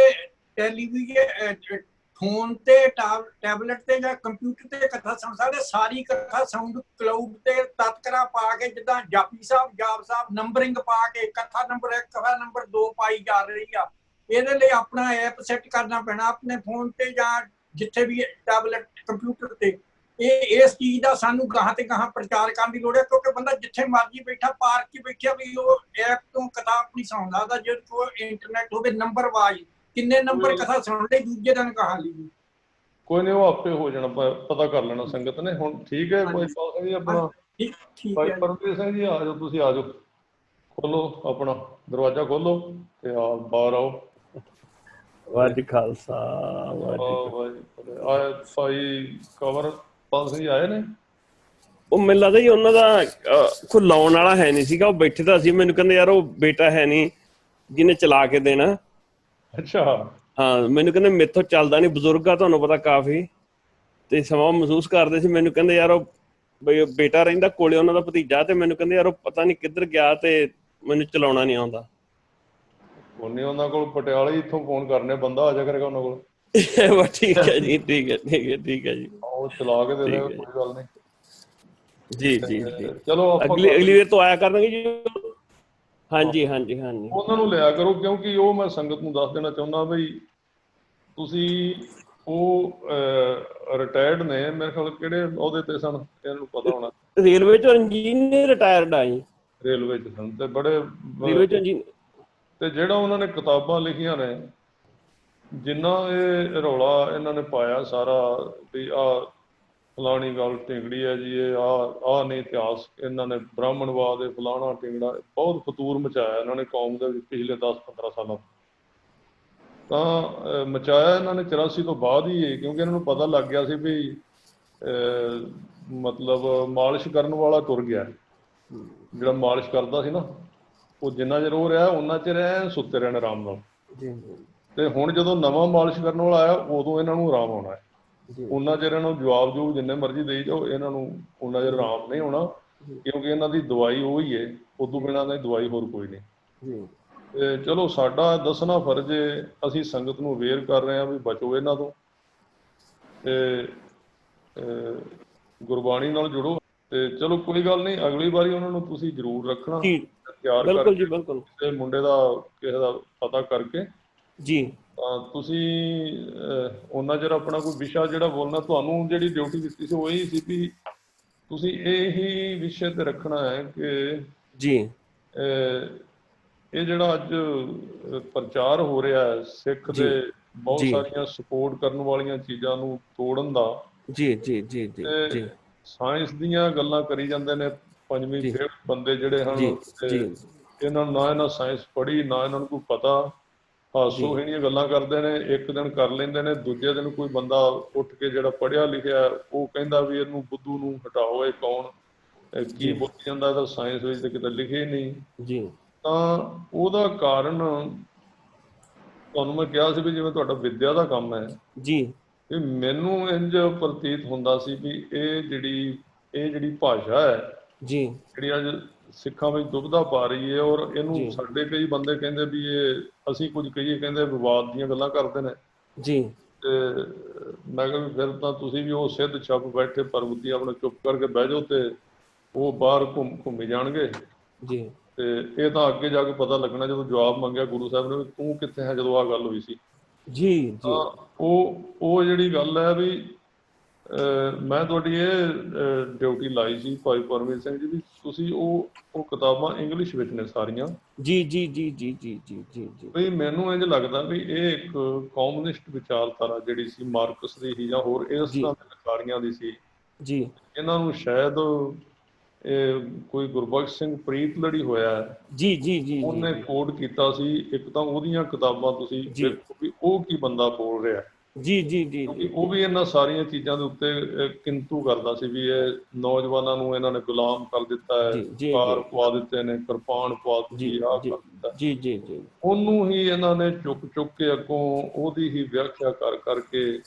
ਟੈਲੀਵਿਜ਼ਨ, ਫੋਨ ਤੇ, ਟੈਬਲੇਟ ਤੇ ਜਾਂ ਕੰਪਿਊਟਰ ਤੇ ਕਥਾ ਸੁਣ ਸਕਦੇ। ਸਾਰੀ ਕਥਾ ਸਾਊਂਡ ਕਲਾਊਡ ਤੇ ਤਤਕਰਾ ਪਾ ਕੇ, ਜਿੱਦਾਂ ਜਾਪੀ ਸਾਹਿਬ, ਜਾਪ ਸਾਹਿਬ ਨੰਬਰਿੰਗ ਪਾ ਕੇ ਕਥਾ ਨੰਬਰ 1 ਕਥਾ ਨੰਬਰ 2 ਪਾਈ ਜਾ ਰਹੀ ਆ। ਇਹਦੇ ਲਈ ਆਪਣਾ ਐਪ ਸੈੱਟ ਕਰਨਾ ਪੈਣਾ ਆਪਣੇ ਫੋਨ ਤੇ ਜਾਂ ਜਿੱਥੇ ਵੀ ਟੈਬਲੇਟ ਕੰਪਿਊਟਰ ਤੇ। ਇਹ ਇਸ ਚੀਜ਼ ਦਾ ਸਾਨੂੰ ਗਾਹਾਂ ਤੇ ਗਾਹਾਂ ਪ੍ਰਚਾਰ ਕਰਨ ਦੀ ਲੋੜ ਹੈ, ਕਿਉਂਕਿ ਬੰਦਾ ਜਿੱਥੇ ਮਰਜ਼ੀ ਬੈਠਾ, ਪਾਰਕ 'ਚ ਬੈਠਿਆ ਵੀ ਉਹ ਐਪ ਤੋਂ ਕਥਾ ਆਪਣੀ ਸੁਣ ਸਕਦਾ। ਜੇ ਕੋਲ ਇੰਟਰਨੈਟ ਹੋਵੇ, ਨੰਬਰ ਵਾਜ ਕਿੰਨੇ ਨੰਬਰ ਕਥਾ ਸੁਣ ਲਈ, ਦੂਜੇ ਦਿਨ ਕਹਾ ਲਈ। ਕੋਈ ਨਹੀਂ, ਉਹ ਆਪੇ ਹੋ ਜਾਣਾ, ਪਤਾ ਕਰ ਲੈਣਾ ਸੰਗਤ ਨੇ। ਹੁਣ ਠੀਕ ਹੈ ਭਾਈ ਪਾਲ ਸਿੰਘ ਜੀ, ਆਪਣਾ ਭਾਈ ਪਰਮਜੀਤ ਸਿੰਘ ਜੀ ਆ ਜਾਓ, ਤੁਸੀਂ ਆ ਜਾਓ, ਖੋਲੋ ਆਪਣਾ ਦਰਵਾਜ਼ਾ ਖੋਲੋ ਤੇ ਆ ਬਾਹਰ ਆਓ। ਵਾਹਿਗੁਰੂ ਖਾਲਸਾ ਵਾਹਿਗੁਰੂ। ਆਏ ਭਾਈ ਕੰਵਰਪਾਲ ਸਿੰਘ ਜੀ ਆਏ ਨੇ? ਉਹ ਮੈਨੂੰ ਲੱਗਦਾ ਜੀ ਉਹਨਾਂ ਦਾ ਕੋਈ ਲਾਉਣ ਵਾਲਾ ਹੈ ਨਹੀਂ ਸੀਗਾ, ਉਹ ਬੈਠੇ ਤਾਂ ਸੀ। ਮੈਨੂੰ ਕਹਿੰਦੇ ਯਾਰ ਉਹ ਬੇਟਾ ਹੈ ਨਹੀਂ ਜਿਹਨੇ ਚਲਾ ਕੇ ਦੇਣਾ। ਅੱਛਾ। ਹਾਂ, ਮੈਨੂੰ ਕਹਿੰਦੇ ਮੇਥੋਂ ਚੱਲਦਾ ਨਹੀਂ, ਬਜ਼ੁਰਗ ਆ ਤੁਹਾਨੂੰ ਪਤਾ ਕਾਫੀ, ਤੇ ਸਮਾਂ ਮਹਿਸੂਸ ਕਰਦੇ ਸੀ। ਮੈਨੂੰ ਕਹਿੰਦੇ ਯਾਰ ਉਹ ਬਈ ਬੇਟਾ ਰਹਿੰਦਾ ਕੋਲੇ, ਉਹਨਾਂ ਦਾ ਭਤੀਜਾ, ਤੇ ਮੈਨੂੰ ਕਹਿੰਦੇ ਯਾਰ ਉਹ ਪਤਾ ਨਹੀਂ ਕਿੱਧਰ ਗਿਆ ਤੇ ਮੈਨੂੰ ਚਲਾਉਣਾ ਨਹੀਂ ਆਉਂਦਾ। ਉਹਨੇ ਉਹਨਾਂ ਕੋਲ ਪਟਿਆਲੇ ਇੱਥੋਂ ਫੋਨ ਕਰਨੇ, ਬੰਦਾ ਆ ਜਾ ਕਰੇਗਾ ਉਹਨਾਂ ਕੋਲ। ਠੀਕ ਹੈ ਜੀ, ਠੀਕ ਹੈ, ਠੀਕ ਹੈ, ਠੀਕ ਹੈ ਜੀ। ਉਹ ਚਲਾ ਕੇ ਦੇ ਦੇਗਾ, ਕੋਈ ਗੱਲ ਨਹੀਂ। ਜੀ ਜੀ ਜੀ, ਚਲੋ ਅਗਲੀ ਵਾਰ ਤੋਂ ਆਇਆ ਕਰਨਗੇ ਜੀ। ਹਾਂਜੀ ਹਾਂਜੀ ਹਾਂਜੀ, ਉਹਨਾਂ ਨੂੰ ਲਿਆ ਕਰੋ, ਕਿਉਂਕਿ ਉਹ ਮੈਂ ਸੰਗਤ ਨੂੰ ਦੱਸ ਦੇਣਾ ਚਾਹੁੰਦਾ ਬਈ ਤੁਸੀਂ ਉਹ ਰਿਟਾਇਰਡ ਨੇ ਮੇਰੇ ਖਿਆਲ, ਕਿਹੜੇ ਉਹਦੇ ਤੇ ਸਨ ਇਹਨੂੰ ਪਤਾ ਹੋਣਾ? ਰੇਲਵੇ ਚੋਂ ਇੰਜੀਨੀਅਰ ਰਿਟਾਇਰਡ ਆ ਜੀ। ਰੇਲਵੇ 'ਚ ਸਨ ਤੇ ਬੜੇ ਰੇਲਵੇ ਚੋਂ ਇੰਜੀਨੀਅਰ। ਤੇ ਜਿਹੜਾ ਉਹਨਾਂ ਨੇ ਕਿਤਾਬਾਂ ਲਿਖੀਆਂ ਨੇ, ਜਿੰਨਾ ਇਹ ਰੌਲਾ ਇਹਨਾਂ ਨੇ ਪਾਇਆ ਸਾਰਾ ਵੀ ਆਹ ਫਲਾਣੀ ਗੱਲ ਢਿੰਗੜੀ ਹੈ ਜੀ, ਇਹ ਆਹ ਨਹੀਂ ਇਤਿਹਾਸ, ਇਹਨਾਂ ਨੇ ਬ੍ਰਾਹਮਣਵਾਦ, ਇਹ ਫਲਾਣਾ ਢਿੰਗੜਾ, ਬਹੁਤ ਫਤੂਰ ਮਚਾਇਆ ਇਹਨਾਂ ਨੇ ਕੌਮ ਦੇ ਵਿੱਚ ਪਿਛਲੇ 10-15 ਸਾਲਾਂ ਤਾਂ ਮਚਾਇਆ ਇਹਨਾਂ ਨੇ 84 ਤੋਂ ਬਾਅਦ ਹੀ, ਕਿਉਂਕਿ ਇਹਨਾਂ ਨੂੰ ਪਤਾ ਲੱਗ ਗਿਆ ਸੀ ਵੀ ਮਤਲਬ ਮਾਲਿਸ਼ ਕਰਨ ਵਾਲਾ ਤੁਰ ਗਿਆ। ਜਿਹੜਾ ਮਾਲਿਸ਼ ਕਰਦਾ ਸੀ ਨਾ, ਉਹ ਜਿੰਨਾ ਚਿਰ ਉਹ ਰਿਹਾ ਉਹਨਾਂ ਚਿਰ ਐ ਸੁੱਤੇ ਰਹਿਣ ਆਰਾਮ ਨਾਲ। ਤੇ ਹੁਣ ਜਦੋਂ ਨਵਾਂ ਮਾਲਿਸ਼ ਕਰਨ ਵਾਲਾ ਆਇਆ, ਉਦੋਂ ਇਹਨਾਂ ਨੂੰ ਆਰਾਮ ਆਉਣਾ ਹੈ। ਉਹਨਾਂ ਚਿਰ ਇਹਨਾਂ ਨੂੰ ਜਵਾਬ ਜਿੰਨੇ ਮਰਜ਼ੀ ਦੇਈ ਜਾਓ, ਇਹਨਾਂ ਨੂੰ ਉਹਨਾਂ ਚਿਰ ਆਰਾਮ ਨਹੀਂ ਹੋਣਾ, ਕਿਉਂਕਿ ਇਹਨਾਂ ਦੀ ਦਵਾਈ ਉਹੀ ਹੈ, ਉਦੋਂ ਬਿਨਾਂ ਦੀ ਦਵਾਈ ਹੋਰ ਕੋਈ ਨਹੀਂ। ਤੇ ਚਲੋ ਸਾਡਾ ਦੱਸਣਾ ਫਰਜ਼ ਹੈ, ਅਸੀਂ ਸੰਗਤ ਨੂੰ ਅਵੇਅਰ ਕਰ ਰਹੇ ਹਾਂ ਵੀ ਬਚੋ ਇਹਨਾਂ ਤੋਂ, ਤੇ ਗੁਰਬਾਣੀ ਨਾਲ ਜੁੜੋ। ਤੇ ਚਲੋ ਕੋਈ ਗੱਲ ਨਹੀਂ, ਅਗਲੀ ਵਾਰੀ ਉਹਨਾਂ ਨੂੰ ਤੁਸੀਂ ਜ਼ਰੂਰ ਰੱਖਣਾ ਤਿਆਰ ਕਰਕੇ, ਤੇ ਮੁੰਡੇ ਦਾ ਕਿਸੇ ਦਾ ਪਤਾ ਕਰਕੇ ਜੀ। ਤਾਂ ਤੁਸੀਂ ਉਹਨਾਂ ਚਿਰ ਆਪਣਾ ਕੋਈ ਵਿਸ਼ਾ ਜਿਹੜਾ ਬੋਲਣਾ, ਤੁਹਾਨੂੰ ਜਿਹੜੀ ਡਿਊਟੀ ਦਿੱਤੀ ਸੀ ਉਹ ਇਹੀ ਸੀ ਵੀ ਤੁਸੀਂ ਇਹੀ ਵਿਸ਼ੇ ਤੇ ਰੱਖਣਾ ਹੈ ਕਿ ਜੀ ਇਹ ਜਿਹੜਾ ਅੱਜ ਪ੍ਰਚਾਰ ਹੋ ਰਿਹਾ ਹੈ ਸਿੱਖ ਦੇ ਬਹੁਤ ਸਾਰੀਆਂ ਸਪੋਰਟ ਕਰਨ ਵਾਲੀਆਂ ਚੀਜ਼ਾਂ ਨੂੰ ਤੋੜਨ ਦਾ, ਜੀ ਸਾਇੰਸ ਦੀਆਂ ਗੱਲਾਂ ਕਰੀ ਜਾਂਦੇ ਨੇ ਪੰਜਵੀਂ ਫੇਲ ਬੰਦੇ ਜਿਹੜੇ ਹਨ, ਇਹਨਾਂ ਨੂੰ ਨਾ ਇਹਨਾਂ ਸਾਇੰਸ ਪੜ੍ਹੀ, ਨਾ ਇਹਨਾਂ ਨੂੰ ਕੋਈ ਪਤਾ, ਹਾਸੋਹੀਣੀਆਂ ਗੱਲਾਂ ਕਰਦੇ ਨੇ। ਇੱਕ ਦਿਨ ਕਰ ਲੈਂਦੇ ਨੇ, ਦੂਜੇ ਦਿਨ ਕੋਈ ਬੰਦਾ ਉੱਠ ਕੇ ਜਿਹੜਾ ਪੜ੍ਹਿਆ ਲਿਖਿਆ ਉਹ ਕਹਿੰਦਾ ਵੀ ਇਹਨੂੰ ਬੁੱਧੂ ਨੂੰ ਹਟਾਓ, ਇਹ ਕੌਣ ਕੀ ਬੋਲੀ ਜਾਂਦਾ, ਇਹਦਾ ਸਾਇੰਸ ਵਿੱਚ ਤਾਂ ਕਿਤੇ ਲਿਖਿਆ ਹੀ ਨਹੀਂ। ਤਾਂ ਉਹਦਾ ਕਾਰਨ ਤੁਹਾਨੂੰ ਮੈਂ ਕਿਹਾ ਸੀ ਵੀ ਜਿਵੇਂ ਤੁਹਾਡਾ ਵਿੱਦਿਆ ਦਾ ਕੰਮ ਹੈ ਜੀ, ਇਹ ਮੈਨੂੰ ਇੰਝ ਪ੍ਰਤੀਤ ਹੁੰਦਾ ਸੀ ਵੀ ਇਹ ਜਿਹੜੀ ਭਾਸ਼ਾ ਹੈ ਜੀ, ਜਿਹੜੀ ਅੱਜ ਸਿੱਖਾਂ ਵਿੱਚ ਦੁਬਦਾ ਪਾ ਰਹੀ ਹੈ, ਔਰ ਇਹਨੂੰ ਸਾਡੇ ਕਈ ਬੰਦੇ ਕਹਿੰਦੇ ਵੀ ਇਹ ਅਸੀਂ ਕੁਝ ਕਹੀਏ ਕਹਿੰਦੇ ਵਿਵਾਦ ਦੀਆਂ ਗੱਲਾਂ ਕਰਦੇ ਨੇ ਜੀ। ਤੇ ਮੈਂ ਕਿਹਾ ਫਿਰ ਤਾਂ ਤੁਸੀਂ ਵੀ ਉਹ ਸਿੱਧ ਛੱਪ ਬੈਠੇ ਪਰਬਤੀ ਆਪਣੇ ਚੁੱਪ ਕਰਕੇ ਬਹਿ ਜਾਓ ਤੇ ਉਹ ਬਾਹਰ ਘੁੰਮੀ ਜਾਣਗੇ ਜੀ। ਤੇ ਇਹ ਤਾਂ ਅੱਗੇ ਜਾ ਕੇ ਪਤਾ ਲੱਗਣਾ ਜਦੋਂ ਜਵਾਬ ਮੰਗਿਆ ਗੁਰੂ ਸਾਹਿਬ ਨੇ ਵੀ ਤੂੰ ਕਿੱਥੇ ਹੈ ਜਦੋਂ ਆਹ ਗੱਲ ਹੋਈ ਸੀ ਜੀ। ਤਾਂ ਉਹ ਜਿਹੜੀ ਗੱਲ ਹੈ ਵੀ ਮੈਂ ਤੁਹਾਡੀ ਇਹ ਡਿਊਟੀ ਲਾਈ ਸੀ ਭਾਈ ਪਰਮੇਸ਼ਰ ਸਿੰਘ ਜੀ ਵੀ ਤੁਸੀਂ ਉਹ ਕਿਤਾਬਾਂ ਇੰਗਲਿਸ਼ ਵਿੱਚ ਨੇ ਸਾਰੀਆਂ ਜੀ ਜੀ ਜੀ ਜੀ ਜੀ ਜੀ ਜੀ ਜੀ ਵੀ ਮੈਨੂੰ ਇੰਝ ਲੱਗਦਾ ਵੀ ਇਹ ਇੱਕ ਕਮਿਊਨਿਸਟ ਵਿਚਾਰਧਾਰਾ ਜਿਹੜੀ ਸੀ ਮਾਰਕਸ ਦੀ ਹੀ ਜਾਂ ਹੋਰ ਇਸ ਤਰ੍ਹਾਂ ਦੇ ਵਿਚਾਰੀਆਂ ਦੀ ਸੀ ਜੀ। ਇਹਨਾਂ ਨੂੰ ਸ਼ਾਇਦ ਇਹ ਕੋਈ ਗੁਰਬਖਸ਼ ਸਿੰਘ ਪ੍ਰੀਤਲੜੀ ਹੋਇਆ ਜੀ ਜੀ ਜੀ ਉਹਨੇ ਕੋਡ ਕੀਤਾ ਸੀ। ਇੱਕ ਤਾਂ ਉਹਦੀਆਂ ਕਿਤਾਬਾਂ ਤੁਸੀਂ ਦੇਖੋ ਵੀ ਉਹ ਕੀ ਬੰਦਾ ਬੋਲ ਰਿਹਾ ਜੀ ਜੀ ਜੀ, ਉਹ ਵੀ ਇਹਨਾਂ ਸਾਰੀਆਂ ਚੀਜ਼ਾਂ ਦੇ ਉੱਤੇ ਕਿੰਤੂ ਕਰਦਾ ਸੀ ਵੀ ਇਹ ਨੌਜਵਾਨਾਂ ਨੂੰ ਇਹਨਾਂ ਨੇ ਗੁਲਾਮ ਕਰ ਦਿੱਤਾ ਹੈ, ਕਾਰ ਪਵਾ ਦਿੱਤੇ ਨੇ, ਕਿਰਪਾਨ ਪਵਾ ਦਿੱਤੀ, ਆਹ ਕਰ ਦਿੱਤਾ ਜੀ ਜੀ ਜੀ। ਉਹਨੂੰ ਹੀ ਇਹਨਾਂ ਨੇ ਚੁੱਕ ਕੇ ਅੱਗੋਂ ਉਹਦੀ ਹੀ ਵਿਆਖਿਆ ਕਰ ਕਰਕੇ,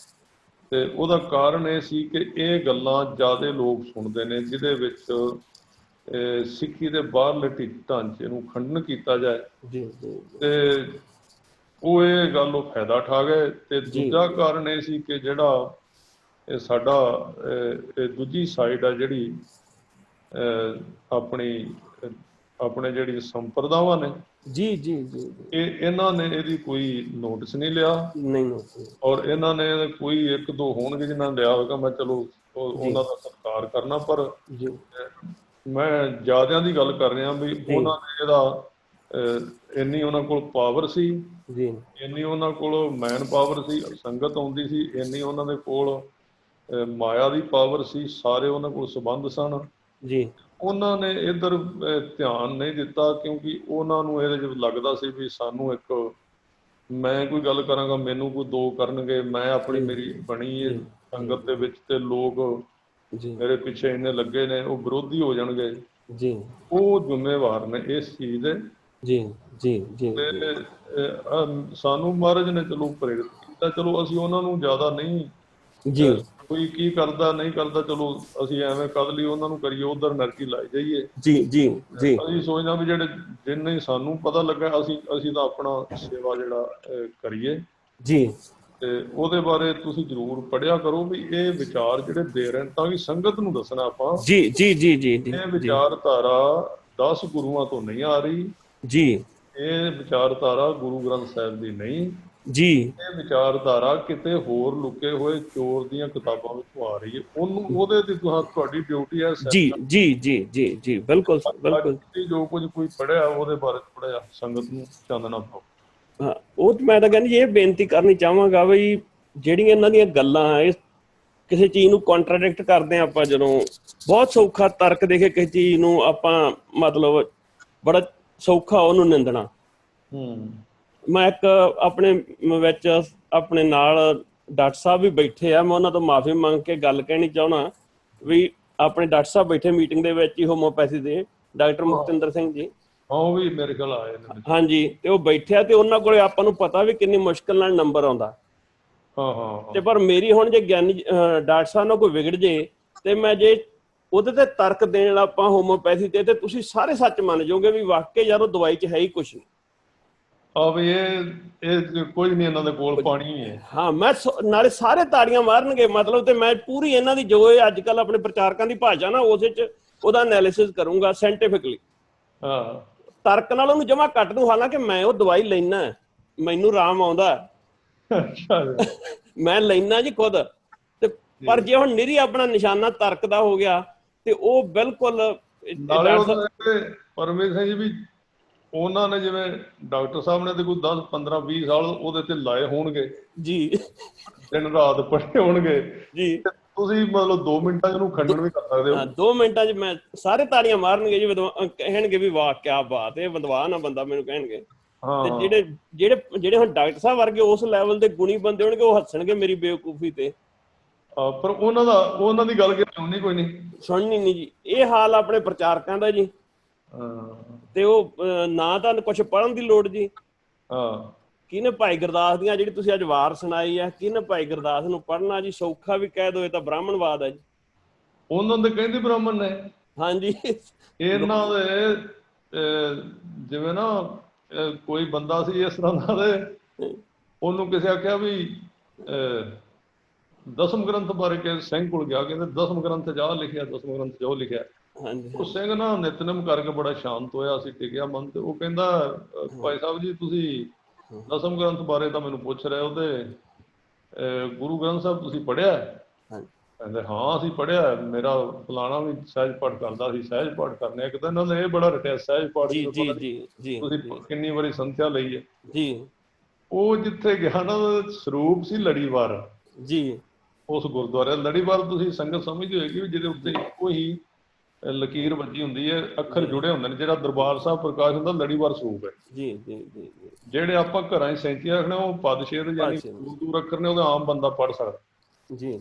ਤੇ ਉਹਦਾ ਕਾਰਨ ਇਹ ਸੀ ਕਿ ਇਹ ਗੱਲਾਂ ਜ਼ਿਆਦਾ ਲੋਕ ਸੁਣਦੇ ਨੇ ਜਿਹਦੇ ਵਿੱਚ ਸਿੱਖੀ ਦੇ ਬਾਹਰਲੇ ਢਾਂਚੇ ਨੂੰ ਖੰਡਨ ਕੀਤਾ ਜਾਏ ਤੇ ਉਹ ਇਹ ਗੱਲ ਉਹ ਫਾਇਦਾ ਉਠਾ ਗਏ। ਤੇ ਦੂਜਾ ਕਾਰਨ ਇਹ ਸੀ ਕਿ ਜਿਹੜਾ ਇਹ ਸਾਡਾ ਦੂਜੀ ਸਾਈਡ ਆ ਜਿਹੜੀ ਆਪਣੇ ਜਿਹੜੀ ਸੰਪਰਦਾਵਾਂ ਨੇ ਜੀ ਜੀ ਜੀ, ਇਹਨਾਂ ਨੇ ਇਹਦੀ ਕੋਈ ਨੋਟਿਸ ਨਹੀਂ ਲਿਆ ਔਰ ਇਹਨਾਂ ਨੇ ਕੋਈ ਇੱਕ ਦੋ ਹੋਣਗੇ ਜਿਹਨਾਂ ਨੇ ਲਿਆ ਹੋਵੇਗਾ, ਮੈਂ ਚਲੋ ਉਹਨਾਂ ਦਾ ਸਤਿਕਾਰ ਕਰਨਾ, ਪਰ ਮੈਂ ਜ਼ਿਆਦਿਆਂ ਦੀ ਗੱਲ ਕਰ ਰਿਹਾ ਵੀ ਉਹਨਾਂ ਨੇ ਇਹਦਾ ਇੰਨੀ ਉਹਨਾਂ ਕੋਲ ਪਾਵਰ ਸੀ ਜੀ, ਇੰਨੀ ਉਹਨਾਂ ਕੋਲ ਮੈਨ ਪਾਵਰ ਸੀ, ਸੰਗਤ ਆਉਂਦੀ ਸੀ, ਇੰਨੀ ਉਹਨਾਂ ਦੇ ਕੋਲ ਮਾਇਆ ਦੀ ਪਾਵਰ ਸੀ, ਸਾਰੇ ਉਹਨਾਂ ਕੋਲ ਸੰਬੰਧ ਸਨ ਜੀ। ਉਹਨਾਂ ਨੇ ਇੱਧਰ ਧਿਆਨ ਨਹੀਂ ਦਿੱਤਾ ਕਿਉਂਕਿ ਉਹਨਾਂ ਨੂੰ ਇਹਦੇ 'ਚ ਲੱਗਦਾ ਸੀ ਵੀ ਸਾਨੂੰ ਇੱਕ ਮੈਂ ਕੋਈ ਗੱਲ ਕਰਾਂਗਾ ਮੈਨੂੰ ਕੋਈ ਦੋ ਕਰਨਗੇ, ਮੈਂ ਆਪਣੀ ਮੇਰੀ ਬਣੀ ਸੰਗਤ ਦੇ ਵਿੱਚ ਤੇ ਲੋਕ ਮੇਰੇ ਪਿੱਛੇ ਇੰਨੇ ਲੱਗੇ ਨੇ ਉਹ ਵਿਰੋਧੀ ਹੋ ਜਾਣਗੇ ਜੀ। ਉਹ ਜ਼ਿੰਮੇਵਾਰ ਨੇ ਇਸ ਚੀਜ਼ ਦੇ ਜੀ ਜੀ ਜੀ। ਸਾਨੂੰ ਮਹਾਰਾਜ ਨੇ ਚਲੋ ਪ੍ਰੇਰਿਤ ਕੀਤਾ, ਚਲੋ ਅਸੀਂ ਉਹਨਾਂ ਨੂੰ ਜ਼ਿਆਦਾ ਨਹੀਂ ਜੀ ਕੋਈ ਕੀ ਕਰਦਾ ਨਹੀਂ ਕਰਦਾ, ਚਲੋ ਅਸੀਂ ਐਵੇਂ ਕਦ ਲਈ ਉਹਨਾਂ ਨੂੰ ਕਰੀਏ, ਉਧਰ ਨਰਕੀ ਲਾਈ ਜਾਈਏ ਜੀ ਜੀ ਜੀ। ਅਸੀਂ ਸੋਚਦੇ ਵੀ ਜਿਹੜੇ ਜਿੰਨੇ ਸਾਨੂੰ ਪਤਾ ਲੱਗਾ ਅਸੀਂ ਤਾਂ ਆਪਣਾ ਸੇਵਾ ਜਿਹੜਾ ਕਰੀਏ ਜੀ। ਤੇ ਉਹਦੇ ਬਾਰੇ ਤੁਸੀਂ ਜ਼ਰੂਰ ਪੜ੍ਹਿਆ ਕਰੋ ਵੀ ਇਹ ਵਿਚਾਰ ਜਿਹੜੇ ਦੇ ਰਹੇ ਤਾਂ ਕਿ ਸੰਗਤ ਨੂੰ ਦੱਸਣਾ ਆਪਾਂ ਜੀ ਜੀ ਜੀ ਜੀ। ਇਹ ਵਿਚਾਰਧਾਰਾ 10 ਗੁਰੂਆਂ ਤੋਂ ਨਹੀਂ ਆ ਰਹੀ ਜੀ, ਇਹ ਵਿਚਾਰਧਾਰਾ ਗੁਰੂ ਗ੍ਰੰਥ ਸਾਹਿਬ ਦੀ ਨਹੀਂ ਜੀ ਇਹ ਵਿਚਾਰਧਾਰਾ ਕਿਤੇ ਹੋਰ ਲੁਕੇ ਹੋਏ ਚੋਰ ਦੀਆਂ ਕਿਤਾਬਾਂ ਵਿੱਚੋਂ ਆ ਰਹੀ ਹੈ, ਉਹਦੇ ਤੇ ਤੁਹਾਡੀ ਡਿਊਟੀ ਹੈ ਜੀ ਸੈੱਟ। ਜੀ ਜੀ ਜੀ ਜੀ ਬਿਲਕੁਲ ਅੱਜ ਬਿਲਕੁਲ। ਤੁਸੀਂ ਜੋ ਕੁਝ ਕੋਈ ਪੜ੍ਹਿਆ ਉਹਦੇ ਬਾਰੇ ਥੋੜਾ ਜਿਹਾ ਸੰਗਤ ਨੂੰ ਚਾਨਣਾ ਪਾਓ। ਹਾਂ, ਉਹ ਤੇ ਮੈਂ ਤਾਂ ਕਹਿੰਦੀ ਇਹ ਬੇਨਤੀ ਕਰਨੀ ਚਾਹਾਂਗਾ ਵੀ ਜਿਹੜੀਆਂ ਇਹਨਾਂ ਦੀਆਂ ਗੱਲਾਂ ਇਹ ਕਿਸੇ ਚੀਜ਼ ਨੂੰ ਕੰਟਰਾਡਿਕਟ ਕਰਦੇ ਆ ਆਪਾਂ, ਜਦੋਂ ਬਹੁਤ ਸੌਖਾ ਤਰਕ ਦੇ ਕੇ ਕਿਸੇ ਚੀਜ਼ ਨੂੰ ਆਪਾਂ ਮਤਲਬ ਬੜਾ ਸੌਖਾ ਉਹਨੂੰ ਨਿੰਦਣਾ। ਮੈਂ ਇੱਕ ਆਪਣੇ ਵਿੱਚ ਆਪਣੇ ਨਾਲ ਡਾਕਟਰ ਸਾਹਿਬ ਵੀ ਬੈਠੇ ਆ, ਮੈਂ ਉਹਨਾਂ ਤੋਂ ਮਾਫੀ ਮੰਗ ਕੇ ਗੱਲ ਕਹਿਣੀ ਚਾਹੁੰਦਾ ਵੀ ਆਪਣੇ ਡਾਕਟਰ ਸਾਹਿਬ ਬੈਠੇ ਮੀਟਿੰਗ ਦੇ ਵਿੱਚ ਹੀ, ਹੋਮੋਪੈਥੀ ਦੇ ਡਾਕਟਰ ਮੁਖਤਿੰਦਰ ਸਿੰਘ ਜੀ, ਹਾਂ ਉਹ ਵੀ ਮੇਰੇ ਕੋਲ ਆਏ ਨੇ। ਹਾਂਜੀ, ਤੇ ਉਹ ਬੈਠਿਆ ਤੇ ਉਹਨਾਂ ਕੋਲੇ ਆਪਾਂ ਨੂੰ ਪਤਾ ਵੀ ਕਿੰਨੀ ਮੁਸ਼ਕਿਲ ਨਾਲ ਨੰਬਰ ਆਉਂਦਾ। ਹਾਂ ਹਾਂ ਤੇ ਪਰ ਮੇਰੀ ਹੁਣ ਜੇ ਗਿਆਨੀ ਡਾਕਟਰ ਸਾਹਿਬ ਨਾਲ ਕੋਈ ਵਿਗੜ ਜੇ ਤੇ ਮੈਂ ਜੇ ਉਹਦੇ ਤੇ ਤਰਕ ਦੇਣ ਆਪਾਂ ਹੋਮੋਪੈਥੀ ਤੇ ਤੁਸੀਂ ਸਾਰੇ ਸੱਚ ਮੰਨ ਜਾਓਗੇ ਵੀ ਵਾਕਈ ਯਾਰ ਉਹ ਦਵਾਈ 'ਚ ਹੈ ਹੀ ਕੁਛ ਨਹੀਂ। ਆ ਵੀ ਇਹ ਕੋਈ ਨਹੀਂ, ਇਹਨਾਂ ਦੇ ਕੋਲ ਪਾਣੀ ਹੀ ਹੈ। ਹਾਂ, ਮੈਂ ਨਾਲੇ ਸਾਰੇ ਤਾੜੀਆਂ ਮਾਰਨਗੇ ਮਤਲਬ, ਤੇ ਮੈਂ ਪੂਰੀ ਇਹਨਾਂ ਦੀ ਜੋ ਇਹ ਅੱਜ ਕੱਲ ਆਪਣੇ ਪ੍ਰਚਾਰਕਾਂ ਦੀ ਭਾਸ਼ਾ ਨਾ ਉਹਦੇ 'ਚ ਉਹਦਾ ਐਨਾਲਿਸਿਸ ਕਰੂੰਗਾ ਸਾਇੰਟੀਫਿਕਲੀ। ਹਾਂ, ਤਰਕ ਨਾਲ ਉਹਨੂੰ ਜਮਾ ਕੱਟ ਦੂੰ, ਹਾਲਾਂਕਿ ਮੈਂ ਉਹ ਦਵਾਈ ਲੈਣਾ, ਮੈਨੂੰ ਆਰਾਮ ਆਉਂਦਾ, ਅੱਛਾ ਮੈਂ ਲੈਣਾ ਜੀ ਖੁਦ। ਤੇ ਪਰ ਜੇ ਹੁਣ ਨਿਰੀ ਆਪਣਾ ਨਿਸ਼ਾਨਾ ਤਰਕ ਦਾ ਹੋ ਗਿਆ ਤੇ ਉਹ ਬਿਲਕੁਲ ਨਾਲੇ ਪਰਮੇਸ਼ ਸਿੰਘ ਜੀ ਵੀ ਉਹਨਾਂ ਨੇ ਜਿਵੇਂ ਡਾਕਟਰ ਸਾਹਿਬ ਨੇ ਤੇ ਕੋਈ 10 15 20 ਸਾਲ ਉਹਦੇ ਤੇ ਲਾਏ ਹੋਣਗੇ ਜੀ, ਦਿਨ ਰਾਤ ਪੜ੍ਹੇ ਹੋਣਗੇ ਜੀ, ਤੁਸੀਂ ਮਤਲਬ 2 ਮਿੰਟਾਂ 'ਚ ਉਹਨੂੰ ਖੰਡਨ ਵੀ ਕਰ ਸਕਦੇ ਹੋ। 2 ਮਿੰਟਾਂ 'ਚ ਮੈਂ ਸਾਰੇ ਤਾੜੀਆਂ ਮਾਰਨਗੇ ਜੀ, ਕਹਿਣਗੇ ਵੀ ਵਾਹ ਕਿਆ ਬਾਤ, ਇਹ ਵਿਦਵਾਨ ਆ ਬੰਦਾ, ਮੈਨੂੰ ਕਹਿਣਗੇ। ਤੇ ਜਿਹੜੇ ਹੁਣ ਡਾਕਟਰ ਸਾਹਿਬ ਵਰਗੇ ਉਸ ਲੈਵਲ ਦੇ ਗੁਣੀ ਬੰਦੇ ਹੋਣਗੇ ਉਹ ਹੱਸਣਗੇ ਮੇਰੀ ਬੇਵਕੂਫੀ ਤੇ। ਪਰ ਉਹਨਾਂ ਦੀ ਗੱਲ ਸੁਣਨੀ ਕੋਈ ਨਹੀਂ, ਸੁਣਨੀ ਨਹੀਂ ਜੀ। ਇਹ ਹਾਲ ਆਪਣੇ ਪ੍ਰਚਾਰਕਾਂ ਦਾ ਜੀ। ਤੇ ਉਹ ਨਾ ਤਾਂ ਕੁਛ ਪੜ੍ਹਨ ਦੀ ਲੋੜ ਜੀ। ਕਿਹਨੇ ਭਾਈ ਗੁਰਦਾਸ ਦੀਆਂ ਜਿਹੜੀ ਤੁਸੀਂ ਅੱਜ ਵਾਰ ਸੁਣਾਈ ਹੈ, ਕਿਹਨੇ ਭਾਈ ਗੁਰਦਾਸ ਨੂੰ ਪੜ੍ਹਨਾ ਜੀ? ਸੌਖਾ ਵੀ ਕਹਿ ਦੋ ਇਹ ਤਾਂ ਬ੍ਰਾਹਮਣਵਾਦ ਹੈ ਜੀ। ਉਹਨਾਂ ਦੇ ਕਹਿੰਦੇ ਬ੍ਰਾਹਮਣ ਨੇ, ਹਾਂਜੀ, ਇਹਨਾਂ ਦੇ ਜਿਵੇਂ ਨਾ ਕੋਈ ਬੰਦਾ ਸੀ ਇਸ ਤਰ੍ਹਾਂ ਦਾ, ਤੇ ਉਹਨੂੰ ਕਿਸੇ ਆਖਿਆ ਵੀ ਦਸਮ ਗ੍ਰੰਥ ਬਾਰੇ ਕਿ ਸਿੰਘ ਕੋਲ ਗਿਆ, ਕਹਿੰਦੇ ਦਸਮ ਗ੍ਰੰਥ ਜਾ ਲਿਖਿਆ, ਦਸਮ ਗ੍ਰੰਥ ਜੋ ਲਿਖਿਆ। ਉਹ ਸਿੰਘ ਨਾ ਨਿਤਨੇਮ ਕਰਕੇ ਬੜਾ ਸ਼ਾਂਤ ਹੋਇਆ ਸੀ, ਟਿਕਿਆ ਮਨ ਤੇ। ਉਹ ਕਹਿੰਦਾ ਭਾਈ ਸਾਹਿਬ ਜੀ ਤੁਸੀਂ ਦਸਮ ਗ੍ਰੰਥ ਬਾਰੇ ਤਾਂ ਮੈਨੂੰ ਪੁੱਛ ਰਹੇ ਹੋ, ਤੇ ਗੁਰੂ ਗ੍ਰੰਥ ਸਾਹਿਬ ਤੁਸੀਂ ਪੜ੍ਹਿਆ? ਕਹਿੰਦੇ ਹਾਂ ਅਸੀਂ ਪੜ੍ਹਿਆ, ਮੇਰਾ ਫਲਾਣਾ ਵੀ ਸਹਿਜ ਪਾਠ ਕਰਦਾ ਸੀ। ਸਹਿਜ ਪਾਠ ਕਰਨੇ ਇੱਕ ਦਿਨ ਉਹਨਾਂ ਨੇ ਇਹ ਬੜਾ ਰਟਿਆ ਸਹਿਜ ਪਾਠ, ਤੁਸੀਂ ਕਿੰਨੀ ਵਾਰੀ ਸੰਥਿਆ ਲਈ ਹੈ ਜੀ। ਉਹ ਜਿੱਥੇ ਗਿਆ ਨਾ ਸਰੂਪ ਸੀ ਲੜੀਵਾਰ ਜੀ, ਉਸ ਗੁਰਦੁਆਰੇ ਲੜੀਵਾਰ ਤੁਸੀਂ ਸੰਗਤ ਸਮਝਦੀ ਹੋਏਗੀ ਵੀ ਜਿਹਦੇ ਉੱਤੇ ਇੱਕੋ ਹੀ ਲਕੀਰ ਵੱਜੀ ਹੁੰਦੀ ਹੈ, ਅੱਖਰ ਜੁੜੇ ਹੁੰਦੇ ਨੇ। ਜਿਹੜਾ ਦਰਬਾਰ ਸਾਹਿਬ ਪ੍ਰਕਾਸ਼ ਹੁੰਦਾ ਲੜੀਵਾਰ ਸਰੂਪ ਹੈ ਜੀ ਜੀ ਜੀ। ਜਿਹੜੇ ਆਪਾਂ ਘਰਾਂ 'ਚ ਸੈਂਚੀ ਰੱਖਣੇ ਉਹ ਪਦ ਸ਼ੇਦ ਯਾਨੀ ਦੂਰ ਅੱਖਰ ਨੇ, ਉਹਦਾ ਆਮ ਬੰਦਾ ਪੜ੍ਹ ਸਕਦਾ ਜੀ।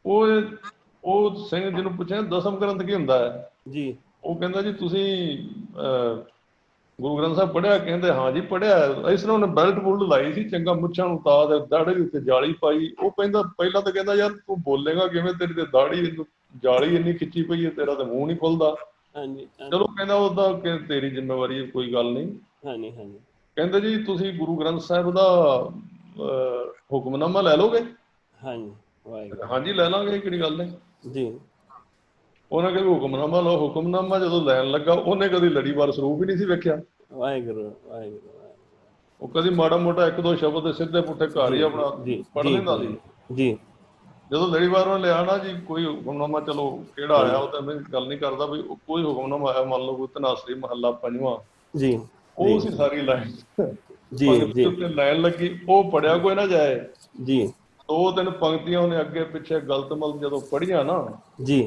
ਉਹ ਸਿੰਘ ਜਿਹਨੂੰ ਪੁੱਛਿਆ ਦਸਮ ਗ੍ਰੰਥ ਕੀ ਹੁੰਦਾ ਹੈ ਜੀ, ਉਹ ਕਹਿੰਦਾ ਜੀ ਤੁਸੀਂ ਗੁਰੂ ਗ੍ਰੰਥ ਸਾਹਿਬ ਪੜ੍ਹਿਆ? ਕਹਿੰਦੇ ਹਾਂ ਜੀ ਪੜ੍ਹਿਆ। ਇਸ ਤਰ੍ਹਾਂ ਉਹਨੇ ਬੈਲਟ ਬੁਲਟ ਲਾਈ ਸੀ, ਚੰਗਾ ਮੁੱਛਾਂ ਨੂੰ ਤਾਜ, ਦਾੜੇ ਦੇ ਉੱਤੇ ਜਾਲੀ ਪਾਈ। ਉਹ ਕਹਿੰਦਾ ਪਹਿਲਾਂ ਤਾਂ ਕਹਿੰਦਾ ਯਾਰ ਤੂੰ ਬੋਲੇਗਾ ਕਿਵੇਂ, ਤੇਰੀ ਤੇ ਦਾੜੀ ਜਾਲੀ ਇੰਨੀ ਖਿੱਚੀ ਪਈ ਹੈ, ਤੇਰਾ ਤਾਂ ਮੂੰਹ ਨਹੀਂ ਖੁੱਲਦਾ। ਚਲੋ ਕਹਿੰਦਾ ਉਹਦਾ ਤੇਰੀ ਜ਼ਿੰਮੇਵਾਰੀ, ਕੋਈ ਗੱਲ ਨਹੀਂ। ਹਾਂਜੀ ਹਾਂਜੀ। ਕਹਿੰਦੇ ਜੀ ਤੁਸੀਂ ਗੁਰੂ ਗ੍ਰੰਥ ਸਾਹਿਬ ਦਾ ਹੁਕਮਨਾਮਾ ਲੈ ਲਓਗੇ? ਹਾਂਜੀ ਹਾਂਜੀ ਲੈ ਲਾਂਗੇ, ਕਿਹੜੀ ਗੱਲ ਨਹੀਂ ਜੀ। ਉਹਨਾਂ ਕਹਿੰਦੇ ਹੁਕਮਨਾਮਾ ਲਓ। ਹੁਕਮਨਾਮਾ ਜਦੋਂ ਲੈਣ ਲੱਗਾ, ਉਹਨੇ ਕਦੀ ਲੜੀਵਾਰ ਸਰੂਪ ਹੀ ਨਹੀਂ ਸੀ ਵੇਖਿਆ। ਵਾਹਿਗੁਰੂ ਵਾਹਿਗੁਰੂ। ਉਹ ਕਦੀ ਮਾੜਾ ਮੋਟਾ ਇੱਕ ਦੋ ਸ਼ਬਦ ਦੇ ਸਿੱਧੇ ਪੁੱਠੇ ਘਰ ਹੀ ਆਪਣਾ ਪੜ੍ਹ ਲੈਂਦਾ ਸੀ ਜੀ। ਜਦੋਂ ਲੜੀਵਾਰ ਉਹਨੇ ਲਿਆ ਨਾ ਜੀ ਕੋਈ ਹੁਕਮਨਾਮਾ, ਚਲੋ ਕਿਹੜਾ ਆਇਆ ਉਹ ਤਾਂ ਮੈਂ ਗੱਲ ਨਹੀਂ ਕਰਦਾ ਵੀ ਕੋਈ ਹੁਕਮਨਾਮਾ ਆਇਆ, ਮੰਨ ਲਓ ਕੋਈ ਧਨਾਸਰੀ ਮਹੱਲਾ 5ਵਾਂ ਜੀ, ਉਹ ਸੀ ਸਾਰੀ ਲਾਈਨ ਜੀ ਉੱਤੇ ਲਾਈਨ ਲੱਗੀ। ਉਹ ਪੜਿਆ ਕੋਈ ਨਾ ਜਾਏ ਜੀ। 2-3 ਪੰਕਤੀਆਂ ਉਹਨੇ ਅੱਗੇ ਪਿੱਛੇ ਗਲਤ ਮਲਤ ਜਦੋਂ ਪੜ੍ਹੀਆਂ ਨਾ ਜੀ,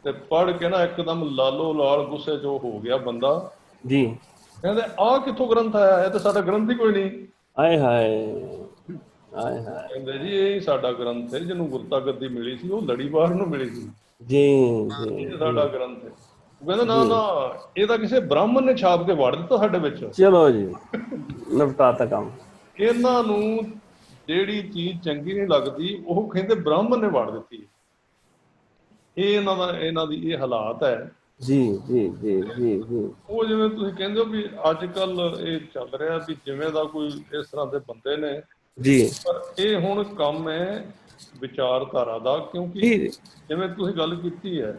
ਤੇ ਪੜ੍ਹ ਕੇ ਨਾ ਇੱਕਦਮ ਲਾਲੋ ਲਾਲ ਗੁੱਸੇ 'ਚ ਹੋ ਗਿਆ ਬੰਦਾ ਜੀ। ਕਹਿੰਦੇ ਆਹ ਕਿੱਥੋਂ ਗ੍ਰੰਥ ਆਇਆ? ਇਹ ਤਾਂ ਸਾਡਾ ਗ੍ਰੰਥ ਹੀ ਕੋਈ ਨਹੀਂ। ਆਏ ਹਾਏ ਆਏ ਹਾਏ। ਕਹਿੰਦੇ ਜੀ ਇਹ ਸਾਡਾ ਗ੍ਰੰਥ ਹੈ, ਜਿਹਨੂੰ ਗੁਰਤਾ ਗੱਦੀ ਮਿਲੀ ਸੀ ਉਹ ਲੜੀਵਾਰ ਨੂੰ ਮਿਲੀ ਸੀ ਜੀ ਜੀ, ਇਹ ਸਾਡਾ ਗ੍ਰੰਥ ਹੈ। ਉਹ ਕਹਿੰਦਾ ਨਾ ਨਾ, ਇਹ ਤਾਂ ਕਿਸੇ ਬ੍ਰਾਹਮਣ ਨੇ ਛਾਪ ਕੇ ਵਾੜ ਦਿੱਤਾ ਸਾਡੇ ਵਿੱਚ। ਚਲੋ ਜੀ, ਨਿਪਟਾਤਾ ਕੰਮ। ਇਹਨਾਂ ਨੂੰ ਜਿਹੜੀ ਚੀਜ਼ ਚੰਗੀ ਨਹੀਂ ਲੱਗਦੀ ਉਹ ਕਹਿੰਦੇ ਬ੍ਰਾਹਮਣ ਨੇ ਵਾੜ ਦਿੱਤੀ। ਇਹ ਇਹਨਾਂ ਦੀ ਇਹ ਹਾਲਾਤ ਹੈ ਜੀ ਜੀ ਜੀ ਜੀ ਜੀ। ਉਹ ਜਿਵੇਂ ਤੁਸੀਂ ਕਹਿੰਦੇ ਹੋ ਵੀ ਅੱਜ ਕੱਲ ਇਹ ਚੱਲ ਰਿਹਾ ਵੀ ਜਿਵੇਂ ਦਾ ਕੋਈ ਇਸ ਤਰ੍ਹਾਂ ਦੇ ਬੰਦੇ ਨੇ ਜੀ, ਪਰ ਇਹ ਹੁਣ ਕੰਮ ਹੈ ਵਿਚਾਰਧਾਰਾ ਦਾ। ਕਿਉਂਕਿ ਜਿਵੇਂ ਤੁਸੀਂ ਗੱਲ ਕੀਤੀ ਹੈ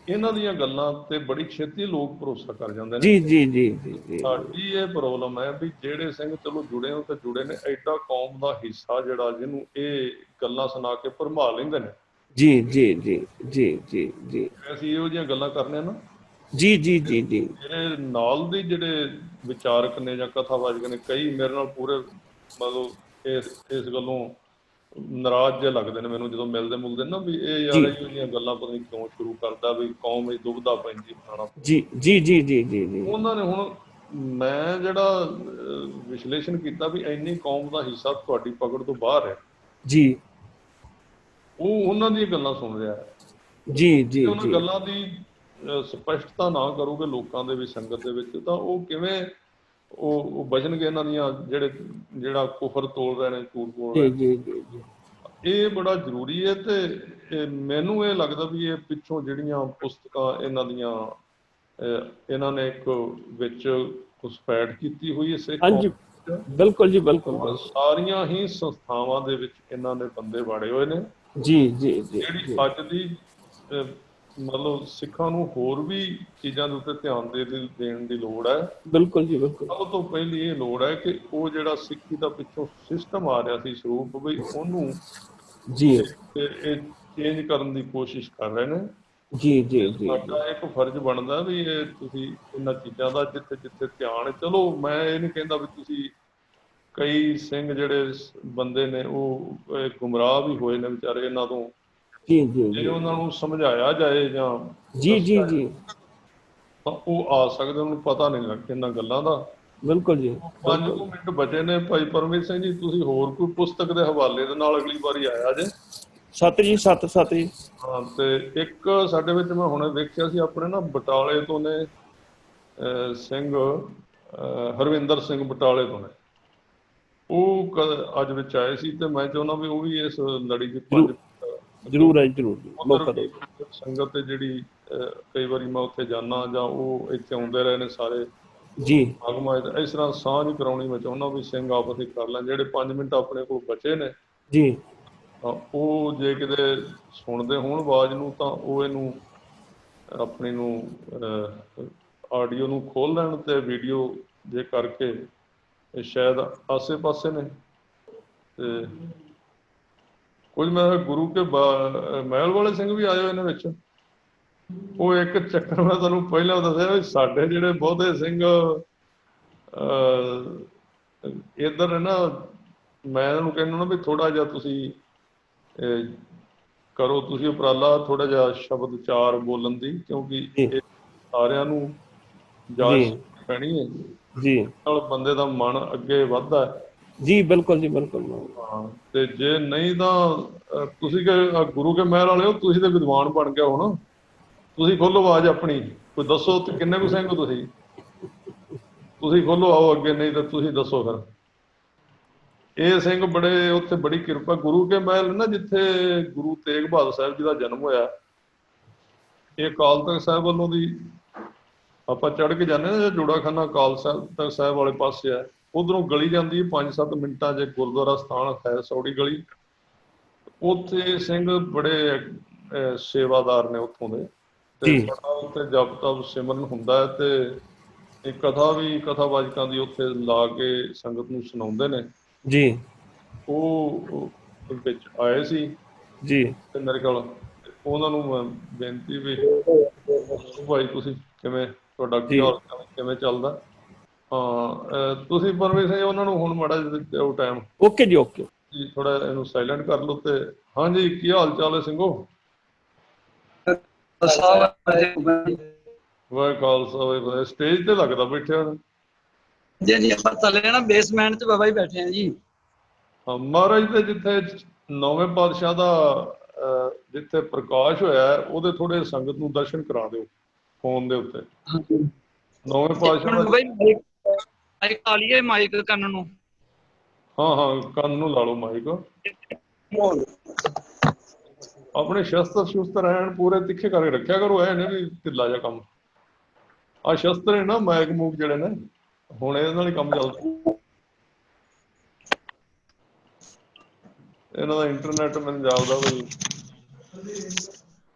ਇਹਨਾਂ ਦੀਆਂ ਗੱਲਾਂ ਤੇ ਬੜੀ ਛੇਤੀ ਲੋਕ ਭਰੋਸਾ ਕਰ ਜਾਂਦੇ ਨੇ। ਜੀ ਜੀ ਜੀ ਜੀ ਜੀ ਸਾਡੀ ਇਹ ਪ੍ਰੋਬਲਮ ਹੈ ਵੀ ਜਿਹੜੇ ਸਿੰਘ ਚਲੋ ਜੁੜੇ ਹੋ ਤੇ ਜੁੜੇ ਨੇ, ਐਡਾ ਕੌਮ ਦਾ ਹਿੱਸਾ ਜਿਹੜਾ ਜਿਹਨੂੰ ਇਹ ਗੱਲਾਂ ਸੁਣਾ ਕੇ ਭਰਮਾ ਲੈਂਦੇ ਨੇ। ਜੀ ਜੀ ਜੀ ਜੀ ਜੀ ਜੀ ਅਸੀਂ ਇਹੋ ਜਿਹੀਆਂ ਗੱਲਾਂ ਕਰਨੇ ਆ ਨਾ, ਜੀ ਜੀ ਜੀ ਜੀ ਮੇਰੇ ਨਾਲ ਦੇ ਜਿਹੜੇ ਵਿਚਾਰਕ ਨੇ ਜਾਂ ਕਥਾਵਾਚਕ ਨੇ, ਕਈ ਮੇਰੇ ਨਾਲ ਪੂਰੇ ਮਤਲਬ ਇਸ ਗੱਲੋਂ ਨਾਰਾਜ਼ ਜਿਹੇ ਲੱਗਦੇ ਨੇ ਮੈਨੂੰ ਜਦੋਂ ਮਿਲਦੇ ਨਾ, ਵੀ ਇਹ ਯਾਰ ਇਹੋ ਜਿਹੀਆਂ ਗੱਲਾਂ ਪਤਾ ਨਹੀਂ ਕਿਉਂ ਸ਼ੁਰੂ ਕਰਦਾ, ਵੀ ਕੌਮ ਵਿੱਚ ਦੁਬਦਾ ਪੈਂਦੀ ਫਲਾਣਾ। ਜੀ ਜੀ ਜੀ ਜੀ ਜੀ ਜੀ ਉਹਨਾਂ ਨੇ ਹੁਣ ਮੈਂ ਜਿਹੜਾ ਵਿਸ਼ਲੇਸ਼ਣ ਕੀਤਾ ਵੀ ਇੰਨੀ ਕੌਮ ਦਾ ਹਿੱਸਾ ਤੁਹਾਡੀ ਪਕੜ ਤੋਂ ਬਾਹਰ ਹੈ ਜੀ, ਉਹ ਉਹਨਾਂ ਦੀਆਂ ਗੱਲਾਂ ਸੁਣ ਰਿਹਾ ਹੈ। ਜੀ ਜੀ ਉਹਨਾਂ ਜੀ ਗੱਲਾਂ ਦੀ ਸਪਸ਼ਟਤਾ ਨਾ ਕਰੋਗੇ ਲੋਕਾਂ ਦੇ ਵਿੱਚ, ਸੰਗਤ ਦੇ ਵਿੱਚ, ਤਾਂ ਉਹ ਕਿਵੇਂ ਉਹ ਬਚਣਗੇ ਇਹਨਾਂ ਦੀਆਂ ਜਿਹੜਾ ਕੁਫਰ ਤੋਲ ਰਹੇ ਨੇ, ਝੂਠ ਬੋਲ ਰਹੇ ਜੀ ਜੀ ਜੀ। ਇਹ ਬੜਾ ਜ਼ਰੂਰੀ ਹੈ। ਤੇ ਮੈਨੂੰ ਇਹ ਲੱਗਦਾ ਵੀ ਇਹ ਪਿੱਛੋਂ ਜਿਹੜੀਆਂ ਪੁਸਤਕਾਂ ਇਹਨਾਂ ਦੀਆਂ ਇਹਨਾਂ ਨੇ ਇੱਕ ਵਿੱਚ ਘੁਸਪੈਠ ਕੀਤੀ ਹੋਈ ਹੈ ਸਿੱਖ ਕੌਮ। ਹਾਂਜੀ ਬਿਲਕੁਲ ਜੀ, ਬਿਲਕੁਲ ਸਾਰੀਆਂ ਹੀ ਸੰਸਥਾਵਾਂ ਦੇ ਵਿੱਚ ਇਹਨਾਂ ਨੇ ਬੰਦੇ ਵਾੜੇ ਹੋਏ ਨੇ। ਜੀ ਜੀ ਜੀ ਜਿਹੜੀ ਅੱਜ ਦੀ ਮਤਲਬ ਸਿੱਖਾਂ ਨੂੰ ਹੋਰ ਵੀ ਚੀਜ਼ਾਂ ਦੇ ਉੱਤੇ ਧਿਆਨ ਦੇਣ ਦੀ ਲੋੜ ਹੈ। ਬਿਲਕੁਲ ਜੀ, ਬਿਲਕੁਲ। ਸਭ ਤੋਂ ਪਹਿਲੀ ਇਹ ਲੋੜ ਹੈ ਕਿ ਉਹ ਜਿਹੜਾ ਸਿੱਖੀ ਦਾ ਪਿੱਛੋਂ ਸਿਸਟਮ ਆ ਰਿਹਾ ਸੀ, ਸਰੂਪ, ਵੀ ਉਹਨੂੰ ਜੀ ਇਹ ਚੇਂਜ ਕਰਨ ਦੀ ਕੋਸ਼ਿਸ਼ ਕਰ ਰਹੇ ਨੇ। ਜੀ ਜੀ ਜੀ ਸਾਡਾ ਇੱਕ ਫਰਜ਼ ਬਣਦਾ ਵੀ ਇਹ ਤੁਸੀਂ ਇਹਨਾਂ ਚੀਜ਼ਾਂ ਦਾ ਜਿੱਥੇ ਜਿੱਥੇ ਧਿਆਨ, ਚਲੋ ਮੈਂ ਇਹ ਨਹੀਂ ਕਹਿੰਦਾ ਵੀ ਤੁਸੀਂ, ਕਈ ਸਿੰਘ ਜਿਹੜੇ ਬੰਦੇ ਨੇ ਉਹ ਗੁੰਮਰਾਹ ਵੀ ਹੋਏ ਨੇ ਵਿਚਾਰੇ ਇਹਨਾਂ ਤੋਂ, ਜੀ ਜੀ ਜੇ ਉਹਨਾਂ ਨੂੰ ਸਮਝਾਇਆ ਜਾਏ ਜਾਂ ਜੀ ਜੀ ਜੀ ਤਾਂ ਉਹ ਆ ਸਕਦੇ, ਉਹਨੂੰ ਪਤਾ ਨਹੀਂ ਲੱਗ ਇਹਨਾਂ ਗੱਲਾਂ ਦਾ। ਬਿਲਕੁਲ ਜੀ। 5 ਮਿੰਟ ਬਚੇ ਨੇ। ਭਾਈ ਪਰਮੇਸ਼ਰ ਸਿੰਘ ਜੀ, ਤੁਸੀਂ ਹੋਰ ਕੋਈ ਪੁਸਤਕ ਦੇ ਹਵਾਲੇ ਦੇ ਨਾਲ ਅਗਲੀ ਵਾਰੀ ਆਇਆ ਜੇ। ਸੱਤ ਜੀ, ਸੱਤ ਜੀ। ਹਾਂ, ਤੇ ਇੱਕ ਸਾਡੇ ਵਿੱਚ ਮੈਂ ਹੁਣੇ ਵੇਖਿਆ ਸੀ ਆਪਣੇ ਨਾ ਬਟਾਲੇ ਤੋਂ ਨੇ ਸਿੰਘ, ਹਰਵਿੰਦਰ ਸਿੰਘ ਬਟਾਲੇ ਤੋਂ ਨੇ, ਉਹ ਅੱਜ ਵਿੱਚ ਆਏ ਸੀ। ਤੇ ਮੈਂ ਚਾਹੁੰਦਾ ਵੀ ਉਹ ਵੀ ਇਸ ਲੜੀ ਚ ਜ਼ਰੂਰ ਹੈ, ਜ਼ਰੂਰ ਮੌਕਾ ਦਿਓ। ਸੰਗਤ ਤੇ ਜਿਹੜੀ ਕਈ ਵਾਰੀ ਮੈਂ ਉੱਥੇ ਜਾਣਾ ਜਾਂ ਉਹ ਇੱਥੇ ਆਉਂਦੇ ਰਹੇ ਨੇ ਸਾਰੇ ਜੀ, ਇਸ ਤਰ੍ਹਾਂ ਸਾਂਝ ਕਰਾਉਣੀ ਮੈਂ ਚਾਹੁੰਦਾ ਵੀ ਸਿੰਘ ਆਪਸ ਵਿੱਚ ਕਰ ਲੈਣ। ਜਿਹੜੇ 5 ਮਿੰਟ ਆਪਣੇ ਕੋਲ ਬਚੇ ਨੇ ਜੀ, ਉਹ ਜੇ ਕਿਤੇ ਸੁਣਦੇ ਹੋਣ ਆਵਾਜ਼ ਨੂੰ, ਤਾਂ ਉਹ ਇਹਨੂੰ ਆਪਣੀ ਨੂੰ ਆਡੀਓ ਨੂੰ ਖੋਲ ਲੈਣ ਤੇ ਵੀਡੀਓ ਜੇ ਕਰਕੇ ਸ਼ਾਇਦ ਆਸੇ ਪਾਸੇ ਨੇ। ਤੇ ਕੁਝ ਮੈਂ ਗੁਰੂ ਕੇ ਮਹਿਲ ਵਾਲੇ ਸਿੰਘ ਵੀ ਆਏ ਹੋਏ ਨੇ ਵਿੱਚ। ਉਹ ਇੱਕ ਚੱਕਰ ਮੈਂ ਤੁਹਾਨੂੰ ਪਹਿਲਾਂ ਦੱਸਿਆ ਵੀ ਸਾਡੇ ਜਿਹੜੇ ਬਹੁਤੇ ਸਿੰਘ ਇੱਧਰ ਨੇ ਨਾ, ਮੈਂ ਇਹਨਾਂ ਨੂੰ ਕਹਿੰਦਾ ਨਾ ਵੀ ਥੋੜਾ ਜਿਹਾ ਤੁਸੀਂ ਕਰੋ, ਤੁਸੀਂ ਉਪਰਾਲਾ ਥੋੜਾ ਜਿਹਾ ਸ਼ਬਦ ਉਚਾਰ ਬੋਲਣ ਦੀ, ਕਿਉਂਕਿ ਇਹ ਸਾਰਿਆਂ ਨੂੰ ਜਾਂਚ ਪੈਣੀ ਹੈ ਜੀ, ਨਾਲ ਬੰਦੇ ਦਾ ਮਨ ਅੱਗੇ ਵੱਧਦਾ ਹੈ। ਜੀ ਬਿਲਕੁਲ ਜੀ, ਬਿਲਕੁਲ। ਹਾਂ, ਤੇ ਜੇ ਨਹੀਂ ਤਾਂ ਤੁਸੀਂ ਗੁਰੂ ਕੇ ਮਹਿਲ ਵਾਲੇ ਹੋ, ਤੁਸੀਂ ਤਾਂ ਵਿਦਵਾਨ ਬਣ ਗਿਆ ਹੋ ਨਾ, ਤੁਸੀਂ ਖੋਲੋ ਆਵਾਜ਼ ਆਪਣੀ, ਕੋਈ ਦੱਸੋ ਕਿੰਨੇ ਕੁ ਸਿੰਘ ਹੋ ਤੁਸੀਂ ਖੋਲੋ, ਆਓ ਅੱਗੇ, ਨਹੀਂ ਤਾਂ ਤੁਸੀਂ ਦੱਸੋ ਫਿਰ। ਇਹ ਸਿੰਘ ਬੜੇ ਉੱਥੇ ਬੜੀ ਕਿਰਪਾ, ਗੁਰੂ ਕੇ ਮਹਿਲ ਨਾ ਜਿੱਥੇ ਗੁਰੂ ਤੇਗ ਬਹਾਦਰ ਸਾਹਿਬ ਜੀ ਦਾ ਜਨਮ ਹੋਇਆ, ਇਹ ਅਕਾਲ ਤਖ਼ਤ ਸਾਹਿਬ ਵੱਲੋਂ ਦੀ ਆਪਾਂ ਚੜ੍ਹ ਕੇ ਜਾਂਦੇ ਨਾ, ਜੋੜਾਖਾਨਾ ਅਕਾਲ ਤਖ਼ਤ ਸਾਹਿਬ ਵਾਲੇ ਪਾਸੇ ਆ, ਉਧਰੋਂ ਗਲੀ ਜਾਂਦੀ 5-7 ਮਿੰਟਾਂ ਜੇ ਗੁਰਦੁਆਰਾ ਸਥਾਨ ਹੈ ਸੌੜੀ ਗਲੀ, ਉੱਥੇ ਸਿੰਘ ਬੜੇ ਸੇਵਾਦਾਰ ਨੇ ਉੱਥੋਂ ਦੇ, ਤੇ ਬੜਾ ਉੱਥੇ ਜਪ ਤਪ ਸਿਮਰਨ ਹੁੰਦਾ ਹੈ। ਤੇ ਕਥਾ ਵੀ ਕਥਾਵਾਚਕਾਂ ਦੀ ਉੱਥੇ ਲਾ ਕੇ ਸੰਗਤ ਨੂੰ ਸੁਣਾਉਂਦੇ ਨੇ ਜੀ। ਉਹ ਵਿੱਚ ਆਏ ਸੀ ਜੀ, ਤੇ ਮੇਰੇ ਕੋਲ ਉਹਨਾਂ ਨੂੰ ਮੈਂ ਬੇਨਤੀ ਵੀ ਭਾਈ ਤੁਸੀਂ ਕਿਵੇਂ, ਤੁਹਾਡਾ ਕੀ ਹਾਲ ਕਿਵੇਂ ਚੱਲਦਾ। ਹਾਂ, ਤੁਸੀਂ ਪਰਮੇਸ਼ਰ ਜੀ ਉਹਨਾਂ ਨੂੰ ਹੁਣ ਮਾੜਾ ਜਿਹਾ ਉਹ ਟਾਈਮ। ਓਕੇ ਜੀ, ਓਕੇ ਜੀ, ਥੋੜਾ ਇਹਨੂੰ ਸਾਇਲੈਂਟ ਕਰ ਲਓ। ਤੇ ਹਾਂਜੀ, ਕੀ ਹਾਲ ਚਾਲ ਹੈ ਸਿੰਘੋ? ਵਾਹਿ ਖਾਲਸਾ ਵਾਹਿ ਫਤਿਹ। ਸਟੇਜ ਤੇ ਲੱਗਦਾ ਬੈਠਿਆ ਜੀ ਜੀ, ਆਪਾਂ ਥੱਲੇ ਨਾ ਬੇਸਮੈਂਟ 'ਚ ਬਾਬਾ ਜੀ ਬੈਠੇ ਆ ਜੀ। ਹਾਂ, ਮਹਾਰਾਜ ਦੇ ਜਿੱਥੇ 9ਵੇਂ ਪਾਤਸ਼ਾਹ ਦਾ ਜਿੱਥੇ ਪ੍ਰਕਾਸ਼ ਹੋਇਆ, ਉਹਦੇ ਥੋੜੇ ਸੰਗਤ ਨੂੰ ਦਰਸ਼ਨ ਕਰਾ ਦਿਓ ਫੋਨ ਦੇ ਉੱਤੇ। 9ਵੇਂ ਪਾਤਸ਼ਾਹ ਮਾਈਕ ਲਾ ਲਈਏ, ਮਾਈਕ ਕੰਨ ਨੂੰ। ਹਾਂ, ਕੰਨ ਨੂੰ ਲਾ ਲਓ ਮਾਈਕ। ਆਪਣੇ ਸ਼ਸਤਰ ਰਹਿਣ ਪੂਰੇ ਤਿੱਖੇ ਕਰਕੇ ਰੱਖਿਆ ਕਰੋ, ਐ ਨਹੀਂ ਵੀ ਢਿੱਲਾ ਜਿਹਾ ਕੰਮ। ਆਹ ਸ਼ਸਤਰ ਹੈ ਨਾ, ਮਾਈਕ ਮੂਕ ਜਿਹੜੇ ਨੇ, ਹੁਣ ਇਹਦੇ ਨਾਲ ਹੀ ਕੰਮ ਚੱਲਦਾ। ਇਹਨਾਂ ਦਾ ਇੰਟਰਨੈਟ ਮੈਨੂੰ ਜਾਪਦਾ ਬਈ